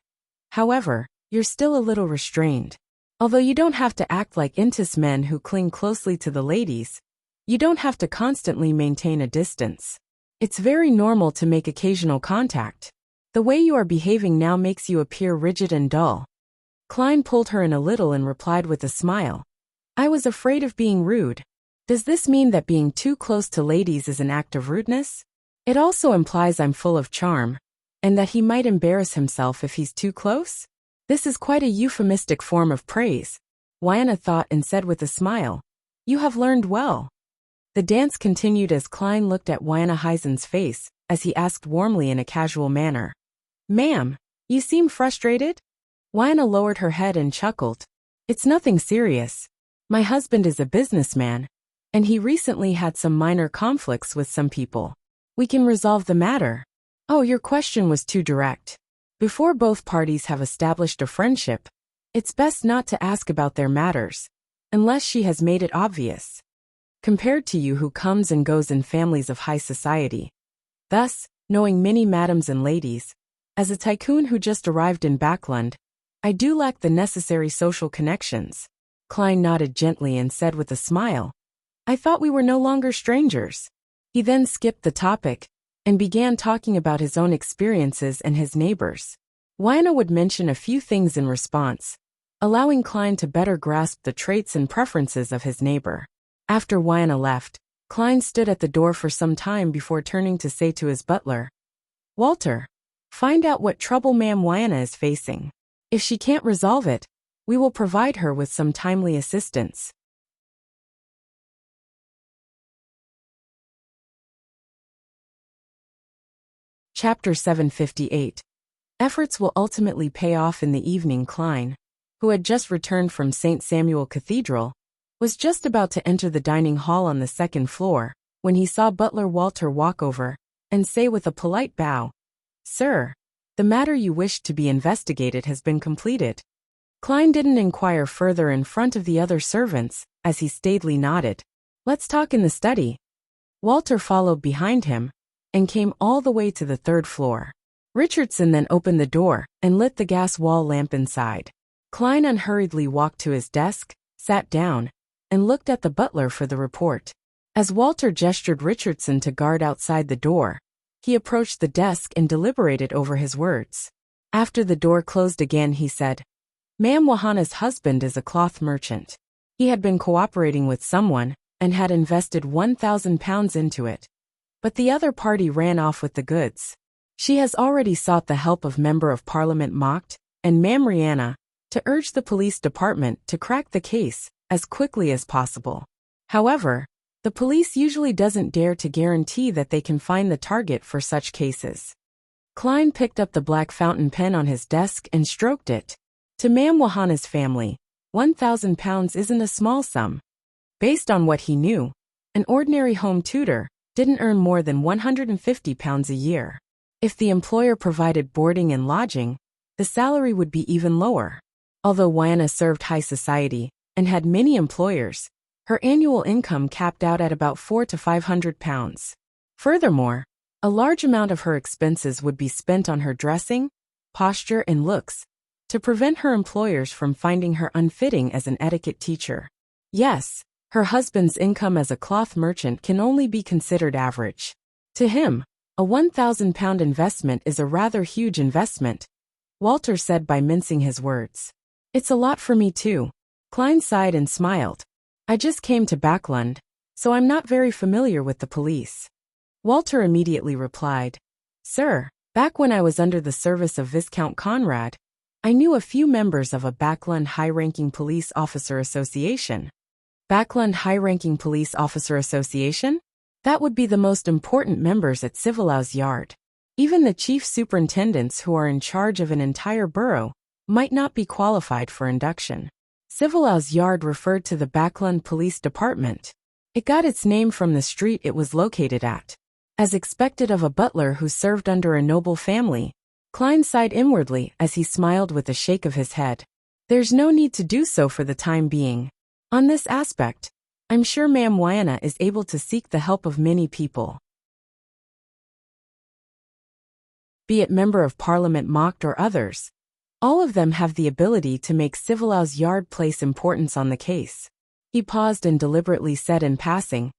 "However, you're still a little restrained. Although you don't have to act like intis men who cling closely to the ladies, you don't have to constantly maintain a distance. It's very normal to make occasional contact. The way you are behaving now makes you appear rigid and dull." Klein pulled her in a little and replied with a smile, "I was afraid of being rude. Does this mean that being too close to ladies is an act of rudeness? It also implies I'm full of charm, and that he might embarrass himself if he's too close? This is quite a euphemistic form of praise," Wuxia thought and said with a smile, "You have learned well." The dance continued as Klein looked at Wuxia's face, as he asked warmly in a casual manner, "Ma'am, you seem frustrated?" Wuxia lowered her head and chuckled. "It's nothing serious. My husband is a businessman, and he recently had some minor conflicts with some people. We can resolve the matter." "Oh, your question was too direct. Before both parties have established a friendship, it's best not to ask about their matters, unless she has made it obvious. Compared to you who comes and goes in families of high society. Thus, knowing many madams and ladies, as a tycoon who just arrived in Backlund, I do lack the necessary social connections." Klein nodded gently and said with a smile, "I thought we were no longer strangers." He then skipped the topic and began talking about his own experiences and his neighbors. Wuxia would mention a few things in response, allowing Klein to better grasp the traits and preferences of his neighbor. After Wuxia left, Klein stood at the door for some time before turning to say to his butler, "Walter, find out what trouble Ma'am Wuxia is facing. If she can't resolve it, we will provide her with some timely assistance." Chapter 758. Efforts will ultimately pay off. In the evening, Klein, who had just returned from St. Samuel Cathedral, was just about to enter the dining hall on the second floor, when he saw butler Walter walk over and say with a polite bow, "Sir, the matter you wished to be investigated has been completed." Klein didn't inquire further in front of the other servants, as he staidly nodded, "Let's talk in the study." Walter followed behind him and came all the way to the third floor. Richardson then opened the door and lit the gas wall lamp inside. Klein unhurriedly walked to his desk, sat down, and looked at the butler for the report. As Walter gestured Richardson to guard outside the door, he approached the desk and deliberated over his words. After the door closed again, he said, "Ma'am Wuxia's husband is a cloth merchant. He had been cooperating with someone and had invested £1,000 into it. But the other party ran off with the goods. She has already sought the help of Member of Parliament Mocht and Ma'am Rihanna to urge the police department to crack the case as quickly as possible. However, the police usually doesn't dare to guarantee that they can find the target for such cases." Klein picked up the black fountain pen on his desk and stroked it. To Ma'am Wuxia's family, £1,000 isn't a small sum. Based on what he knew, an ordinary home tutor didn't earn more than £150 a year. If the employer provided boarding and lodging, the salary would be even lower. Although Wuxia served high society and had many employers, her annual income capped out at about £400 to £500. Furthermore, a large amount of her expenses would be spent on her dressing, posture, and looks, to prevent her employers from finding her unfitting as an etiquette teacher. Yes, her husband's income as a cloth merchant can only be considered average. To him, a £1,000 investment is a rather huge investment, Walter said by mincing his words. "It's a lot for me too." Klein sighed and smiled. "I just came to Backlund, so I'm not very familiar with the police." Walter immediately replied, "Sir, back when I was under the service of Viscount Conrad, I knew a few members of a Backlund High-Ranking Police Officer Association." Backlund High-Ranking Police Officer Association? That would be the most important members at Civilau's Yard. Even the chief superintendents who are in charge of an entire borough might not be qualified for induction. Civilau's Yard referred to the Backlund Police Department. It got its name from the street it was located at. As expected of a butler who served under a noble family, Klein sighed inwardly as he smiled with a shake of his head. There's no need to do so for the time being. On this aspect, I'm sure Ma'am Wiana is able to seek the help of many people. Be it Member of Parliament mocked or others, all of them have the ability to make Civilau's yard place importance on the case. He paused and deliberately said in passing,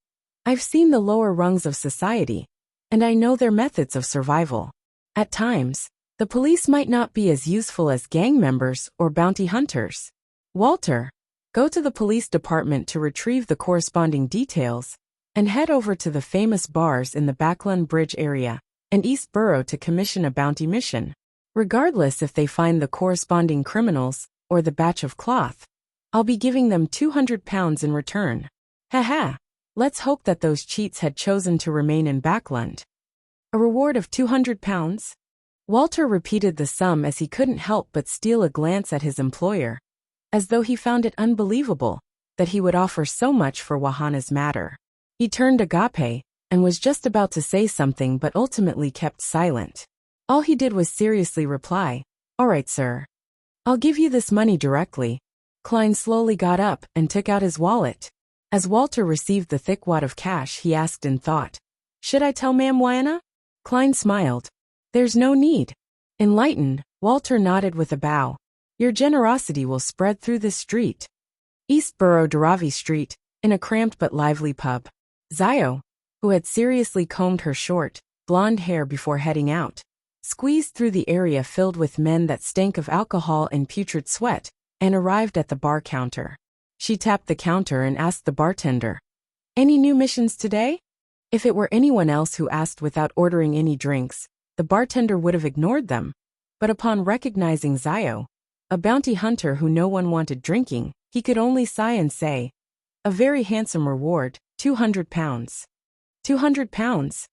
I've seen the lower rungs of society, and I know their methods of survival. At times, the police might not be as useful as gang members or bounty hunters. Walter, go to the police department to retrieve the corresponding details, and head over to the famous bars in the Backland Bridge area and East Borough to commission a bounty mission. Regardless if they find the corresponding criminals or the batch of cloth, I'll be giving them £200 in return. Haha, let's hope that those cheats had chosen to remain in Backland. A reward of £200? Walter repeated the sum as he couldn't help but steal a glance at his employer, as though he found it unbelievable that he would offer so much for Wahana's matter. He turned agape and was just about to say something but ultimately kept silent. All he did was seriously reply, All right, sir. I'll give you this money directly. Klein slowly got up and took out his wallet. As Walter received the thick wad of cash, he asked in thought, Should I tell Ma'am Wiana? Klein smiled. There's no need. Enlightened, Walter nodded with a bow. Your generosity will spread through this street. East Borough Dharavi Street, in a cramped but lively pub. Zio, who had seriously combed her short, blonde hair before heading out, squeezed through the area filled with men that stank of alcohol and putrid sweat, and arrived at the bar counter. She tapped the counter and asked the bartender, Any new missions today? If it were anyone else who asked without ordering any drinks, the bartender would have ignored them. But upon recognizing Zio, a bounty hunter who no one wanted drinking, he could only sigh and say, A very handsome reward, £200. £200?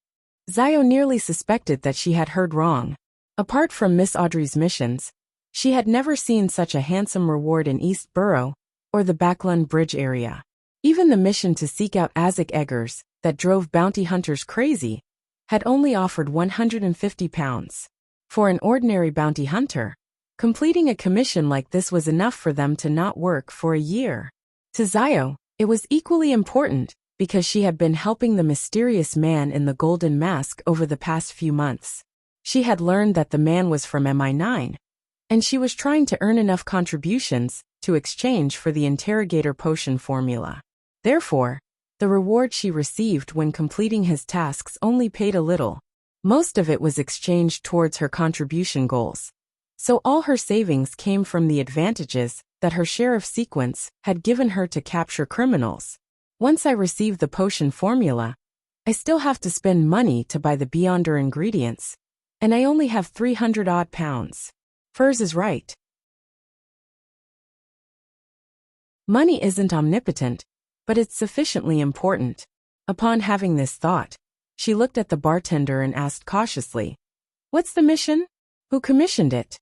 Zio nearly suspected that she had heard wrong. Apart from Miss Audrey's missions, she had never seen such a handsome reward in East Borough or the Backland Bridge area. Even the mission to seek out Isaac Eggers, that drove bounty hunters crazy, had only offered £150. For an ordinary bounty hunter, completing a commission like this was enough for them to not work for a year. To Zio, it was equally important, because she had been helping the mysterious man in the golden mask over the past few months. She had learned that the man was from MI9, and she was trying to earn enough contributions to exchange for the interrogator potion formula. Therefore, the reward she received when completing his tasks only paid a little. Most of it was exchanged towards her contribution goals. So all her savings came from the advantages that her sheriff sequence had given her to capture criminals. Once I receive the potion formula, I still have to spend money to buy the Beyonder ingredients, and I only have 300 odd pounds. Furs is right. Money isn't omnipotent, but it's sufficiently important. Upon having this thought, she looked at the bartender and asked cautiously, What's the mission? Who commissioned it?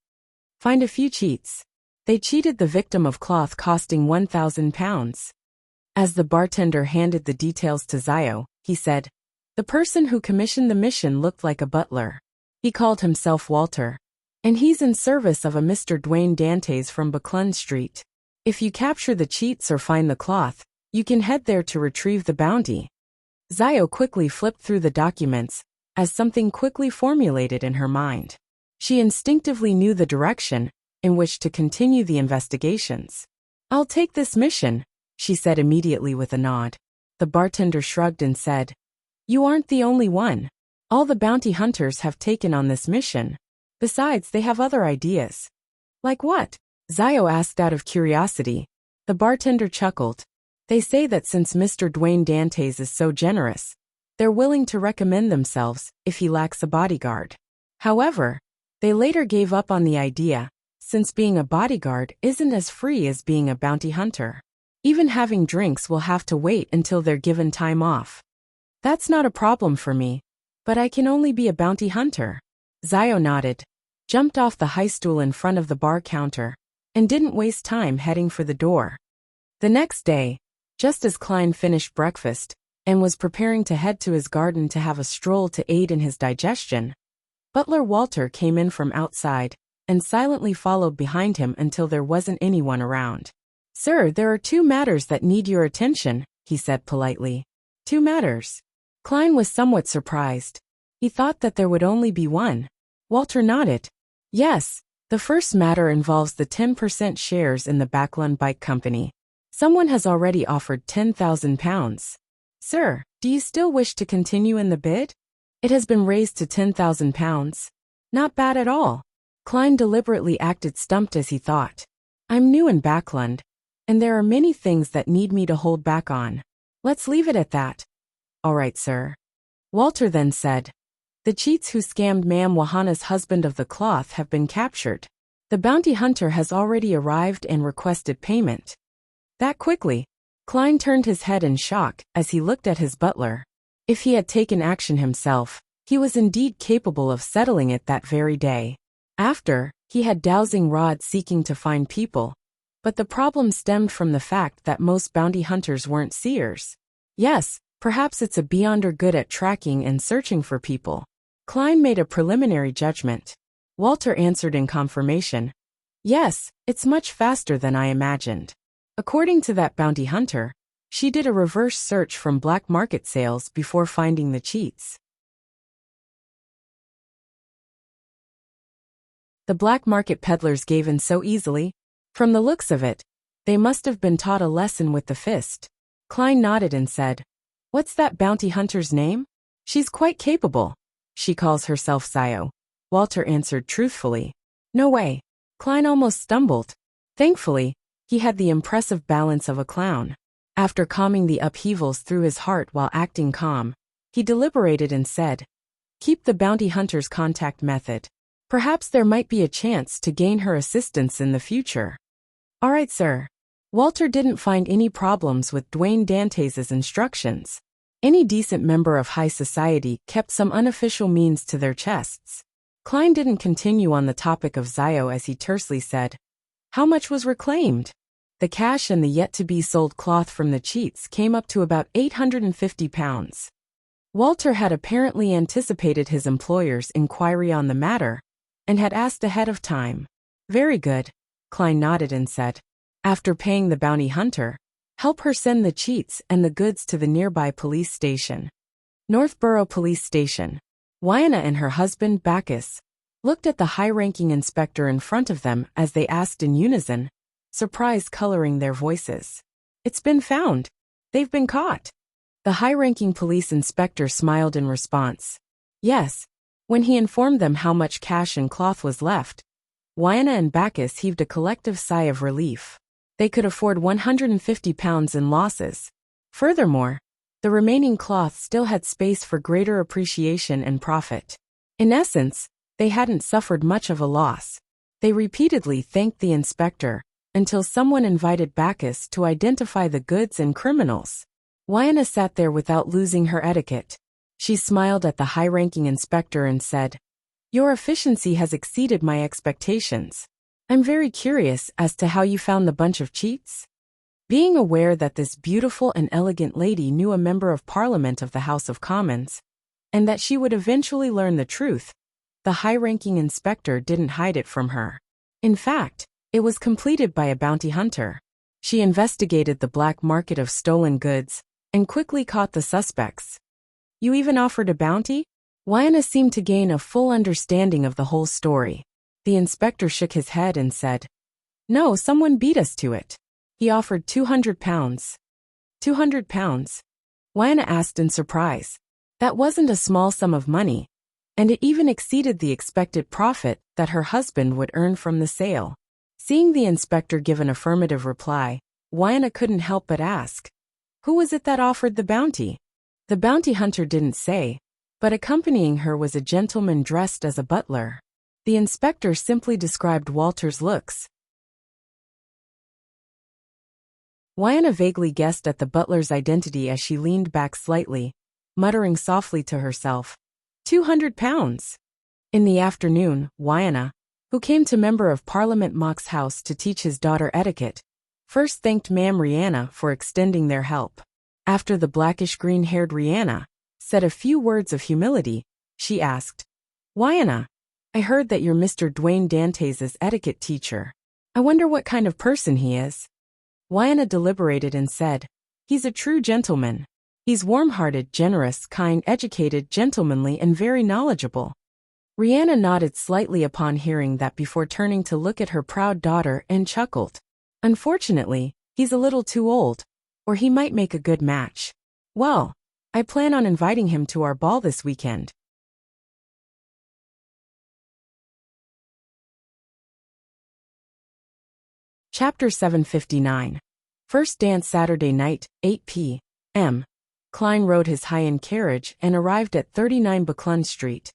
Find a few cheats. They cheated the victim of cloth costing £1,000. As the bartender handed the details to Zio, he said, The person who commissioned the mission looked like a butler. He called himself Walter, and he's in service of a Mr. Dwayne Dantes from Buckland Street. If you capture the cheats or find the cloth, you can head there to retrieve the bounty. Zio quickly flipped through the documents, as something quickly formulated in her mind. She instinctively knew the direction in which to continue the investigations. I'll take this mission, she said immediately with a nod. The bartender shrugged and said, You aren't the only one. All the bounty hunters have taken on this mission. Besides, they have other ideas. Like what? Zio asked out of curiosity. The bartender chuckled. They say that since Mr. Dwayne Dantes is so generous, they're willing to recommend themselves if he lacks a bodyguard. However, they later gave up on the idea, since being a bodyguard isn't as free as being a bounty hunter. Even having drinks will have to wait until they're given time off. That's not a problem for me, but I can only be a bounty hunter. Zio nodded, jumped off the high stool in front of the bar counter, and didn't waste time heading for the door. The next day, just as Klein finished breakfast, and was preparing to head to his garden to have a stroll to aid in his digestion. Butler Walter came in from outside and silently followed behind him until there wasn't anyone around. "Sir, there are 2 matters that need your attention," he said politely. "2 matters?" Klein was somewhat surprised. He thought that there would only be one. Walter nodded. "Yes, the first matter involves the 10% shares in the Backlund Bike Company. Someone has already offered £10,000. Sir, do you still wish to continue in the bid? It has been raised to £10,000. Not bad at all." Klein deliberately acted stumped as he thought. "I'm new in Backlund, and there are many things that need me to hold back on. Let's leave it at that." "All right, sir." Walter then said, "The cheats who scammed Ma'am Wahana's husband of the cloth have been captured. The bounty hunter has already arrived and requested payment." That quickly? Klein turned his head in shock as he looked at his butler. If he had taken action himself, he was indeed capable of settling it that very day. After, he had dowsing rods seeking to find people. But the problem stemmed from the fact that most bounty hunters weren't seers. Yes, perhaps it's a beyonder good at tracking and searching for people. Klein made a preliminary judgment. Walter answered in confirmation. "Yes, it's much faster than I imagined. According to that bounty hunter, she did a reverse search from black market sales before finding the cheats." The black market peddlers gave in so easily. From the looks of it, they must have been taught a lesson with the fist. Klein nodded and said, "What's that bounty hunter's name?" "She's quite capable. She calls herself Zio," Walter answered truthfully. "No way." Klein almost stumbled. Thankfully, he had the impressive balance of a clown. After calming the upheavals through his heart while acting calm, he deliberated and said, "Keep the bounty hunter's contact method. Perhaps there might be a chance to gain her assistance in the future." "All right, sir." Walter didn't find any problems with Dwayne Dantes' instructions. Any decent member of high society kept some unofficial means to their chests. Klein didn't continue on the topic of Zio as he tersely said, "How much was reclaimed?" The cash and the yet-to-be-sold cloth from the cheats came up to about £850. Walter had apparently anticipated his employer's inquiry on the matter, and had asked ahead of time. "Very good," Klein nodded and said. "After paying the bounty hunter, help her send the cheats and the goods to the nearby police station." Northborough Police Station. Wyana and her husband, Bacchus, looked at the high-ranking inspector in front of them as they asked in unison, surprise coloring their voices. "It's been found. They've been caught." The high-ranking police inspector smiled in response. Yes. When he informed them how much cash and cloth was left, Wyana and Bacchus heaved a collective sigh of relief. They could afford £150 in losses. Furthermore, the remaining cloth still had space for greater appreciation and profit. In essence, they hadn't suffered much of a loss. They repeatedly thanked the inspector, until someone invited Bacchus to identify the goods and criminals. Wyana sat there without losing her etiquette. She smiled at the high-ranking inspector and said, "Your efficiency has exceeded my expectations. I'm very curious as to how you found the bunch of cheats." Being aware that this beautiful and elegant lady knew a member of Parliament of the House of Commons, and that she would eventually learn the truth, the high-ranking inspector didn't hide it from her. In fact, it was completed by a bounty hunter. She investigated the black market of stolen goods, and quickly caught the suspects. "You even offered a bounty?" Wyana seemed to gain a full understanding of the whole story. The inspector shook his head and said, "No, someone beat us to it. He offered £200. £200? Wyana asked in surprise. That wasn't a small sum of money, and it even exceeded the expected profit that her husband would earn from the sale. Seeing the inspector give an affirmative reply, Wyana couldn't help but ask, "Who was it that offered the bounty?" The bounty hunter didn't say, but accompanying her was a gentleman dressed as a butler. The inspector simply described Walter's looks. Wyana vaguely guessed at the butler's identity as she leaned back slightly, muttering softly to herself, £200. In the afternoon, Wyana, who came to Member of Parliament Mock's house to teach his daughter etiquette, first thanked Ma'am Rihanna for extending their help. After the blackish-green-haired Rihanna said a few words of humility, she asked, "Whyana, I heard that you're Mr. Dwayne Dantes' etiquette teacher. I wonder what kind of person he is." Whyana deliberated and said, "He's a true gentleman. He's warm-hearted, generous, kind, educated, gentlemanly, and very knowledgeable." Rihanna nodded slightly upon hearing that before turning to look at her proud daughter and chuckled. "Unfortunately, he's a little too old, or he might make a good match. Well, I plan on inviting him to our ball this weekend." Chapter 759. First dance Saturday night, 8 p.m. Klein rode his high-end carriage and arrived at 39 Buckland Street.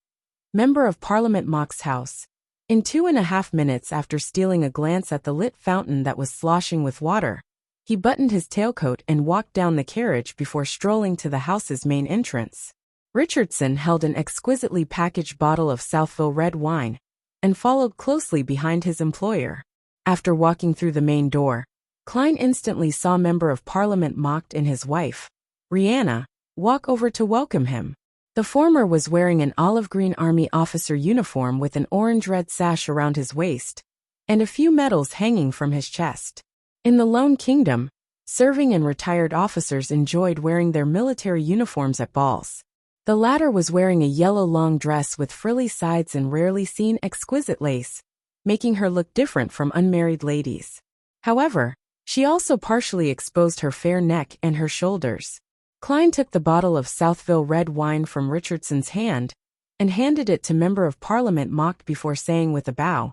Member of Parliament Mock's house. In 2.5 minutes after stealing a glance at the lit fountain that was sloshing with water, he buttoned his tailcoat and walked down the carriage before strolling to the house's main entrance. Richardson held an exquisitely packaged bottle of Southville red wine and followed closely behind his employer. After walking through the main door, Klein instantly saw Member of Parliament Mock and his wife, Rihanna, walk over to welcome him. The former was wearing an olive-green army officer uniform with an orange-red sash around his waist and a few medals hanging from his chest. In the Lone Kingdom, serving and retired officers enjoyed wearing their military uniforms at balls. The latter was wearing a yellow long dress with frilly sides and rarely seen exquisite lace, making her look different from unmarried ladies. However, she also partially exposed her fair neck and her shoulders. Klein took the bottle of Southville red wine from Richardson's hand and handed it to Member of Parliament Mock before saying with a bow,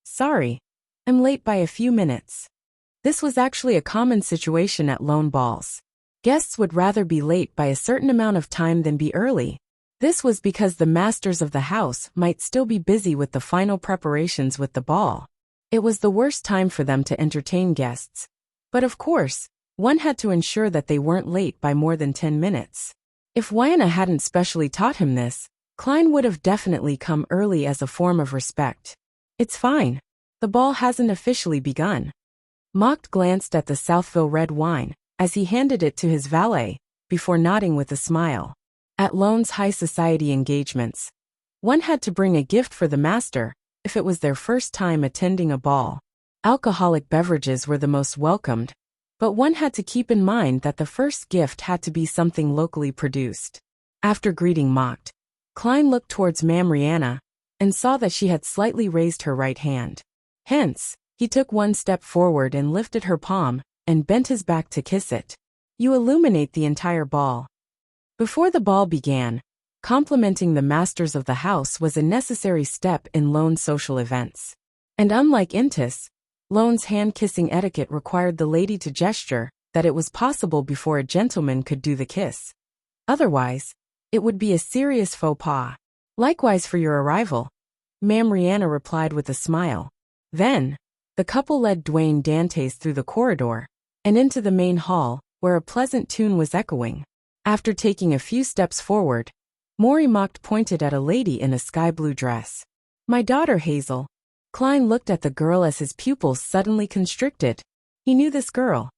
"Sorry, I'm late by a few minutes." This was actually a common situation at lone balls. Guests would rather be late by a certain amount of time than be early. This was because the masters of the house might still be busy with the final preparations with the ball. It was the worst time for them to entertain guests. But of course, one had to ensure that they weren't late by more than 10 minutes. If Whyana hadn't specially taught him this, Klein would have definitely come early as a form of respect. "It's fine. The ball hasn't officially begun." Mock glanced at the Southville red wine as he handed it to his valet, before nodding with a smile. At Lone's high society engagements, one had to bring a gift for the master if it was their first time attending a ball. Alcoholic beverages were the most welcomed, but one had to keep in mind that the first gift had to be something locally produced. After greeting Mock, Klein looked towards Ma'am Rihanna and saw that she had slightly raised her right hand. Hence, he took one step forward and lifted her palm and bent his back to kiss it. "You illuminate the entire ball." Before the ball began, complimenting the masters of the house was a necessary step in Lone social events. And unlike Intis, Lone's hand-kissing etiquette required the lady to gesture that it was possible before a gentleman could do the kiss. Otherwise, it would be a serious faux pas. "Likewise for your arrival," Ma'am Rihanna replied with a smile. Then, the couple led Dwayne Dantes through the corridor and into the main hall, where a pleasant tune was echoing. After taking a few steps forward, Maury Mock pointed at a lady in a sky-blue dress. "My daughter Hazel." Klein looked at the girl as his pupils suddenly constricted. He knew this girl.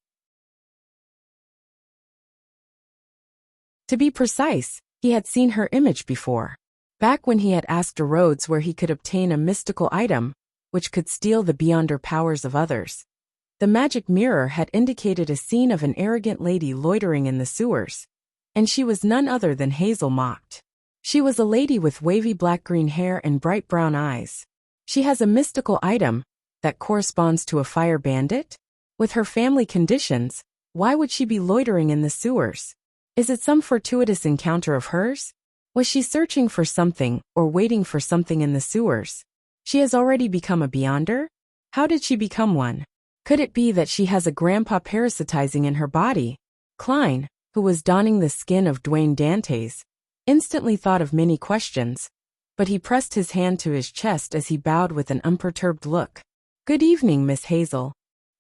To be precise, he had seen her image before. Back when he had asked a Rhodes where he could obtain a mystical item, which could steal the beyonder powers of others. The magic mirror had indicated a scene of an arrogant lady loitering in the sewers, and she was none other than Hazel Mock. She was a lady with wavy black-green hair and bright brown eyes. She has a mystical item that corresponds to a fire bandit? With her family conditions, why would she be loitering in the sewers? Is it some fortuitous encounter of hers? Was she searching for something or waiting for something in the sewers? She has already become a beyonder? How did she become one? Could it be that she has a grandpa parasitizing in her body? Klein, who was donning the skin of Dwayne Dantes, instantly thought of many questions, but he pressed his hand to his chest as he bowed with an unperturbed look. "Good evening, Miss Hazel."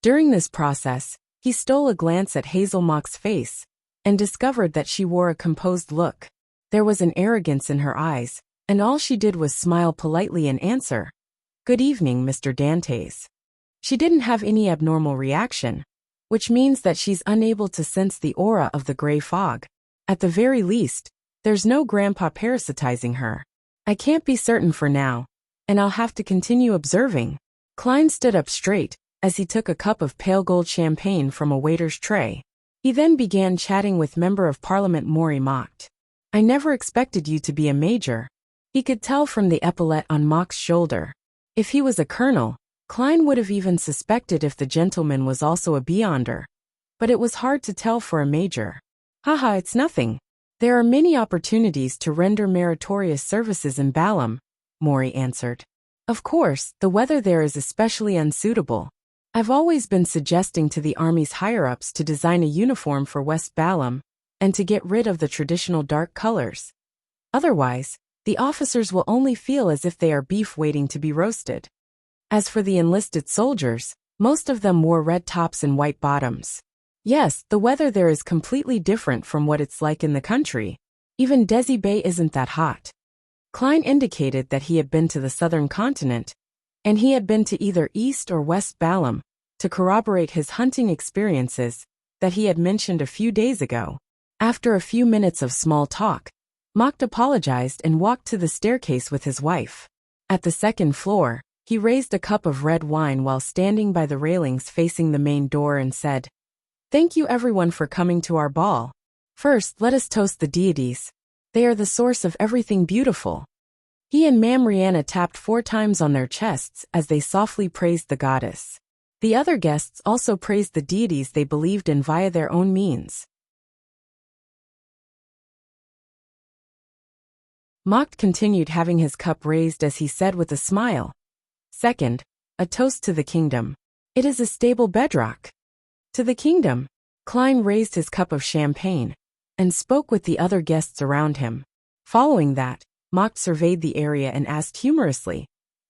During this process, he stole a glance at Hazel Mock's face and discovered that she wore a composed look. There was an arrogance in her eyes, and all she did was smile politely and answer, "Good evening, Mr. Dantes." She didn't have any abnormal reaction, which means that she's unable to sense the aura of the gray fog. At the very least, there's no grandpa parasitizing her. I can't be certain for now, and I'll have to continue observing. Klein stood up straight as he took a cup of pale gold champagne from a waiter's tray. He then began chatting with Member of Parliament Maury Mocht. I never expected you to be a major. He could tell from the epaulette on Mocht's shoulder. If he was a colonel, Klein would have even suspected if the gentleman was also a beyonder. But it was hard to tell for a major. Haha, it's nothing. There are many opportunities to render meritorious services in Balam, Maury answered. Of course, the weather there is especially unsuitable. I've always been suggesting to the army's higher-ups to design a uniform for West Balam, and to get rid of the traditional dark colors. Otherwise, the officers will only feel as if they are beef waiting to be roasted. As for the enlisted soldiers, most of them wore red tops and white bottoms. Yes, the weather there is completely different from what it's like in the country. Even Desi Bay isn't that hot. Klein indicated that he had been to the southern continent, and he had been to either East or West Balam, to corroborate his hunting experiences that he had mentioned a few days ago. After a few minutes of small talk, Mocht apologized and walked to the staircase with his wife. At the second floor, he raised a cup of red wine while standing by the railings facing the main door and said, "Thank you everyone for coming to our ball. First, let us toast the deities. They are the source of everything beautiful." He and Mam Rihanna tapped 4 times on their chests as they softly praised the goddess. The other guests also praised the deities they believed in via their own means. Mocht continued having his cup raised as he said with a smile, "Second, a toast to the kingdom. It is a stable bedrock." To the kingdom. Klein raised his cup of champagne and spoke with the other guests around him. Following that, Mocht surveyed the area and asked humorously,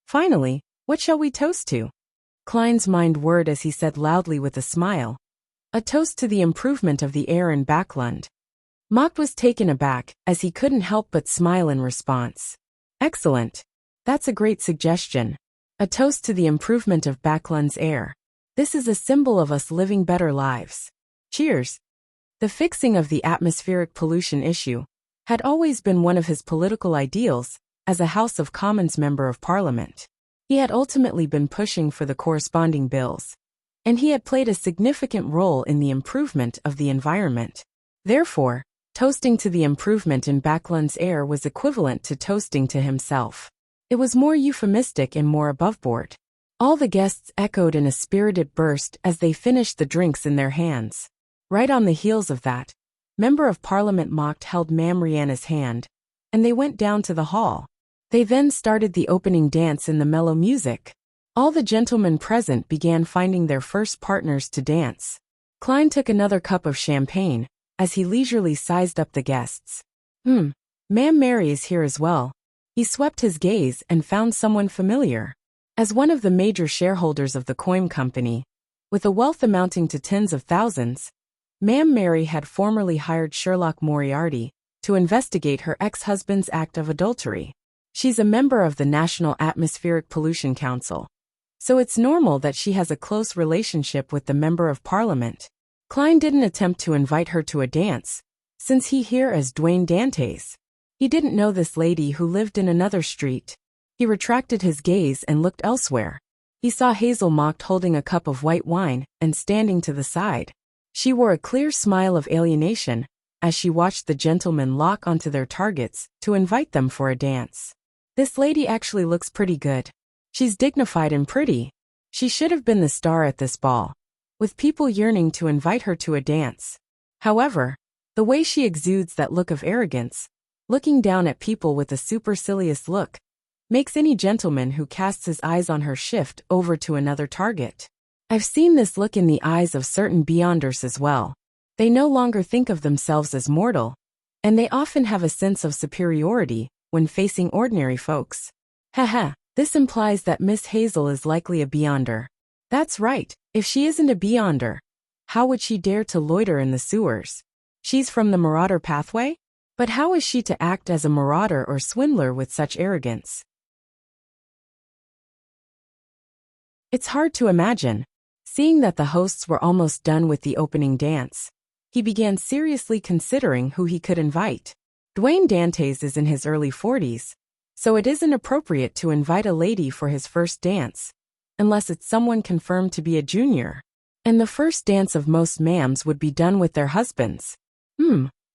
"Finally, what shall we toast to?" Klein's mind whirred as he said loudly with a smile, "A toast to the improvement of the air in Backlund." Mocht was taken aback, as he couldn't help but smile in response. "Excellent. That's a great suggestion. A toast to the improvement of Backlund's air. This is a symbol of us living better lives. Cheers." The fixing of the atmospheric pollution issue had always been one of his political ideals as a House of Commons Member of Parliament. He had ultimately been pushing for the corresponding bills, and he had played a significant role in the improvement of the environment. Therefore, toasting to the improvement in Backlund's air was equivalent to toasting to himself. It was more euphemistic and more aboveboard. All the guests echoed in a spirited burst as they finished the drinks in their hands. Right on the heels of that, Member of Parliament Mocht held Mam Rihanna's hand, and they went down to the hall. They then started the opening dance in the mellow music. All the gentlemen present began finding their first partners to dance. Klein took another cup of champagne, as he leisurely sized up the guests. Ma'am Mary is here as well." He swept his gaze and found someone familiar. As one of the major shareholders of the Coim Company, with a wealth amounting to tens of thousands, Ma'am Mary had formerly hired Sherlock Moriarty to investigate her ex-husband's act of adultery. She's a member of the National Atmospheric Pollution Council, so it's normal that she has a close relationship with the Member of Parliament. Klein didn't attempt to invite her to a dance, since he here as Dwayne Dantes. He didn't know this lady who lived in another street. He retracted his gaze and looked elsewhere. He saw Hazel Mocht holding a cup of white wine and standing to the side. She wore a clear smile of alienation as she watched the gentlemen lock onto their targets to invite them for a dance. This lady actually looks pretty good. She's dignified and pretty. She should have been the star at this ball, with people yearning to invite her to a dance. However, the way she exudes that look of arrogance, looking down at people with a supercilious look, makes any gentleman who casts his eyes on her shift over to another target. I've seen this look in the eyes of certain beyonders as well. They no longer think of themselves as mortal, and they often have a sense of superiority when facing ordinary folks. Haha, this implies that Miss Hazel is likely a beyonder. That's right, if she isn't a beyonder, how would she dare to loiter in the sewers? She's from the Marauder pathway? But how is she to act as a marauder or swindler with such arrogance? It's hard to imagine. Seeing that the hosts were almost done with the opening dance, he began seriously considering who he could invite. Dwayne Dantes is in his early 40s, so it isn't appropriate to invite a lady for his first dance, unless it's someone confirmed to be a junior. And the first dance of most ma'ams would be done with their husbands.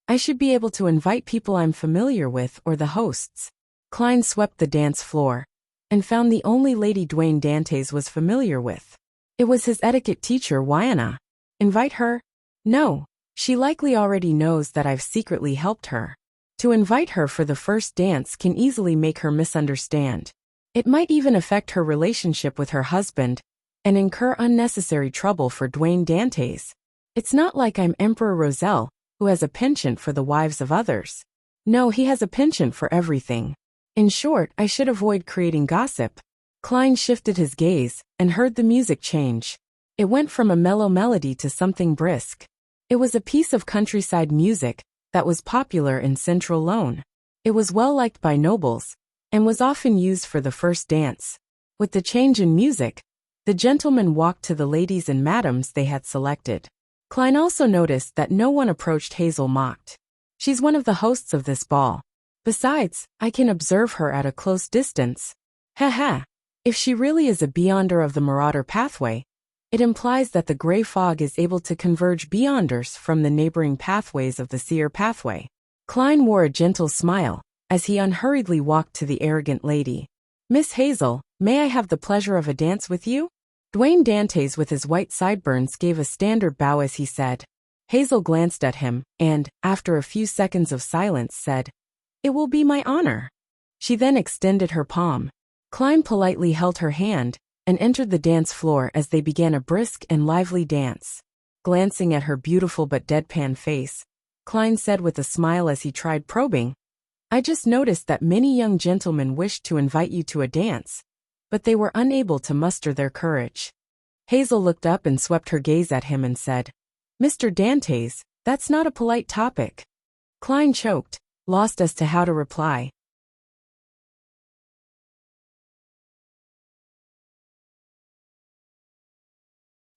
I should be able to invite people I'm familiar with or the hosts. Klein swept the dance floor and found the only lady Dwayne Dantes was familiar with. It was his etiquette teacher, Wiana. Invite her? No, she likely already knows that I've secretly helped her. To invite her for the first dance can easily make her misunderstand. It might even affect her relationship with her husband and incur unnecessary trouble for Dwayne Dantes. It's not like I'm Emperor Roselle, who has a penchant for the wives of others. No, he has a penchant for everything. In short, I should avoid creating gossip. Klein shifted his gaze and heard the music change. It went from a mellow melody to something brisk. It was a piece of countryside music that was popular in Central Lone. It was well liked by nobles and was often used for the first dance. With the change in music, the gentlemen walked to the ladies and madams they had selected. Klein also noticed that no one approached Hazel mocked. She's one of the hosts of this ball. Besides, I can observe her at a close distance. Haha. If she really is a beyonder of the Marauder pathway, it implies that the gray fog is able to converge beyonders from the neighboring pathways of the seer pathway. Klein wore a gentle smile as he unhurriedly walked to the arrogant lady. Miss Hazel, may I have the pleasure of a dance with you? Dwayne Dantes with his white sideburns gave a standard bow as he said. Hazel glanced at him and, after a few seconds of silence, said, "It will be my honor." She then extended her palm. Klein politely held her hand and entered the dance floor as they began a brisk and lively dance. Glancing at her beautiful but deadpan face, Klein said with a smile as he tried probing, "I just noticed that many young gentlemen wished to invite you to a dance, but they were unable to muster their courage." Hazel looked up and swept her gaze at him and said, "Mr. Dantes, that's not a polite topic." Klein choked, lost as to how to reply.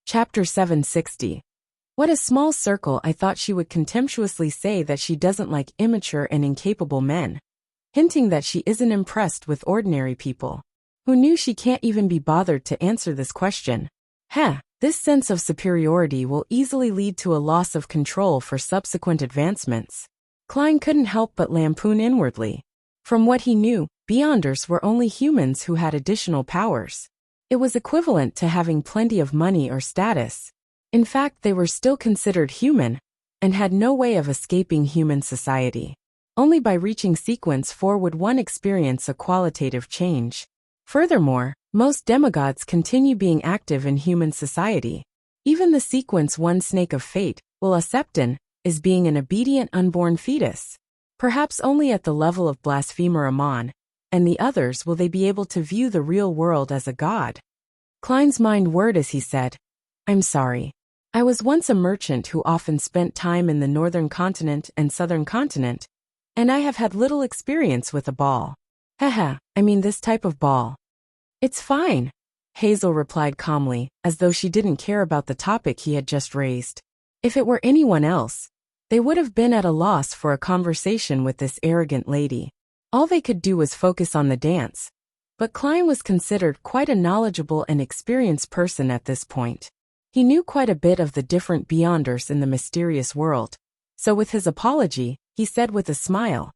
Chapter 760. What a small circle. I thought she would contemptuously say that she doesn't like immature and incapable men, hinting that she isn't impressed with ordinary people. Who knew she can't even be bothered to answer this question? This sense of superiority will easily lead to a loss of control for subsequent advancements. Klein couldn't help but lampoon inwardly. From what he knew, beyonders were only humans who had additional powers. It was equivalent to having plenty of money or status. In fact, they were still considered human and had no way of escaping human society. Only by reaching sequence 4 would one experience a qualitative change. Furthermore, most demigods continue being active in human society. Even the sequence 1 snake of fate, Septon, is being an obedient unborn fetus. Perhaps only at the level of blasphemer Amon, and the others will they be able to view the real world as a god. Klein's mind whirred as he said, "I'm sorry. I was once a merchant who often spent time in the northern continent and southern continent, and I have had little experience with a ball. I mean this type of ball." "It's fine," Hazel replied calmly, as though she didn't care about the topic he had just raised. If it were anyone else, they would have been at a loss for a conversation with this arrogant lady. All they could do was focus on the dance, but Klein was considered quite a knowledgeable and experienced person at this point. He knew quite a bit of the different beyonders in the mysterious world, so with his apology, he said with a smile,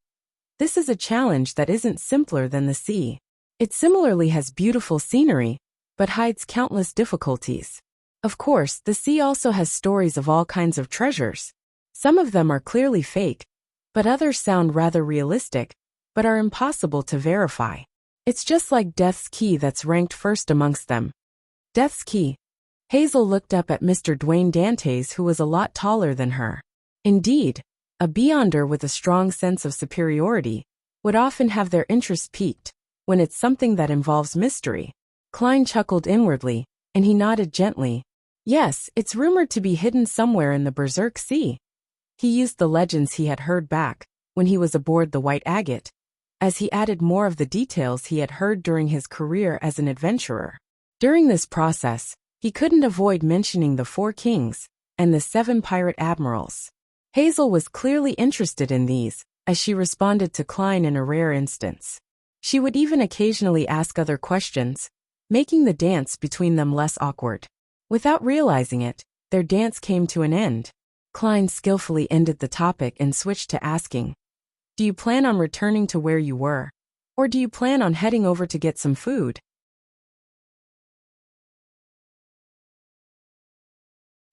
"This is a challenge that isn't simpler than the sea. It similarly has beautiful scenery, but hides countless difficulties. Of course, the sea also has stories of all kinds of treasures. Some of them are clearly fake, but others sound rather realistic, but are impossible to verify. It's just like Death's Key that's ranked first amongst them." Death's Key. Hazel looked up at Mr. Dwayne Dantes, who was a lot taller than her. Indeed, a beyonder with a strong sense of superiority would often have their interest piqued when it's something that involves mystery. Klein chuckled inwardly, and he nodded gently. Yes, it's rumored to be hidden somewhere in the Berserk Sea. He used the legends he had heard back when he was aboard the White Agate, as he added more of the details he had heard during his career as an adventurer. During this process, He couldn't avoid mentioning the 4 kings and the 7 pirate admirals. Hazel was clearly interested in these, as she responded to Klein in a rare instance. She would even occasionally ask other questions, making the dance between them less awkward. Without realizing it, their dance came to an end. Klein skillfully ended the topic and switched to asking, "Do you plan on returning to where you were? Or do you plan on heading over to get some food?"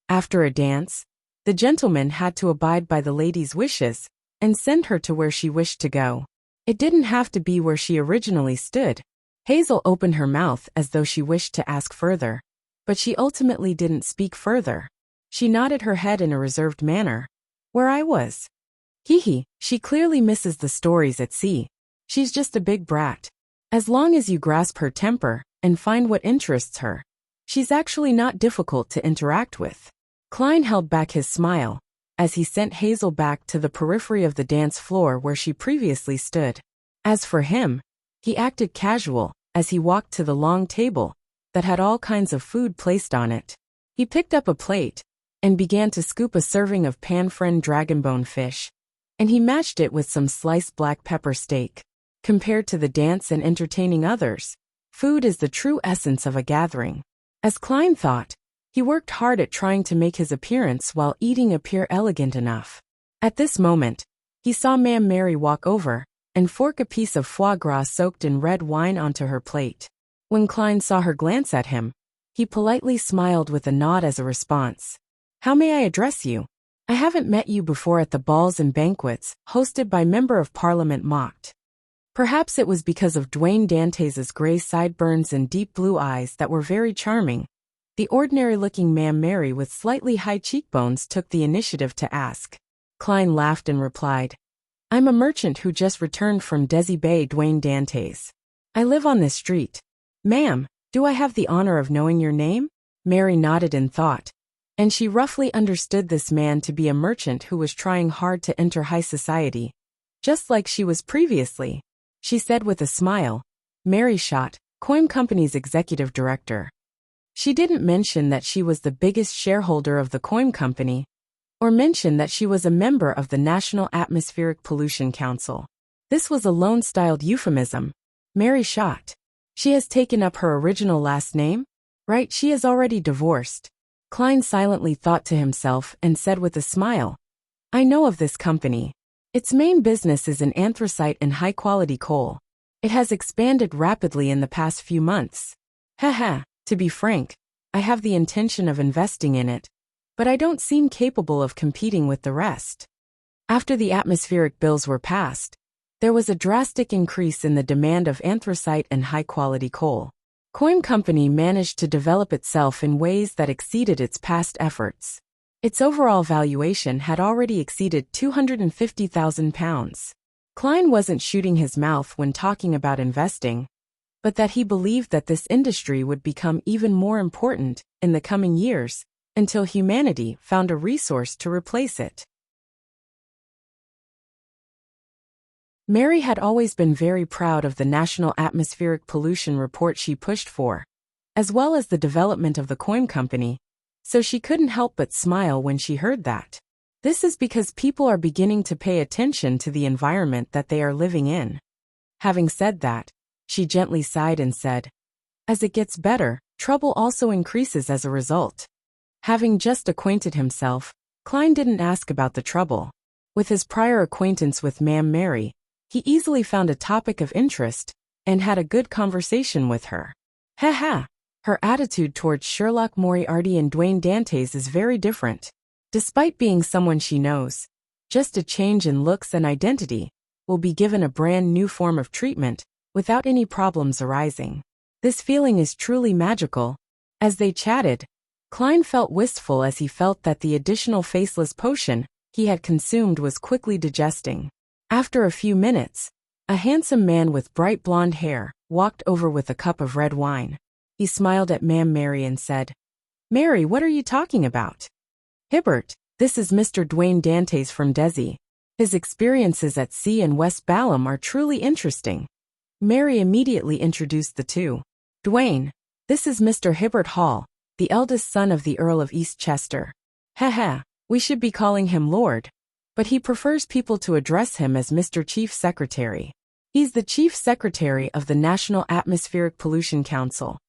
After a dance, the gentleman had to abide by the lady's wishes and send her to where she wished to go. It didn't have to be where she originally stood. Hazel opened her mouth as though she wished to ask further, but she ultimately didn't speak further. She nodded her head in a reserved manner. "Where I was." Hee, she clearly misses the stories at sea. She's just a big brat. As long as you grasp her temper and find what interests her, she's actually not difficult to interact with. Klein held back his smile as he sent Hazel back to the periphery of the dance floor where she previously stood. As for him, he acted casual as he walked to the long table that had all kinds of food placed on it. He picked up a plate and began to scoop a serving of pan-fried dragonbone fish, and he matched it with some sliced black pepper steak. Compared to the dance and entertaining others, food is the true essence of a gathering. As Klein thought, he worked hard at trying to make his appearance while eating appear elegant enough. At this moment, he saw Ma'am Mary walk over and fork a piece of foie gras soaked in red wine onto her plate. When Klein saw her glance at him, he politely smiled with a nod as a response. "How may I address you? I haven't met you before at the balls and banquets hosted by Member of Parliament mocked." Perhaps it was because of Dwayne Dantes' gray sideburns and deep blue eyes that were very charming. The ordinary-looking Ma'am Mary with slightly high cheekbones took the initiative to ask. Klein laughed and replied, "I'm a merchant who just returned from Desi Bay, Dwayne Dantes. I live on this street. Ma'am, do I have the honor of knowing your name?" Mary nodded in thought, and she roughly understood this man to be a merchant who was trying hard to enter high society, just like she was previously. She said with a smile, "Mary Schott, Coin Company's executive director." She didn't mention that she was the biggest shareholder of the Coin Company, or mention that she was a member of the National Atmospheric Pollution Council. This was a loan-styled euphemism. Mary Schott. She has taken up her original last name? Right, she is already divorced. Klein silently thought to himself and said with a smile, "I know of this company. Its main business is in anthracite and high-quality coal. It has expanded rapidly in the past few months. Haha, to be frank, I have the intention of investing in it, but I don't seem capable of competing with the rest." After the atmospheric bills were passed, there was a drastic increase in the demand of anthracite and high-quality coal. Coin Company managed to develop itself in ways that exceeded its past efforts. Its overall valuation had already exceeded £250,000. Klein wasn't shooting his mouth when talking about investing, but that he believed that this industry would become even more important in the coming years until humanity found a resource to replace it. Mary had always been very proud of the National Atmospheric Pollution Report she pushed for, as well as the development of the Coin Company, so she couldn't help but smile when she heard that. This is because people are beginning to pay attention to the environment that they are living in. Having said that, she gently sighed and said, "As it gets better, trouble also increases as a result." Having just acquainted himself, Klein didn't ask about the trouble. With his prior acquaintance with Ma'am Mary, he easily found a topic of interest and had a good conversation with her. Haha, her attitude towards Sherlock Moriarty and Dwayne Dantes is very different. Despite being someone she knows, just a change in looks and identity will be given a brand new form of treatment without any problems arising. This feeling is truly magical. As they chatted, Klein felt wistful as he felt that the additional faceless potion he had consumed was quickly digesting. After a few minutes, a handsome man with bright blonde hair walked over with a cup of red wine. He smiled at Ma'am Mary and said, "Mary, what are you talking about?" "Hibbert, this is Mr. Dwayne Dantes from Desi. His experiences at sea and West Balham are truly interesting." Mary immediately introduced the two. "Dwayne, this is Mr. Hibbert Hall, the eldest son of the Earl of Eastchester. Heh, we should be calling him Lord. But he prefers people to address him as Mr. Chief Secretary. He's the Chief Secretary of the National Atmospheric Pollution Council.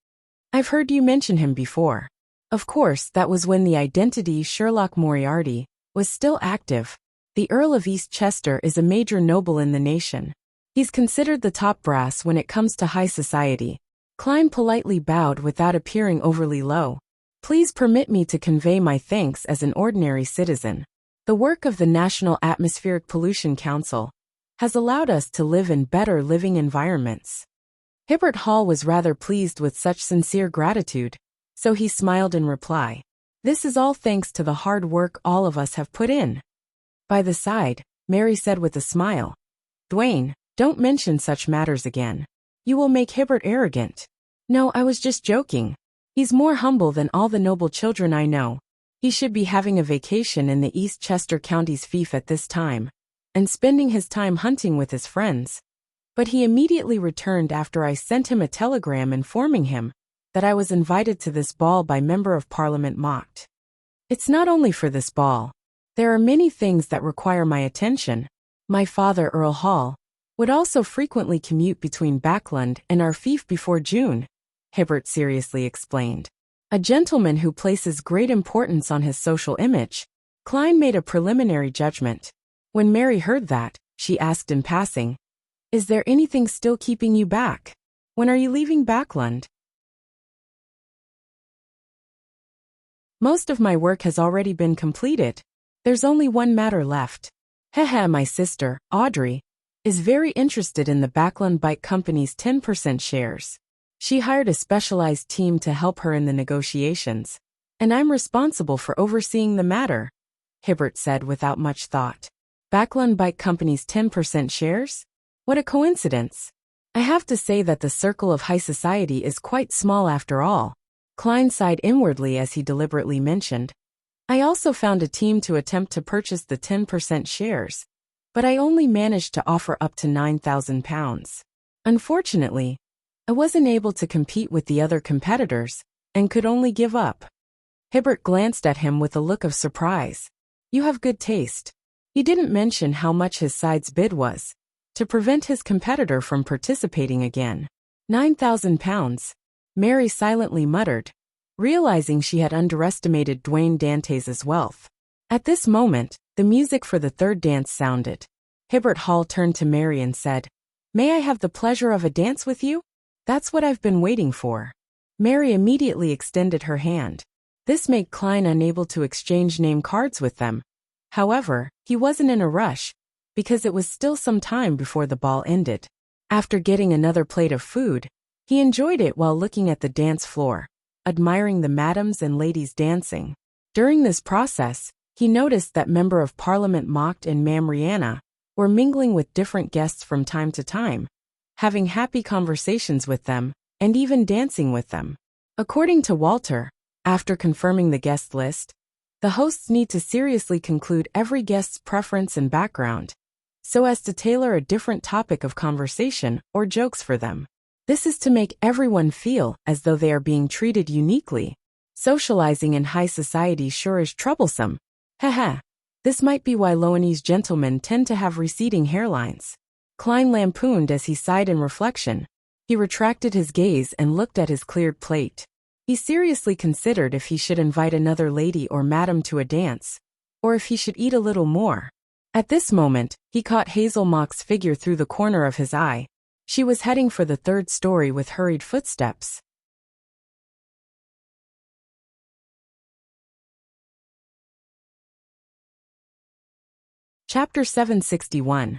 I've heard you mention him before. Of course, that was when the identity Sherlock Moriarty was still active. The Earl of Eastchester is a major noble in the nation. He's considered the top brass when it comes to high society. Klein politely bowed without appearing overly low. Please permit me to convey my thanks as an ordinary citizen. The work of the National Atmospheric Pollution Council has allowed us to live in better living environments. Hibbert Hall was rather pleased with such sincere gratitude, so he smiled in reply. This is all thanks to the hard work all of us have put in. By the side, Mary said with a smile, Dwayne, don't mention such matters again. You will make Hibbert arrogant. No, I was just joking. He's more humble than all the noble children I know. He should be having a vacation in the Eastchester County's fief at this time, and spending his time hunting with his friends. But he immediately returned after I sent him a telegram informing him that I was invited to this ball by Member of Parliament Mocked. It's not only for this ball. There are many things that require my attention. My father, Earl Hall, would also frequently commute between Backland and our fief before June, Hibbert seriously explained. A gentleman who places great importance on his social image. Klein made a preliminary judgment. When Mary heard that, she asked in passing, Is there anything still keeping you back? When are you leaving Backland? Most of my work has already been completed. There's only one matter left. My sister, Audrey, is very interested in the Backland Bike Company's 10% shares. She hired a specialized team to help her in the negotiations, and I'm responsible for overseeing the matter, Hibbert said without much thought. Backland Bike Company's 10% shares? What a coincidence. I have to say that the circle of high society is quite small after all. Klein sighed inwardly as he deliberately mentioned, I also found a team to attempt to purchase the 10% shares, but I only managed to offer up to £9,000. Unfortunately, I wasn't able to compete with the other competitors, and could only give up. Hibbert glanced at him with a look of surprise. You have good taste. He didn't mention how much his side's bid was, to prevent his competitor from participating again. £9,000, Mary silently muttered, realizing she had underestimated Dwayne Dantes' wealth. At this moment, the music for the third dance sounded. Hibbert Hall turned to Mary and said, May I have the pleasure of a dance with you? That's what I've been waiting for. Mary immediately extended her hand. This made Klein unable to exchange name cards with them. However, he wasn't in a rush, because it was still some time before the ball ended. After getting another plate of food, he enjoyed it while looking at the dance floor, admiring the madams and ladies dancing. During this process, he noticed that Member of Parliament Mocked and Mam Rihanna were mingling with different guests from time to time, having happy conversations with them, and even dancing with them. According to Walter, after confirming the guest list, the hosts need to seriously conclude every guest's preference and background, so as to tailor a different topic of conversation or jokes for them. This is to make everyone feel as though they are being treated uniquely. Socializing in high society sure is troublesome. This might be why Lowanese gentlemen tend to have receding hairlines. Klein lampooned as he sighed in reflection. He retracted his gaze and looked at his cleared plate. He seriously considered if he should invite another lady or madam to a dance, or if he should eat a little more. At this moment, he caught Hazel Mock's figure through the corner of his eye. She was heading for the third story with hurried footsteps. Chapter 761.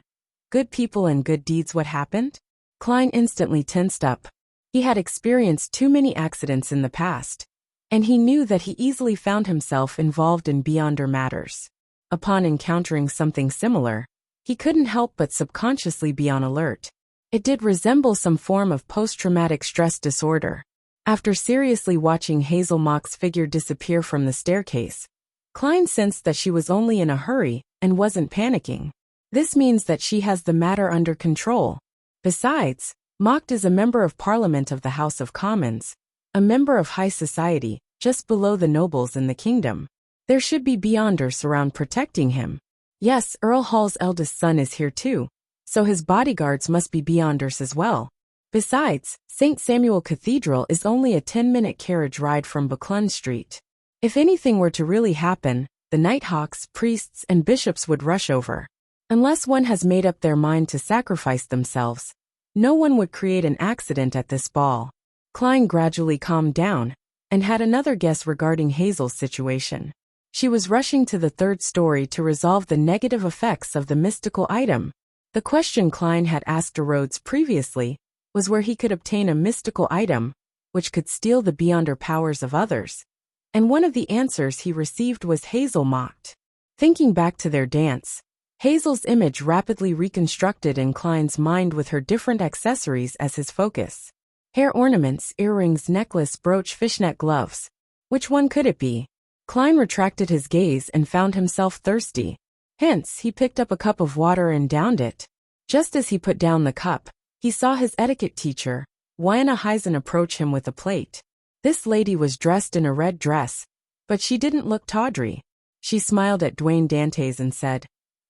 Good People and Good Deeds. What happened? Klein instantly tensed up. He had experienced too many accidents in the past, and he knew that he easily found himself involved in beyonder matters. Upon encountering something similar, he couldn't help but subconsciously be on alert. It did resemble some form of post-traumatic stress disorder. After seriously watching Hazel Mock's figure disappear from the staircase, Klein sensed that she was only in a hurry and wasn't panicking. This means that she has the matter under control. Besides, Mocked is a member of Parliament of the House of Commons, a member of high society, just below the nobles in the kingdom. There should be beyonders around protecting him. Yes, Earl Hall's eldest son is here too, so his bodyguards must be beyonders as well. Besides, St. Samuel Cathedral is only a 10-minute carriage ride from Buckland Street. If anything were to really happen, the Nighthawks, priests, and bishops would rush over. Unless one has made up their mind to sacrifice themselves, no one would create an accident at this ball. Klein gradually calmed down and had another guess regarding Hazel's situation. She was rushing to the third story to resolve the negative effects of the mystical item. The question Klein had asked Rhodes previously was where he could obtain a mystical item which could steal the beyonder powers of others. And one of the answers he received was Hazel mocked. Thinking back to their dance, Hazel's image rapidly reconstructed in Klein's mind with her different accessories as his focus. Hair ornaments, earrings, necklace, brooch, fishnet gloves. Which one could it be? Klein retracted his gaze and found himself thirsty. Hence, he picked up a cup of water and downed it. Just as he put down the cup, he saw his etiquette teacher, Wiana Heisen, approach him with a plate. This lady was dressed in a red dress, but she didn't look tawdry. She smiled at Dwayne Dantes and said,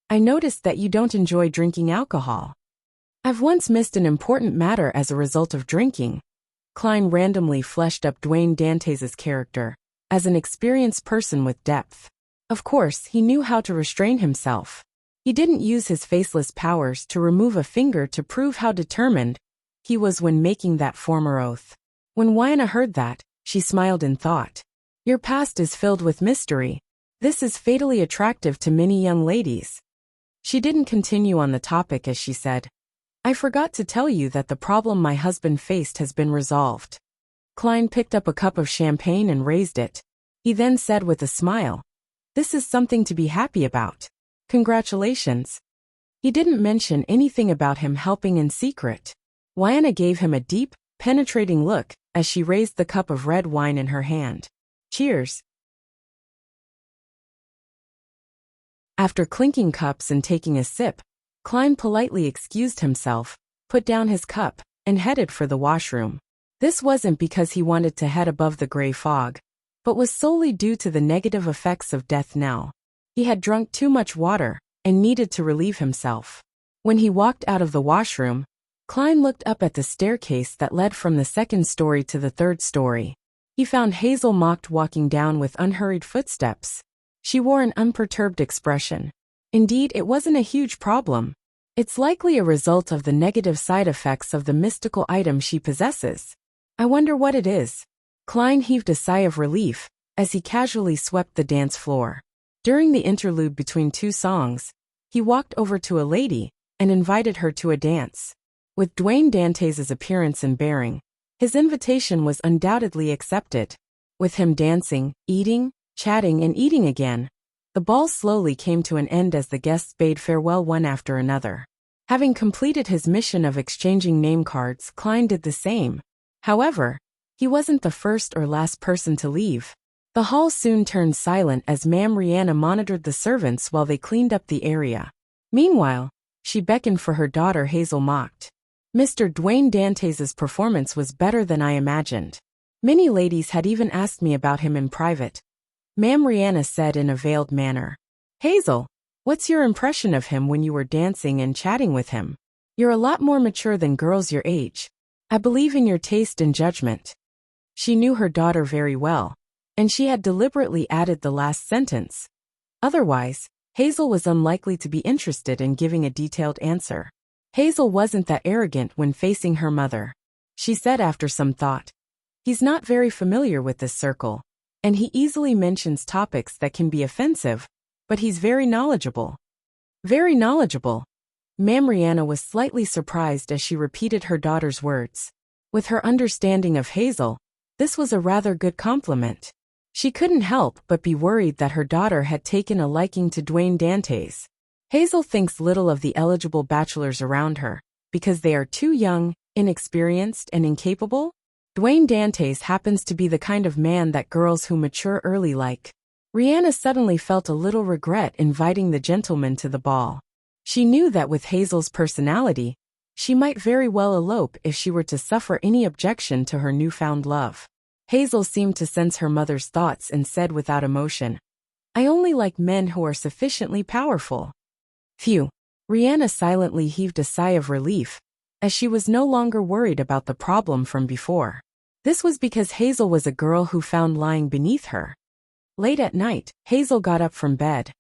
"I noticed that you don't enjoy drinking alcohol." "I've once missed an important matter as a result of drinking." Klein randomly fleshed up Dwayne Dantes' character as an experienced person with depth. Of course, he knew how to restrain himself. He didn't use his faceless powers to remove a finger to prove how determined he was when making that former oath. When Wiana heard that, she smiled in thought. "Your past is filled with mystery. This is fatally attractive to many young ladies." She didn't continue on the topic as she said, "I forgot to tell you that the problem my husband faced has been resolved." Klein picked up a cup of champagne and raised it. He then said with a smile, "This is something to be happy about. Congratulations." He didn't mention anything about him helping in secret. Wiana gave him a deep, penetrating look as she raised the cup of red wine in her hand. "Cheers." After clinking cups and taking a sip, Klein politely excused himself, put down his cup, and headed for the washroom. This wasn't because he wanted to head above the gray fog, but was solely due to the negative effects of death knell. He had drunk too much water and needed to relieve himself. When he walked out of the washroom, Klein looked up at the staircase that led from the second story to the third story. He found Hazel mocked walking down with unhurried footsteps. She wore an unperturbed expression. Indeed, it wasn't a huge problem. It's likely a result of the negative side effects of the mystical item she possesses. I wonder what it is. Klein heaved a sigh of relief as he casually swept the dance floor. During the interlude between two songs, he walked over to a lady and invited her to a dance. With Dwayne Dantes' appearance and bearing, his invitation was undoubtedly accepted. With him dancing, eating, chatting, and eating again, the ball slowly came to an end as the guests bade farewell one after another. Having completed his mission of exchanging name cards, Klein did the same. However, he wasn't the first or last person to leave. The hall soon turned silent as Ma'am Rihanna monitored the servants while they cleaned up the area. Meanwhile, she beckoned for her daughter Hazel mocked. "Mr. Dwayne Dantes' performance was better than I imagined. Many ladies had even asked me about him in private." Ma'am Rihanna said in a veiled manner. "Hazel, what's your impression of him when you were dancing and chatting with him? You're a lot more mature than girls your age. I believe in your taste and judgment." She knew her daughter very well, and she had deliberately added the last sentence. Otherwise, Hazel was unlikely to be interested in giving a detailed answer. Hazel wasn't that arrogant when facing her mother. She said after some thought, "He's not very familiar with this circle, and he easily mentions topics that can be offensive, but he's very knowledgeable." "Very knowledgeable." Ma'am Rihanna was slightly surprised as she repeated her daughter's words. With her understanding of Hazel, this was a rather good compliment. She couldn't help but be worried that her daughter had taken a liking to Dwayne Dantes. Hazel thinks little of the eligible bachelors around her, because they are too young, inexperienced, and incapable. Dwayne Dantes happens to be the kind of man that girls who mature early like. Rihanna suddenly felt a little regret inviting the gentleman to the ball. She knew that with Hazel's personality, she might very well elope if she were to suffer any objection to her newfound love. Hazel seemed to sense her mother's thoughts and said without emotion, "I only like men who are sufficiently powerful." Phew. Rihanna silently heaved a sigh of relief, as she was no longer worried about the problem from before. This was because Hazel was a girl who found lying beneath her. Late at night, Hazel got up from bed.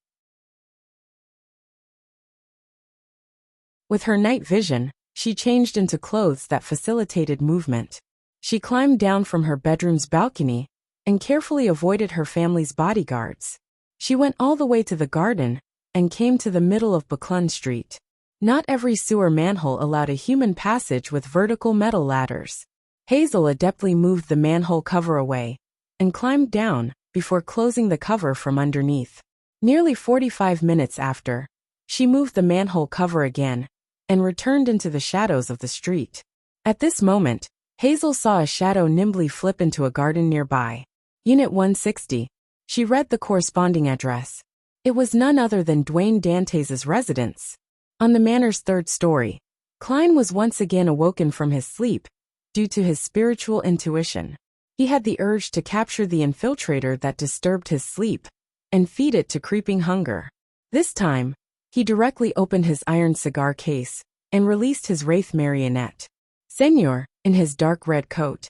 With her night vision, she changed into clothes that facilitated movement. She climbed down from her bedroom's balcony and carefully avoided her family's bodyguards. She went all the way to the garden and came to the middle of Buckland Street. Not every sewer manhole allowed a human passage with vertical metal ladders. Hazel adeptly moved the manhole cover away and climbed down before closing the cover from underneath. Nearly 45 minutes after, she moved the manhole cover again and returned into the shadows of the street. At this moment, Hazel saw a shadow nimbly flip into a garden nearby. Unit 160. She read the corresponding address. It was none other than Dwayne Dantes' residence. On the manor's third story, Klein was once again awoken from his sleep due to his spiritual intuition. He had the urge to capture the infiltrator that disturbed his sleep and feed it to creeping hunger. This time, he directly opened his iron cigar case and released his wraith marionette. Senor, in his dark red coat,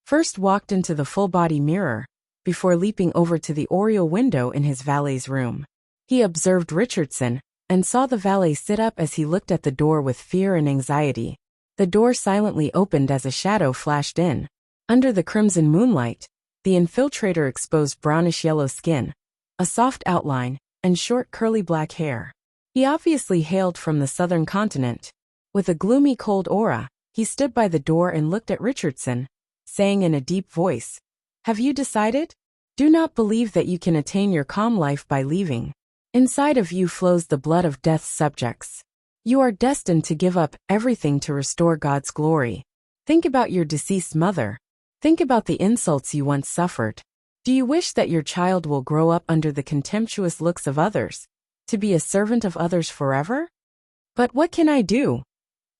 first walked into the full-body mirror before leaping over to the oriel window in his valet's room. He observed Richardson and saw the valet sit up as he looked at the door with fear and anxiety. The door silently opened as a shadow flashed in. Under the crimson moonlight, the infiltrator exposed brownish-yellow skin, a soft outline, and short curly black hair. He obviously hailed from the southern continent. With a gloomy cold aura, he stood by the door and looked at Richardson, saying in a deep voice, "Have you decided? Do not believe that you can attain your calm life by leaving. Inside of you flows the blood of death's subjects. You are destined to give up everything to restore God's glory. Think about your deceased mother. Think about the insults you once suffered. Do you wish that your child will grow up under the contemptuous looks of others, to be a servant of others forever? But what can I do?"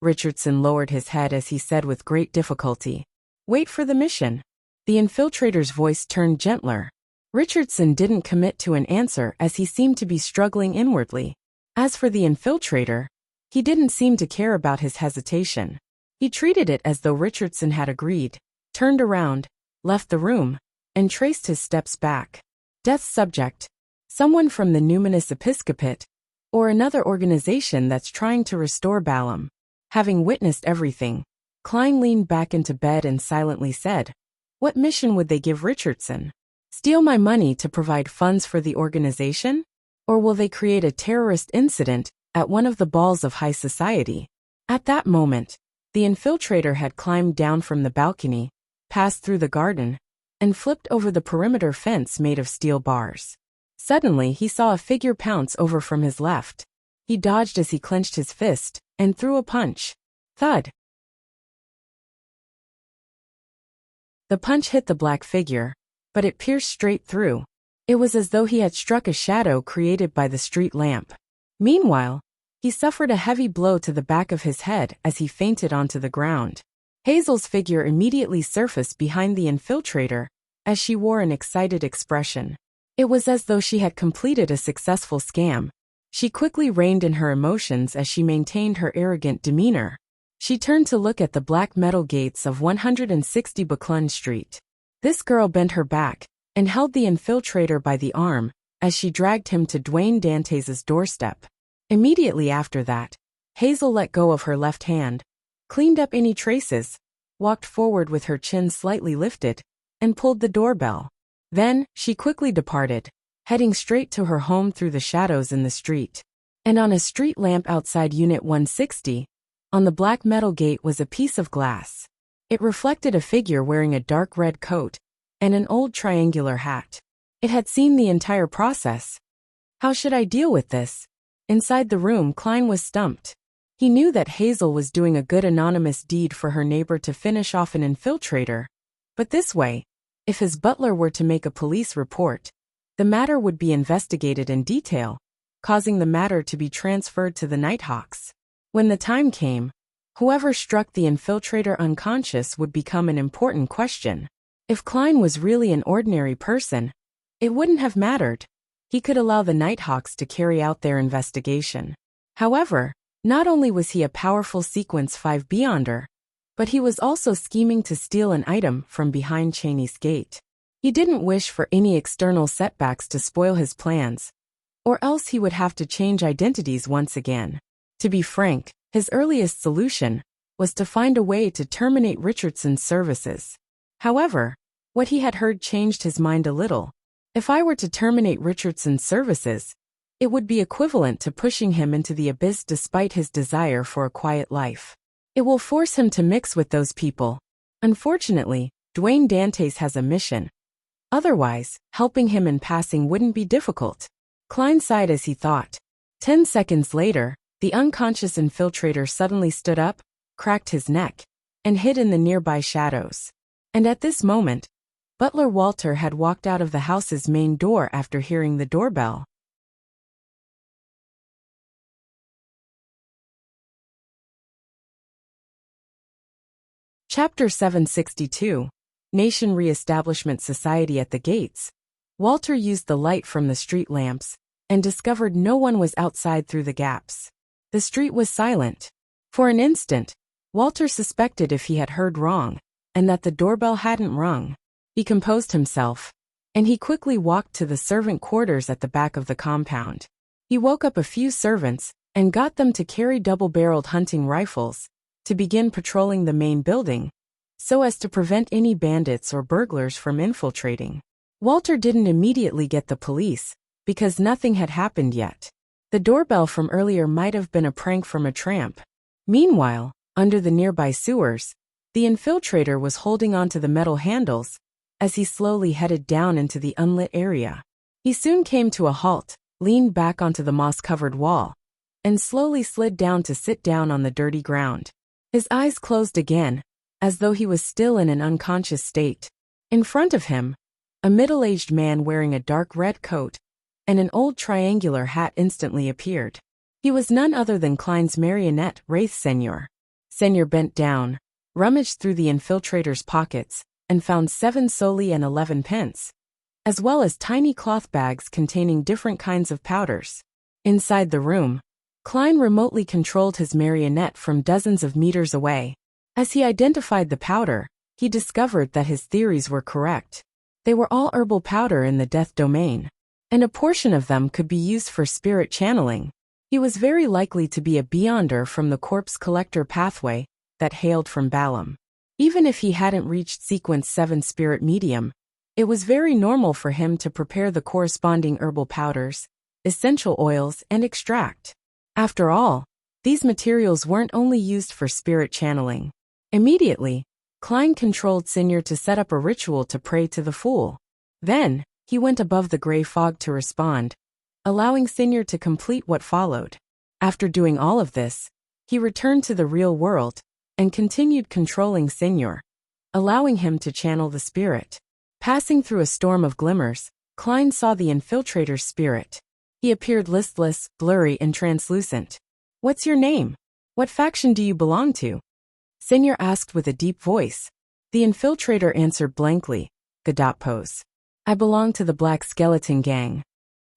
Richardson lowered his head as he said with great difficulty, "Wait for the mission." The infiltrator's voice turned gentler. Richardson didn't commit to an answer as he seemed to be struggling inwardly. As for the infiltrator, he didn't seem to care about his hesitation. He treated it as though Richardson had agreed, turned around, left the room, and traced his steps back. Death's subject, someone from the Numinous Episcopate, or another organization that's trying to restore Balaam. Having witnessed everything, Klein leaned back into bed and silently said, "What mission would they give Richardson? Steal my money to provide funds for the organization? Or will they create a terrorist incident at one of the balls of high society?" At that moment, the infiltrator had climbed down from the balcony, passed through the garden, and flipped over the perimeter fence made of steel bars. Suddenly, he saw a figure pounce over from his left. He dodged as he clenched his fist and threw a punch. Thud. The punch hit the black figure, but it pierced straight through. It was as though he had struck a shadow created by the street lamp. Meanwhile, he suffered a heavy blow to the back of his head as he fainted onto the ground. Hazel's figure immediately surfaced behind the infiltrator as she wore an excited expression. It was as though she had completed a successful scam. She quickly reined in her emotions as she maintained her arrogant demeanor. She turned to look at the black metal gates of 160 Buckland Street. This girl bent her back and held the infiltrator by the arm as she dragged him to Dwayne Dantes' doorstep. Immediately after that, Hazel let go of her left hand, cleaned up any traces, walked forward with her chin slightly lifted, and pulled the doorbell. Then, she quickly departed, heading straight to her home through the shadows in the street. And on a street lamp outside Unit 160, on the black metal gate was a piece of glass. It reflected a figure wearing a dark red coat and an old triangular hat. It had seen the entire process. How should I deal with this? Inside the room, Klein was stumped. He knew that Hazel was doing a good anonymous deed for her neighbor to finish off an infiltrator. But this way, if his butler were to make a police report, the matter would be investigated in detail, causing the matter to be transferred to the Nighthawks. When the time came, whoever struck the infiltrator unconscious would become an important question. If Klein was really an ordinary person, it wouldn't have mattered. He could allow the Nighthawks to carry out their investigation. However, not only was he a powerful Sequence 5 Beyonder, but he was also scheming to steal an item from behind Cheney's gate. He didn't wish for any external setbacks to spoil his plans, or else he would have to change identities once again. To be frank, his earliest solution was to find a way to terminate Richardson's services. However, what he had heard changed his mind a little. If I were to terminate Richardson's services, it would be equivalent to pushing him into the abyss despite his desire for a quiet life. It will force him to mix with those people. Unfortunately, Dwayne Dantes has a mission. Otherwise, helping him in passing wouldn't be difficult. Klein sighed as he thought. 10 seconds later, the unconscious infiltrator suddenly stood up, cracked his neck, and hid in the nearby shadows. And at this moment, Butler Walter had walked out of the house's main door after hearing the doorbell. Chapter 762, Nation Reestablishment Society at the gates. Walter used the light from the street lamps and discovered no one was outside through the gaps. The street was silent. For an instant, Walter suspected if he had heard wrong and that the doorbell hadn't rung. He composed himself, and he quickly walked to the servant quarters at the back of the compound. He woke up a few servants and got them to carry double-barreled hunting rifles to begin patrolling the main building, so as to prevent any bandits or burglars from infiltrating. Walter didn't immediately get the police, because nothing had happened yet. The doorbell from earlier might have been a prank from a tramp. Meanwhile, under the nearby sewers, the infiltrator was holding onto the metal handles as he slowly headed down into the unlit area. He soon came to a halt, leaned back onto the moss-covered wall, and slowly slid down to sit down on the dirty ground. His eyes closed again, as though he was still in an unconscious state. In front of him, a middle-aged man wearing a dark red coat and an old triangular hat instantly appeared. He was none other than Klein's marionette, Wraith Senior. Senior bent down, rummaged through the infiltrator's pockets, and found 7 soldi and 11 pence, as well as tiny cloth bags containing different kinds of powders. Inside the room, Klein remotely controlled his marionette from dozens of meters away. As he identified the powder, he discovered that his theories were correct. They were all herbal powder in the death domain, and a portion of them could be used for spirit channeling. He was very likely to be a Beyonder from the corpse collector pathway that hailed from Balam. Even if he hadn't reached Sequence 7 spirit medium, it was very normal for him to prepare the corresponding herbal powders, essential oils, and extract. After all, these materials weren't only used for spirit channeling. Immediately, Klein controlled Senior to set up a ritual to pray to the Fool. Then, he went above the gray fog to respond, allowing Senior to complete what followed. After doing all of this, he returned to the real world and continued controlling Senior, allowing him to channel the spirit. Passing through a storm of glimmers, Klein saw the infiltrator's spirit. He appeared listless, blurry, and translucent. "What's your name? What faction do you belong to?" Senior asked with a deep voice. The infiltrator answered blankly, Godot pose. "I belong to the Black Skeleton Gang."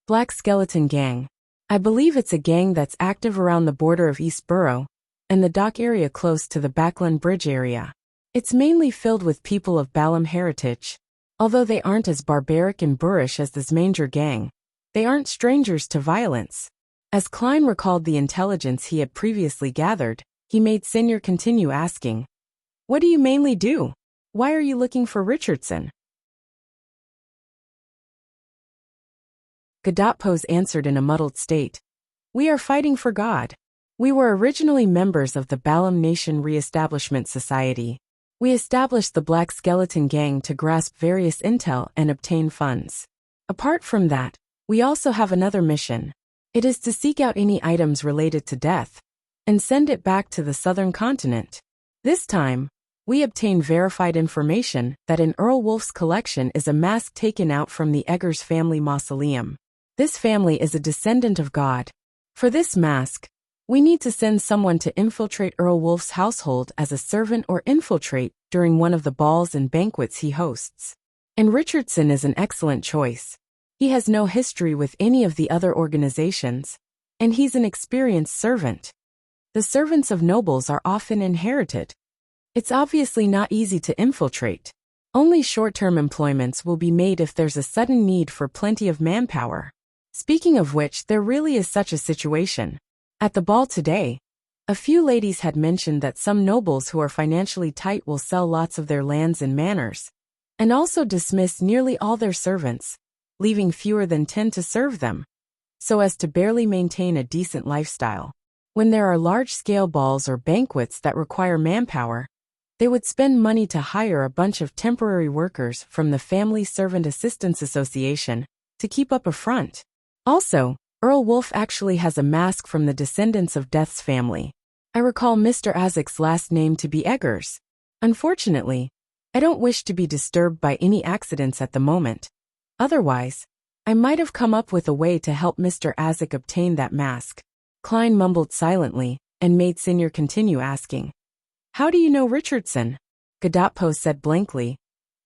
Black Skeleton Gang. I believe it's a gang that's active around the border of East Borough and the dock area close to the Backland Bridge area. It's mainly filled with people of Balam heritage. Although they aren't as barbaric and boorish as the Zmanger gang, they aren't strangers to violence. As Klein recalled the intelligence he had previously gathered, he made Senior continue asking, "What do you mainly do? Why are you looking for Richardson?" Godotpose answered in a muddled state, "We are fighting for God. We were originally members of the Balam Nation Reestablishment Society. We established the Black Skeleton Gang to grasp various intel and obtain funds. Apart from that, we also have another mission. It is to seek out any items related to death and send it back to the southern continent. This time, we obtain verified information that in Earl Wolf's collection is a mask taken out from the Eggers family mausoleum. This family is a descendant of God. For this mask, We need to send someone to infiltrate Earl Wolf's household as a servant or infiltrate during one of the balls and banquets he hosts. And Richardson is an excellent choice. He has no history with any of the other organizations, and he's an experienced servant. The servants of nobles are often inherited. It's obviously not easy to infiltrate. Only short-term employments will be made if there's a sudden need for plenty of manpower. Speaking of which, there really is such a situation. At the ball today, a few ladies had mentioned that some nobles who are financially tight will sell lots of their lands and manors, and also dismiss nearly all their servants, leaving fewer than 10 to serve them, so as to barely maintain a decent lifestyle. When there are large-scale balls or banquets that require manpower, they would spend money to hire a bunch of temporary workers from the Family Servant Assistance Association to keep up a front. Also, Earl Wolf actually has a mask from the descendants of Death's family. I recall Mr. Isaac's last name to be Eggers. Unfortunately, I don't wish to be disturbed by any accidents at the moment. Otherwise, I might have come up with a way to help Mr. Isaac obtain that mask. Klein mumbled silently, and made Senior continue asking, "How do you know Richardson?" Gadotpo said blankly,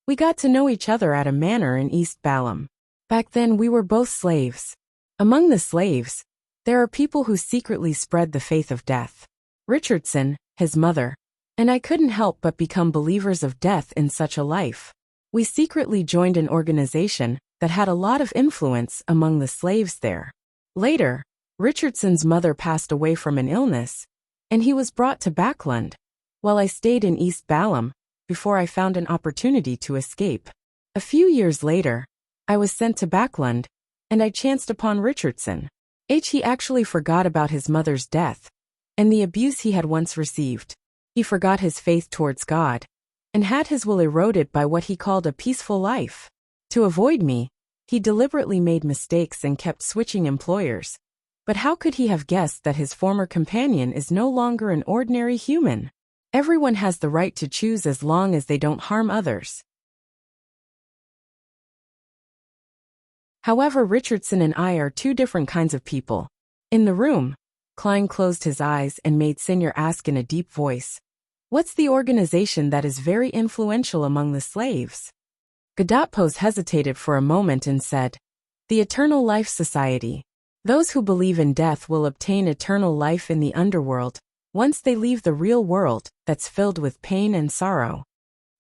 "We got to know each other at a manor in East Balham. Back then we were both slaves. Among the slaves, there are people who secretly spread the faith of death. Richardson, his mother, and I couldn't help but become believers of death in such a life. We secretly joined an organization that had a lot of influence among the slaves there. Later, Richardson's mother passed away from an illness, and he was brought to Backland, while I stayed in East Balham, before I found an opportunity to escape. A few years later, I was sent to Backland, and I chanced upon Richardson. He actually forgot about his mother's death, and the abuse he had once received. He forgot his faith towards God, and had his will eroded by what he called a peaceful life. To avoid me, he deliberately made mistakes and kept switching employers. But how could he have guessed that his former companion is no longer an ordinary human? Everyone has the right to choose as long as they don't harm others. However, Richardson and I are two different kinds of people. In the room, Klein closed his eyes and made Senior ask in a deep voice, "What's the organization that is very influential among the slaves?" Gadotpo hesitated for a moment and said, "The Eternal Life Society. Those who believe in death will obtain eternal life in the underworld, once they leave the real world that's filled with pain and sorrow."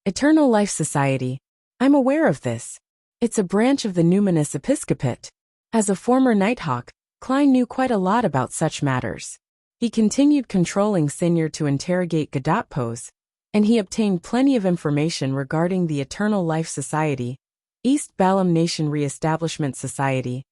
Eternal Life Society. I'm aware of this. It's a branch of the Numinous Episcopate. As a former Nighthawk, Klein knew quite a lot about such matters. He continued controlling Senior to interrogate Gadotpo, and he obtained plenty of information regarding the Eternal Life Society, East Balham Nation Reestablishment Society,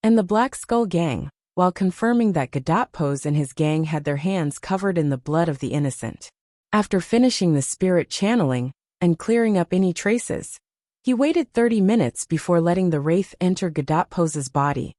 and the Black Skull Gang, while confirming that Gadotpo and his gang had their hands covered in the blood of the innocent. After finishing the spirit channeling and clearing up any traces, he waited 30 minutes before letting the wraith enter Gadotpo's body,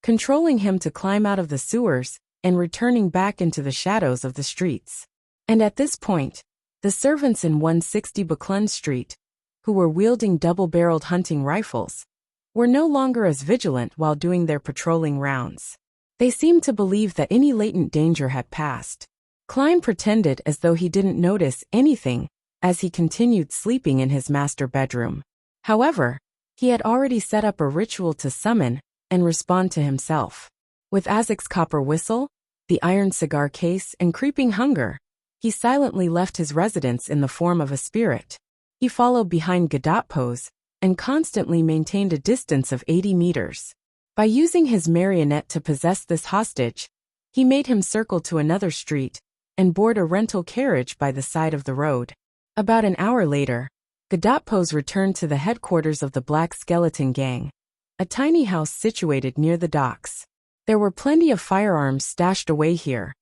controlling him to climb out of the sewers and returning back into the shadows of the streets. And at this point, the servants in 160 Buckland Street, who were wielding double-barreled hunting rifles, were no longer as vigilant while doing their patrolling rounds. They seemed to believe that any latent danger had passed. Klein pretended as though he didn't notice anything as he continued sleeping in his master bedroom. However, he had already set up a ritual to summon and respond to himself. With Isaac's copper whistle, the iron cigar case, and creeping hunger, he silently left his residence in the form of a spirit. He followed behind Gadotpo and constantly maintained a distance of 80 meters. By using his marionette to possess this hostage, he made him circle to another street and board a rental carriage by the side of the road. About an hour later, Gadotpo returned to the headquarters of the Black Skeleton Gang, a tiny house situated near the docks. There were plenty of firearms stashed away here,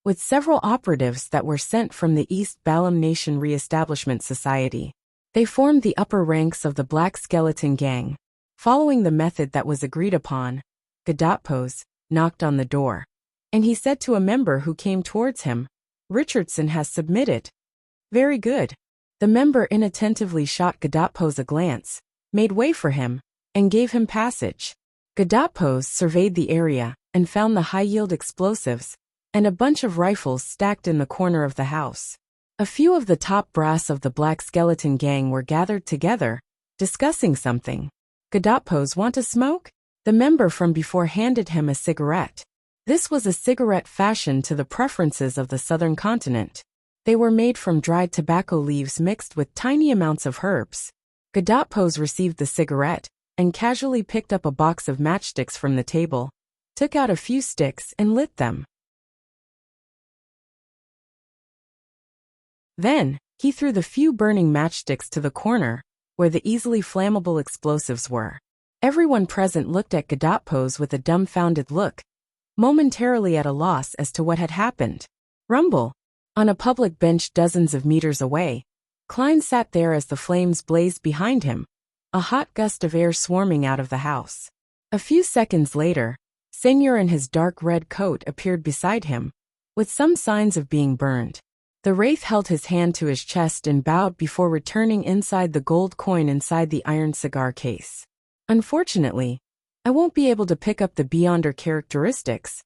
with several operatives that were sent from the East Balham Nation Reestablishment Society. They formed the upper ranks of the Black Skeleton Gang. Following the method that was agreed upon, Gadotpo knocked on the door, and he said to a member who came towards him, "Richardson has submitted." "Very good." The member inattentively shot Gadotpo a glance, made way for him, and gave him passage. Gadotpo surveyed the area and found the high-yield explosives and a bunch of rifles stacked in the corner of the house. A few of the top brass of the Black Skeleton Gang were gathered together, discussing something. "Gadotpos, want a smoke?" The member from before handed him a cigarette. This was a cigarette fashioned to the preferences of the southern continent. They were made from dried tobacco leaves mixed with tiny amounts of herbs. Gadotpos received the cigarette and casually picked up a box of matchsticks from the table, took out a few sticks and lit them. Then, he threw the few burning matchsticks to the corner, where the easily flammable explosives were. Everyone present looked at Gadotpos with a dumbfounded look, momentarily at a loss as to what had happened. Rumble. On a public bench dozens of meters away, Klein sat there as the flames blazed behind him, a hot gust of air swarming out of the house. A few seconds later, Seigneur in his dark red coat appeared beside him, with some signs of being burned. The wraith held his hand to his chest and bowed before returning inside the gold coin inside the iron cigar case. "Unfortunately, I won't be able to pick up the Beyonder characteristics.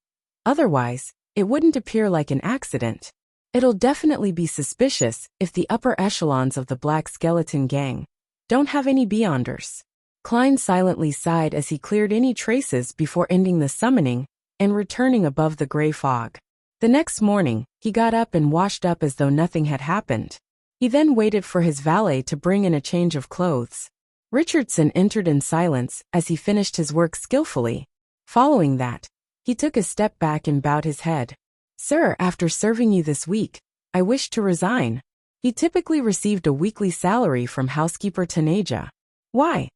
Otherwise, it wouldn't appear like an accident. It'll definitely be suspicious if the upper echelons of the Black Skeleton Gang don't have any Beyonders." Klein silently sighed as he cleared any traces before ending the summoning and returning above the gray fog. The next morning, he got up and washed up as though nothing had happened. He then waited for his valet to bring in a change of clothes. Richardson entered in silence as he finished his work skillfully. Following that, he took a step back and bowed his head. "Sir, after serving you this week, I wish to resign." He typically received a weekly salary from housekeeper Tanaja. "Why?"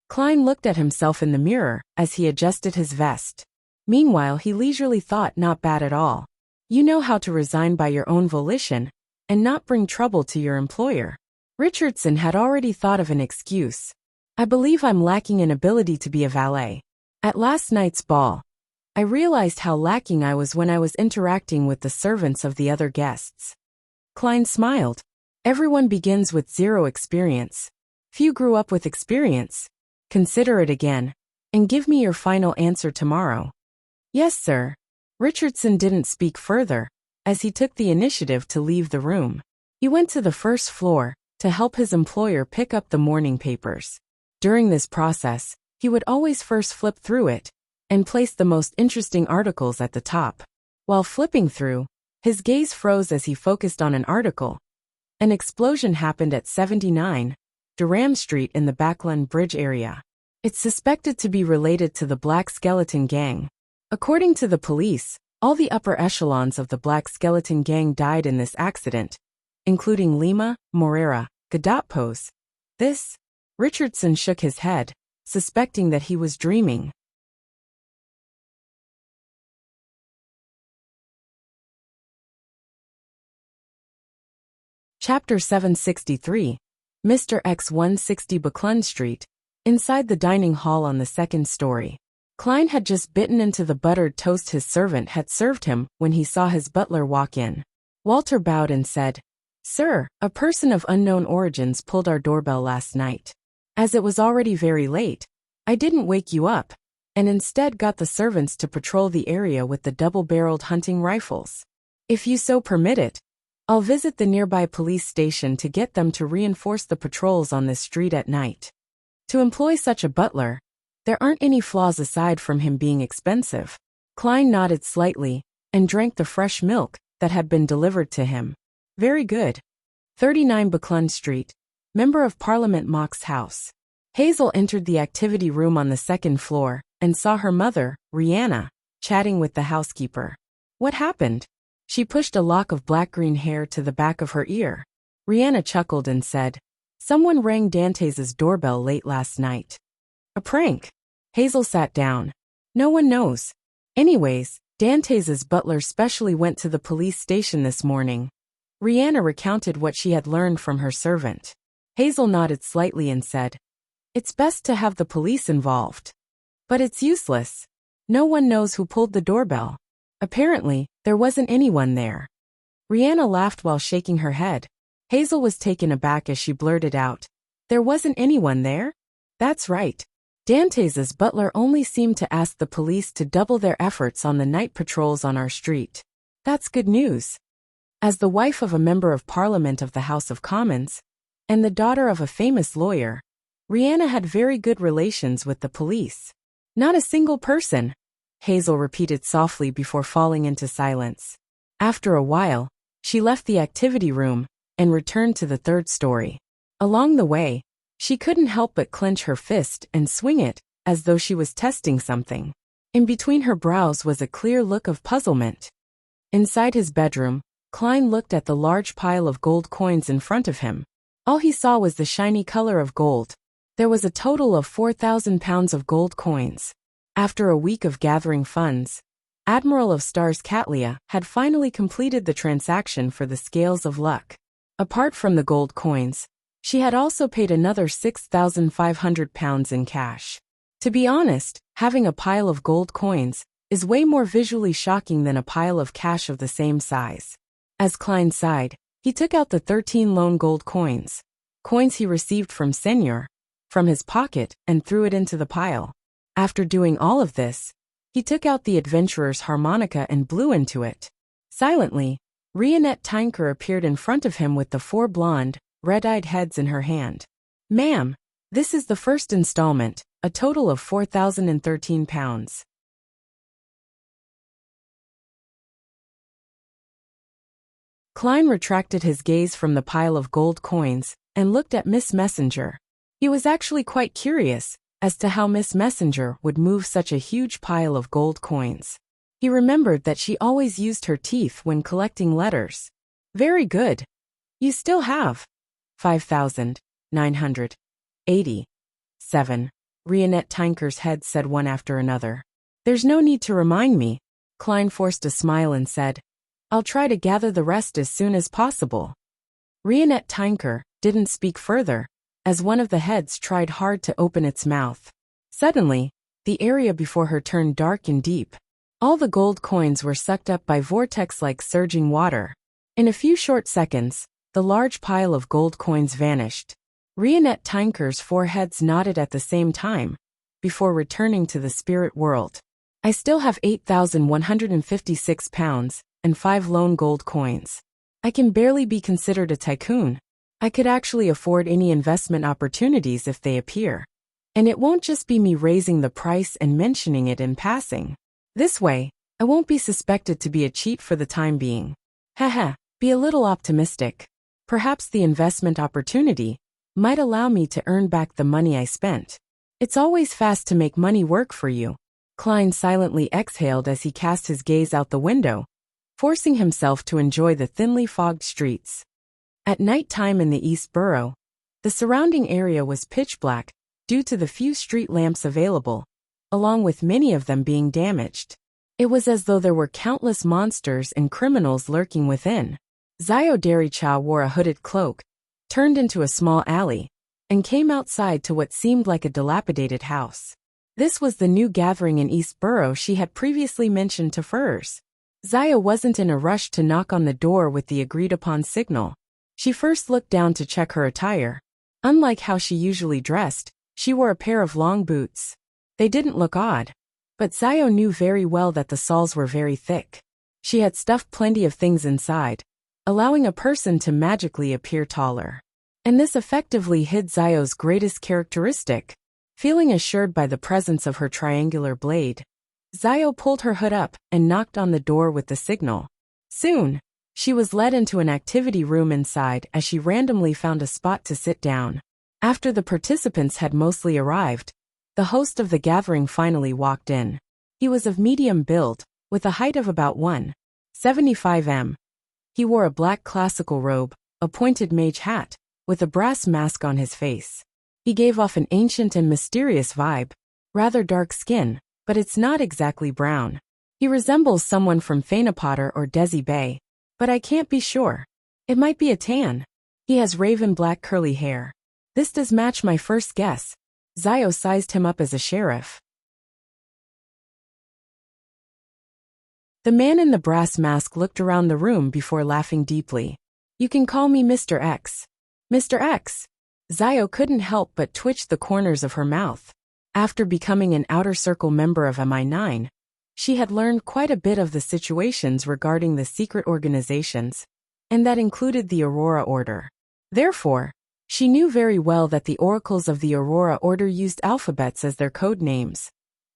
Klein looked at himself in the mirror as he adjusted his vest. Meanwhile, he leisurely thought, "Not bad at all. You know how to resign by your own volition and not bring trouble to your employer." Richardson had already thought of an excuse. "I believe I'm lacking in ability to be a valet. At last night's ball, I realized how lacking I was when I was interacting with the servants of the other guests." Klein smiled. "Everyone begins with zero experience. Few grew up with experience. Consider it again, and give me your final answer tomorrow." "Yes, sir." Richardson didn't speak further, as he took the initiative to leave the room. He went to the first floor to help his employer pick up the morning papers. During this process, he would always first flip through it and place the most interesting articles at the top. While flipping through, his gaze froze as he focused on an article. An explosion happened at 79 Durham Street in the Backland Bridge area. It's suspected to be related to the Black Skeleton Gang. According to the police, all the upper echelons of the Black Skeleton Gang died in this accident, including Lima, Morera, Gadotpos. This? Richardson shook his head, suspecting that he was dreaming. Chapter 763, Mr. X 160 Buckland Street, inside the dining hall on the second story. Klein had just bitten into the buttered toast his servant had served him when he saw his butler walk in. Walter bowed and said, "Sir, a person of unknown origins pulled our doorbell last night. As it was already very late, I didn't wake you up, and instead got the servants to patrol the area with the double-barreled hunting rifles. If you so permit it, I'll visit the nearby police station to get them to reinforce the patrols on this street at night. To employ such a butler, there aren't any flaws aside from him being expensive." Klein nodded slightly and drank the fresh milk that had been delivered to him. "Very good. 39 Buckland Street, Member of Parliament Mock's house." Hazel entered the activity room on the second floor and saw her mother, Rihanna, chatting with the housekeeper. "What happened?" She pushed a lock of black-green hair to the back of her ear. Rihanna chuckled and said, "Someone rang Dantes' doorbell late last night." "A prank?" Hazel sat down. "No one knows. Anyways, Dantes' butler specially went to the police station this morning." Rihanna recounted what she had learned from her servant. Hazel nodded slightly and said, "It's best to have the police involved. But it's useless. No one knows who pulled the doorbell. Apparently, there wasn't anyone there." Rihanna laughed while shaking her head. Hazel was taken aback as she blurted out, "There wasn't anyone there?" "That's right. Dantes' butler only seemed to ask the police to double their efforts on the night patrols on our street. That's good news. As the wife of a member of Parliament of the House of Commons, and the daughter of a famous lawyer, Rihanna had very good relations with the police. Not a single person, Hazel repeated softly before falling into silence. After a while, she left the activity room and returned to the third story. Along the way, she couldn't help but clench her fist and swing it, as though she was testing something. In between her brows was a clear look of puzzlement. Inside his bedroom, Klein looked at the large pile of gold coins in front of him. All he saw was the shiny color of gold. There was a total of 4,000 pounds of gold coins. After a week of gathering funds, Admiral of Stars Katlia had finally completed the transaction for the Scales of Luck. Apart from the gold coins, she had also paid another 6,500 pounds in cash. To be honest, having a pile of gold coins is way more visually shocking than a pile of cash of the same size. As Klein sighed, he took out the 13 lone gold coins he received from Senior, from his pocket and threw it into the pile. After doing all of this, he took out the adventurer's harmonica and blew into it. Silently, Rionette Tinker appeared in front of him with the 4 blonde, red-eyed heads in her hand. "Ma'am, this is the first installment, a total of 4,013 pounds. Klein retracted his gaze from the pile of gold coins and looked at Miss Messenger. He was actually quite curious as to how Miss Messenger would move such a huge pile of gold coins. He remembered that she always used her teeth when collecting letters. "Very good. You still have 5,987. Rionette Tinker's head said one after another. "There's no need to remind me." Klein forced a smile and said, "I'll try to gather the rest as soon as possible." Rionette Tinker didn't speak further, as one of the heads tried hard to open its mouth. Suddenly, the area before her turned dark and deep. All the gold coins were sucked up by vortex-like surging water. In a few short seconds, the large pile of gold coins vanished. Rionette Tinker's 4 heads nodded at the same time, before returning to the spirit world. "I still have 8,156 pounds, and 5 lone gold coins. I can barely be considered a tycoon. I could actually afford any investment opportunities if they appear. And it won't just be me raising the price and mentioning it in passing. This way, I won't be suspected to be a cheat for the time being. Haha, be a little optimistic. Perhaps the investment opportunity might allow me to earn back the money I spent. It's always fast to make money work for you." Klein silently exhaled as he cast his gaze out the window, forcing himself to enjoy the thinly fogged streets. At night time in the East Borough, the surrounding area was pitch black due to the few street lamps available, along with many of them being damaged. It was as though there were countless monsters and criminals lurking within. Zio Dairycha wore a hooded cloak, turned into a small alley, and came outside to what seemed like a dilapidated house. This was the new gathering in East Borough she had previously mentioned to Furs. Zio wasn't in a rush to knock on the door with the agreed-upon signal. She first looked down to check her attire. Unlike how she usually dressed, she wore a pair of long boots. They didn't look odd, but Zio knew very well that the soles were very thick. She had stuffed plenty of things inside, allowing a person to magically appear taller. And this effectively hid Zio's greatest characteristic. Feeling assured by the presence of her triangular blade, Zio pulled her hood up and knocked on the door with the signal. Soon, she was led into an activity room inside as she randomly found a spot to sit down. After the participants had mostly arrived, the host of the gathering finally walked in. He was of medium build, with a height of about 1.75 m. He wore a black classical robe, a pointed mage hat, with a brass mask on his face. He gave off an ancient and mysterious vibe, rather dark skin, but it's not exactly brown. He resembles someone from Fainapotter or Desi Bay, but I can't be sure. It might be a tan. He has raven black curly hair. This does match my first guess. Zio sized him up as a sheriff. The man in the brass mask looked around the room before laughing deeply. "You can call me Mr. X. Mr. X. Zio couldn't help but twitch the corners of her mouth. After becoming an outer circle member of MI9, She had learned quite a bit of the situations regarding the secret organizations, and that included the Aurora Order. Therefore, she knew very well that the oracles of the Aurora Order used alphabets as their code names,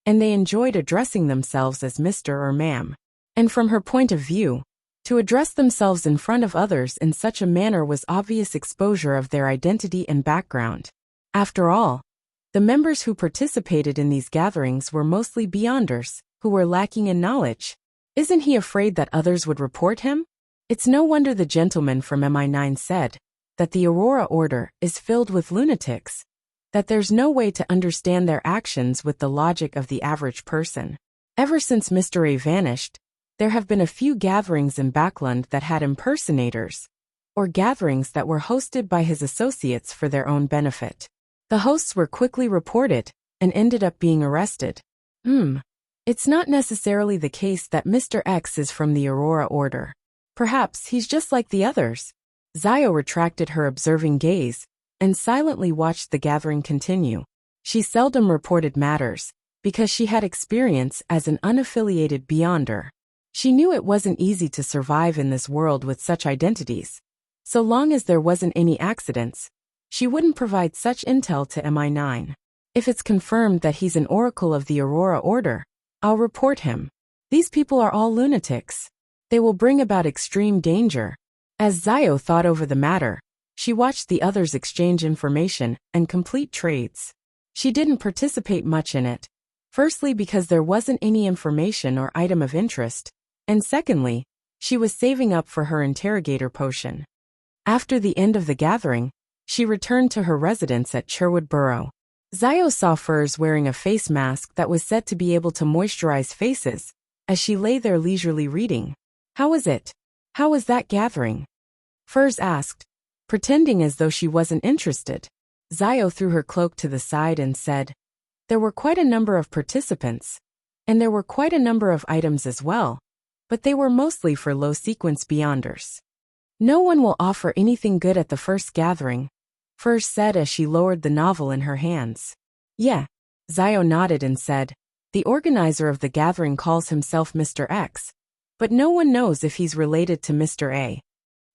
and they enjoyed addressing themselves as Mr. or Ma'am. And from her point of view, to address themselves in front of others in such a manner was obvious exposure of their identity and background. After all, the members who participated in these gatherings were mostly beyonders, who were lacking in knowledge. Isn't he afraid that others would report him? It's no wonder the gentleman from MI9 said that the Aurora Order is filled with lunatics, that there's no way to understand their actions with the logic of the average person. Ever since Mr. A vanished, there have been a few gatherings in Backland that had impersonators, or gatherings that were hosted by his associates for their own benefit. The hosts were quickly reported and ended up being arrested. It's not necessarily the case that Mr. X is from the Aurora Order. Perhaps he's just like the others. Zio retracted her observing gaze and silently watched the gathering continue. She seldom reported matters because she had experience as an unaffiliated beyonder. She knew it wasn't easy to survive in this world with such identities. So long as there wasn't any accidents, she wouldn't provide such intel to MI9. If it's confirmed that he's an oracle of the Aurora Order, I'll report him. These people are all lunatics. They will bring about extreme danger. As Zio thought over the matter, she watched the others exchange information and complete trades. She didn't participate much in it, firstly because there wasn't any information or item of interest, and secondly, she was saving up for her interrogator potion. After the end of the gathering, she returned to her residence at Sherwood Borough. Zio saw Furs wearing a face mask that was said to be able to moisturize faces, as she lay there leisurely reading. How was it? How was that gathering? Furs asked, pretending as though she wasn't interested. Zio threw her cloak to the side and said, there were quite a number of participants, and there were quite a number of items as well, but they were mostly for low-sequence beyonders. No one will offer anything good at the first gathering, Furs said as she lowered the novel in her hands. Yeah, Zio nodded and said, the organizer of the gathering calls himself Mr. X, but no one knows if he's related to Mr. A.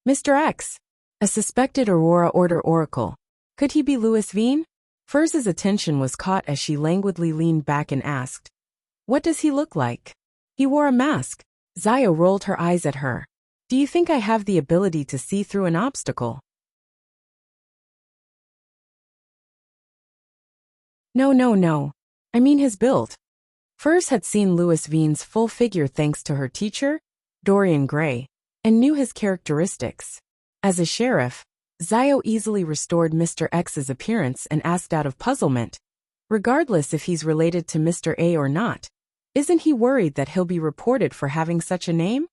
Mr. X, a suspected Aurora Order oracle. Could he be Louis Veen? Furs's attention was caught as she languidly leaned back and asked, what does he look like? He wore a mask. Zio rolled her eyes at her. Do you think I have the ability to see through an obstacle? No. I mean his build. Furs had seen Louis Veen's full figure thanks to her teacher, Dorian Gray, and knew his characteristics. As a sheriff, Zio easily restored Mr. X's appearance and asked out of puzzlement, regardless if he's related to Mr. A or not, isn't he worried that he'll be reported for having such a name?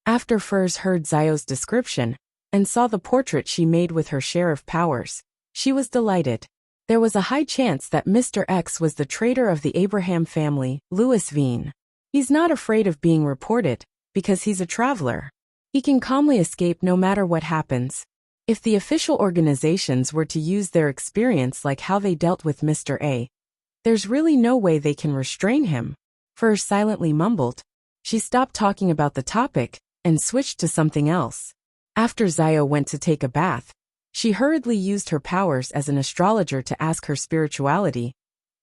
After Furs heard Zio's description and saw the portrait she made with her sheriff powers, she was delighted. There was a high chance that Mr. X was the traitor of the Abraham family, Louis Veen. He's not afraid of being reported, because he's a traveler. He can calmly escape no matter what happens. If the official organizations were to use their experience like how they dealt with Mr. A, there's really no way they can restrain him. Furs silently mumbled. She stopped talking about the topic and switched to something else. After Zio went to take a bath, she hurriedly used her powers as an astrologer to ask her spirituality,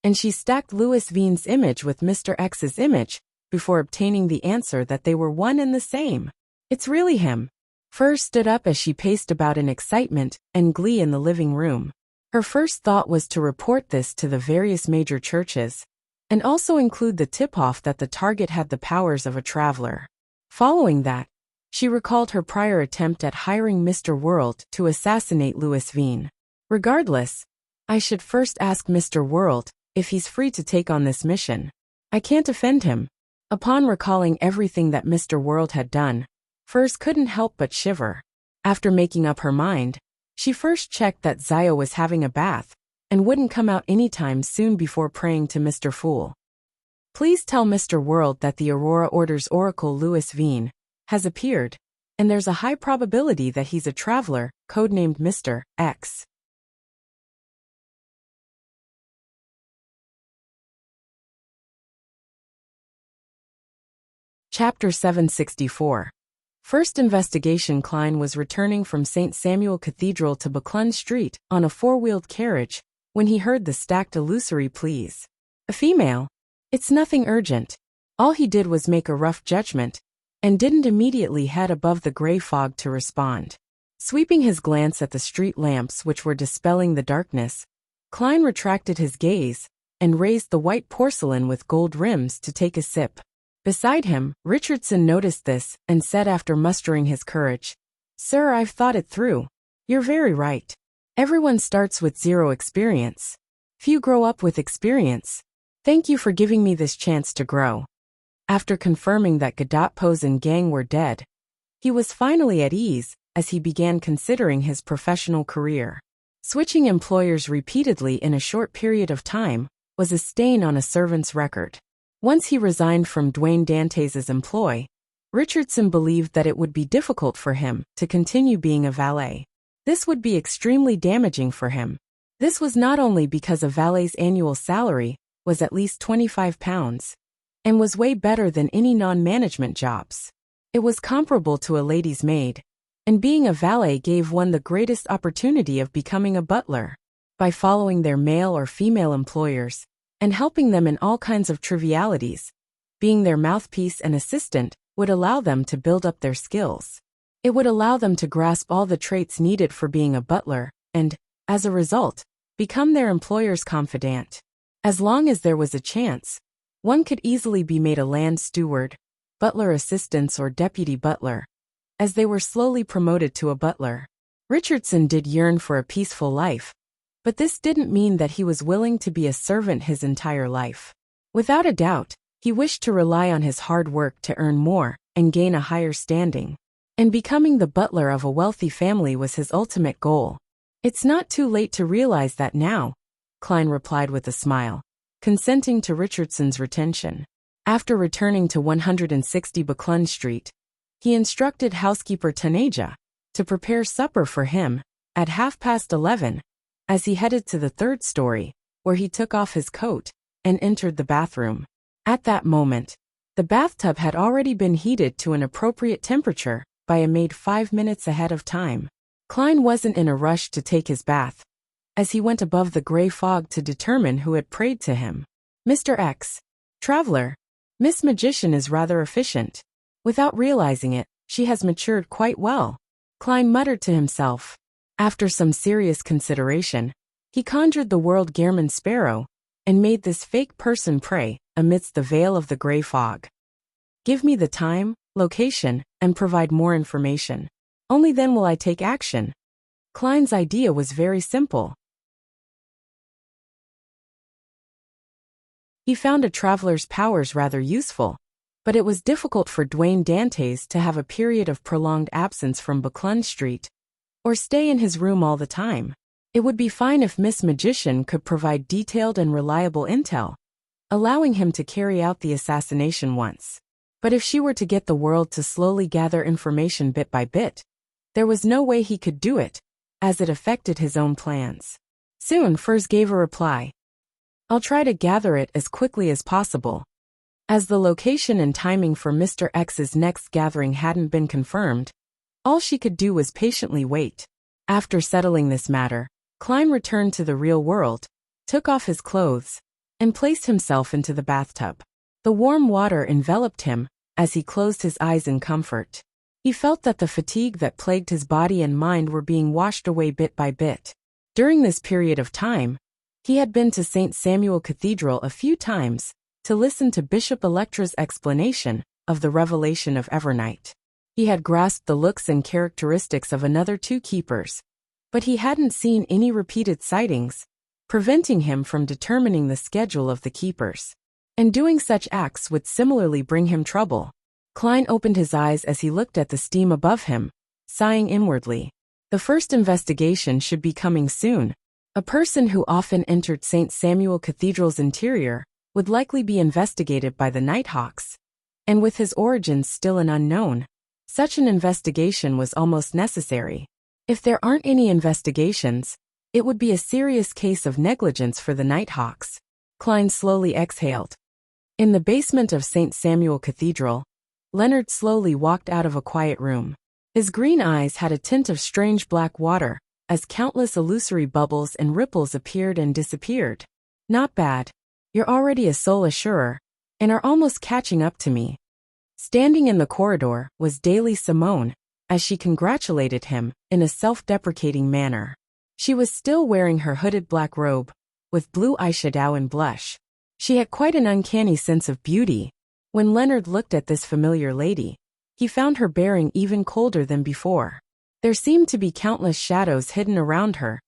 and she stacked Louis Veen's image with Mr. X's image before obtaining the answer that they were one and the same. It's really him. Furs stood up as she paced about in excitement and glee in the living room. Her first thought was to report this to the various major churches, and also include the tip-off that the target had the powers of a traveler. Following that, she recalled her prior attempt at hiring Mr. World to assassinate Louis Veen. Regardless, I should first ask Mr. World if he's free to take on this mission. I can't offend him. Upon recalling everything that Mr. World had done, Furs couldn't help but shiver. After making up her mind, she first checked that Zio was having a bath and wouldn't come out anytime soon before praying to Mr. Fool. Please tell Mr. World that the Aurora Order's oracle Louis Veen has appeared, and there's a high probability that he's a traveler, codenamed Mr. X. Chapter 764. First investigation. Klein was returning from St. Samuel Cathedral to Buckland Street on a four-wheeled carriage when he heard the stacked illusory pleas. A female. It's nothing urgent. All he did was make a rough judgment, and didn't immediately head above the gray fog to respond. Sweeping his glance at the street lamps which were dispelling the darkness, Klein retracted his gaze and raised the white porcelain with gold rims to take a sip. Beside him, Richardson noticed this and said after mustering his courage, "Sir, I've thought it through. You're very right. Everyone starts with zero experience. Few grow up with experience. Thank you for giving me this chance to grow." After confirming that Gadotpo's and gang were dead, he was finally at ease as he began considering his professional career. Switching employers repeatedly in a short period of time was a stain on a servant's record. Once he resigned from Dwayne Dantes' employ, Richardson believed that it would be difficult for him to continue being a valet. This would be extremely damaging for him. This was not only because a valet's annual salary was at least £25, and was way better than any non-management jobs. It was comparable to a lady's maid, and being a valet gave one the greatest opportunity of becoming a butler. By following their male or female employers, and helping them in all kinds of trivialities, being their mouthpiece and assistant would allow them to build up their skills. It would allow them to grasp all the traits needed for being a butler, and, as a result, become their employer's confidant. As long as there was a chance, one could easily be made a land steward, butler assistants or deputy butler, as they were slowly promoted to a butler. Richardson did yearn for a peaceful life, but this didn't mean that he was willing to be a servant his entire life. Without a doubt, he wished to rely on his hard work to earn more and gain a higher standing. And becoming the butler of a wealthy family was his ultimate goal. "It's not too late to realize that now," Klein replied with a smile, consenting to Richardson's retention. After returning to 160 Buckland Street, he instructed housekeeper Tanaja to prepare supper for him at 11:30, as he headed to the third story, where he took off his coat and entered the bathroom. At that moment, the bathtub had already been heated to an appropriate temperature by a maid 5 minutes ahead of time. Klein wasn't in a rush to take his bath, as he went above the gray fog to determine who had prayed to him. "Mr. X. Traveler, Miss Magician is rather efficient. Without realizing it, she has matured quite well," Klein muttered to himself. After some serious consideration, he conjured the world Gehrman Sparrow and made this fake person pray amidst the veil of the gray fog. "Give me the time, location, and provide more information. Only then will I take action." Klein's idea was very simple. He found a traveler's powers rather useful, but it was difficult for Dwayne Dantes to have a period of prolonged absence from Buckland Street, or stay in his room all the time. It would be fine if Miss Magician could provide detailed and reliable intel, allowing him to carry out the assassination once. But if she were to get the world to slowly gather information bit by bit, there was no way he could do it, as it affected his own plans. Soon Furs gave a reply. "I'll try to gather it as quickly as possible." As the location and timing for Mr. X's next gathering hadn't been confirmed, all she could do was patiently wait. After settling this matter, Klein returned to the real world, took off his clothes, and placed himself into the bathtub. The warm water enveloped him as he closed his eyes in comfort. He felt that the fatigue that plagued his body and mind were being washed away bit by bit. During this period of time, he had been to St. Samuel Cathedral a few times to listen to Bishop Electra's explanation of the revelation of Evernight. He had grasped the looks and characteristics of another two keepers, but he hadn't seen any repeated sightings, preventing him from determining the schedule of the keepers. And doing such acts would similarly bring him trouble. Klein opened his eyes as he looked at the steam above him, sighing inwardly. The first investigation should be coming soon. A person who often entered St. Samuel Cathedral's interior would likely be investigated by the Nighthawks. And with his origins still an unknown, such an investigation was almost necessary. If there aren't any investigations, it would be a serious case of negligence for the Nighthawks. Klein slowly exhaled. In the basement of St. Samuel Cathedral, Leonard slowly walked out of a quiet room. His green eyes had a tint of strange black water, as countless illusory bubbles and ripples appeared and disappeared. Not bad. You're already a soul assurer, and are almost catching up to me. Standing in the corridor was Daily Simone, as she congratulated him in a self-deprecating manner. She was still wearing her hooded black robe, with blue eyeshadow and blush. She had quite an uncanny sense of beauty. When Leonard looked at this familiar lady, he found her bearing even colder than before. There seemed to be countless shadows hidden around her,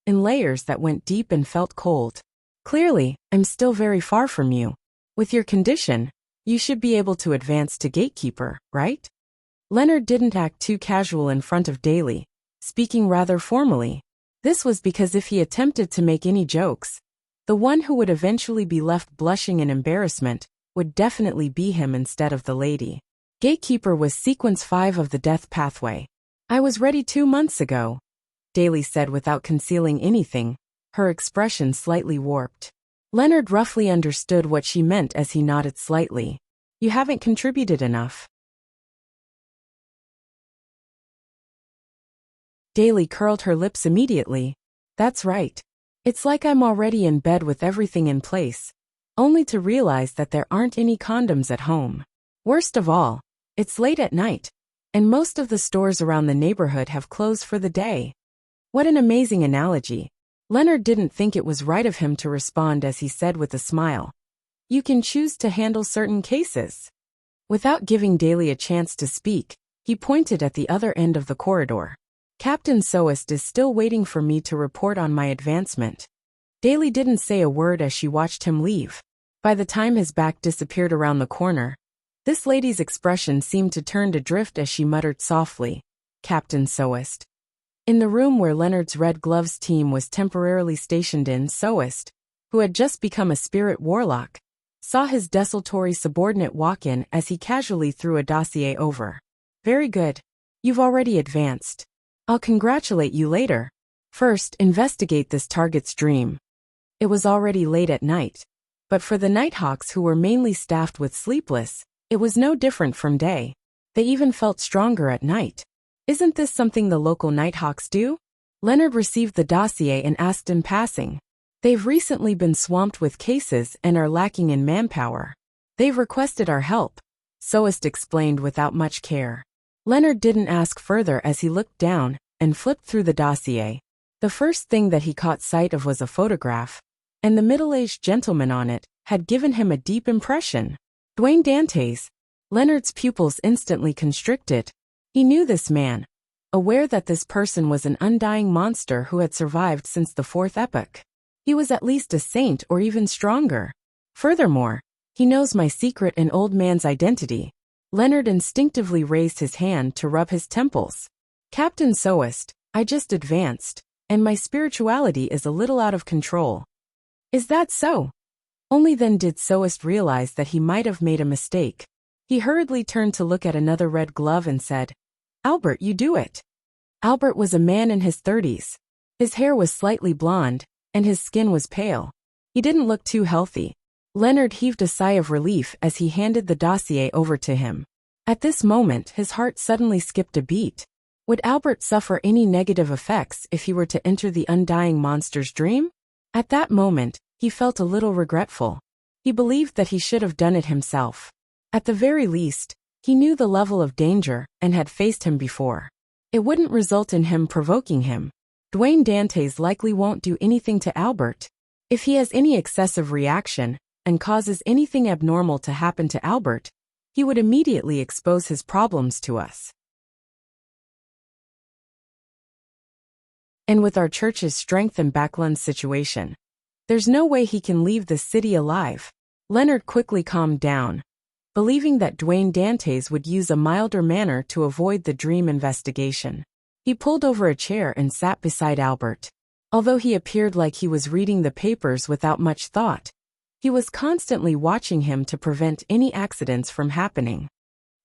in layers that went deep and felt cold. Clearly, I'm still very far from you. With your condition, you should be able to advance to gatekeeper, right? Leonard didn't act too casual in front of Daly, speaking rather formally. This was because if he attempted to make any jokes, the one who would eventually be left blushing in embarrassment would definitely be him instead of the lady. Gatekeeper was sequence 5 of the death pathway. I was ready 2 months ago, Daly said without concealing anything, her expression slightly warped. Leonard roughly understood what she meant as he nodded slightly. You haven't contributed enough. Daly curled her lips immediately. That's right. It's like I'm already in bed with everything in place, only to realize that there aren't any condoms at home. Worst of all, it's late at night, and most of the stores around the neighborhood have closed for the day. What an amazing analogy. Leonard didn't think it was right of him to respond as he said with a smile, you can choose to handle certain cases. Without giving Daly a chance to speak, he pointed at the other end of the corridor. Captain Soest is still waiting for me to report on my advancement. Daly didn't say a word as she watched him leave. By the time his back disappeared around the corner, this lady's expression seemed to turn to drift as she muttered softly, Captain Soest. In the room where Leonard's Red Gloves team was temporarily stationed in, Soest, who had just become a spirit warlock, saw his desultory subordinate walk in as he casually threw a dossier over. Very good. You've already advanced. I'll congratulate you later. First, investigate this target's dream. It was already late at night, but for the Nighthawks who were mainly staffed with sleepless, it was no different from day. They even felt stronger at night. Isn't this something the local Nighthawks do? Leonard received the dossier and asked in passing. They've recently been swamped with cases and are lacking in manpower. They've requested our help, Soest explained without much care. Leonard didn't ask further as he looked down and flipped through the dossier. The first thing that he caught sight of was a photograph, and the middle-aged gentleman on it had given him a deep impression. Dwayne Dantes. Leonard's pupils instantly constricted. He knew this man, aware that this person was an undying monster who had survived since the 4th epoch. He was at least a saint or even stronger. Furthermore, he knows my secret and old man's identity. Leonard instinctively raised his hand to rub his temples. Captain Soest, I just advanced, and my spirituality is a little out of control. Is that so? Only then did Soest realize that he might have made a mistake. He hurriedly turned to look at another red glove and said, Albert, you do it. Albert was a man in his 30s. His hair was slightly blonde, and his skin was pale. He didn't look too healthy. Leonard heaved a sigh of relief as he handed the dossier over to him. At this moment, his heart suddenly skipped a beat. Would Albert suffer any negative effects if he were to enter the undying monster's dream? At that moment, he felt a little regretful. He believed that he should have done it himself. At the very least, he knew the level of danger and had faced him before. It wouldn't result in him provoking him. Dwayne Dantes likely won't do anything to Albert. If he has any excessive reaction and causes anything abnormal to happen to Albert, he would immediately expose his problems to us. And with our church's strength and Backlund's situation, there's no way he can leave the city alive. Leonard quickly calmed down, believing that Dwayne Dantes would use a milder manner to avoid the dream investigation. He pulled over a chair and sat beside Albert. Although he appeared like he was reading the papers without much thought, he was constantly watching him to prevent any accidents from happening.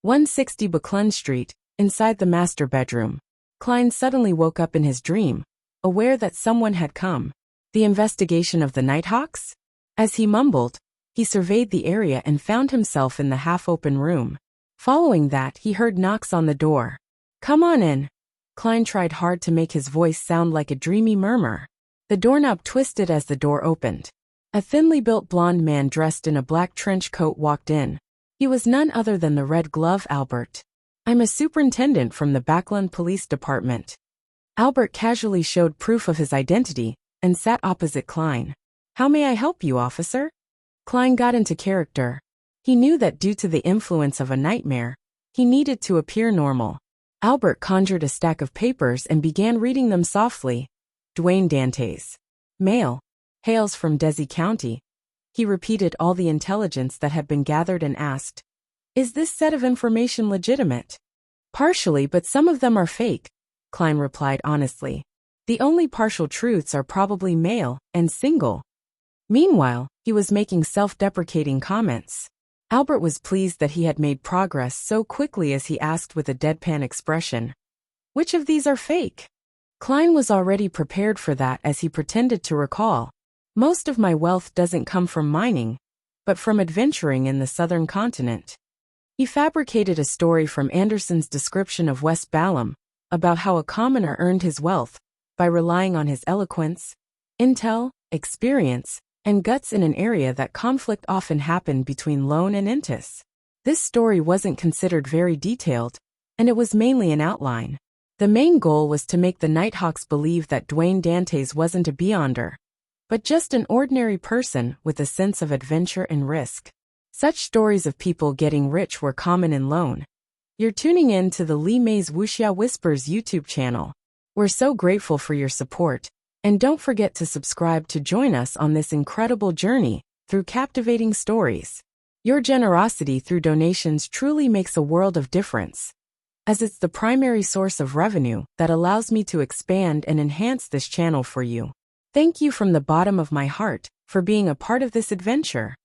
160 Backlund Street, inside the master bedroom. Klein suddenly woke up in his dream, aware that someone had come. The investigation of the Nighthawks? As he mumbled, he surveyed the area and found himself in the half-open room. Following that, he heard knocks on the door. "Come on in." Klein tried hard to make his voice sound like a dreamy murmur. The doorknob twisted as the door opened. A thinly built blond man dressed in a black trench coat walked in. He was none other than the Red Glove Albert. "I'm a superintendent from the Backland Police Department." Albert casually showed proof of his identity and sat opposite Klein. "How may I help you, officer?" Klein got into character. He knew that due to the influence of a nightmare, he needed to appear normal. Albert conjured a stack of papers and began reading them softly. "Dwayne Dantes. Male. Hails from Desi County." He repeated all the intelligence that had been gathered and asked, "Is this set of information legitimate?" "Partially, but some of them are fake," Klein replied honestly. "The only partial truths are probably male and single." Meanwhile, he was making self-deprecating comments. Albert was pleased that he had made progress so quickly as he asked with a deadpan expression, "Which of these are fake?" Klein was already prepared for that as he pretended to recall. "Most of my wealth doesn't come from mining, but from adventuring in the southern continent." He fabricated a story from Anderson's description of West Balam about how a commoner earned his wealth by relying on his eloquence, intel, experience, and guts in an area that conflict often happened between Lone and Intis. This story wasn't considered very detailed, and it was mainly an outline. The main goal was to make the Nighthawks believe that Dwayne Dantes wasn't a beyonder, but just an ordinary person with a sense of adventure and risk. Such stories of people getting rich were common in Lone. You're tuning in to the Lee May's Wuxia Whispers YouTube channel. We're so grateful for your support, and don't forget to subscribe to join us on this incredible journey through captivating stories. Your generosity through donations truly makes a world of difference, as it's the primary source of revenue that allows me to expand and enhance this channel for you. Thank you from the bottom of my heart for being a part of this adventure.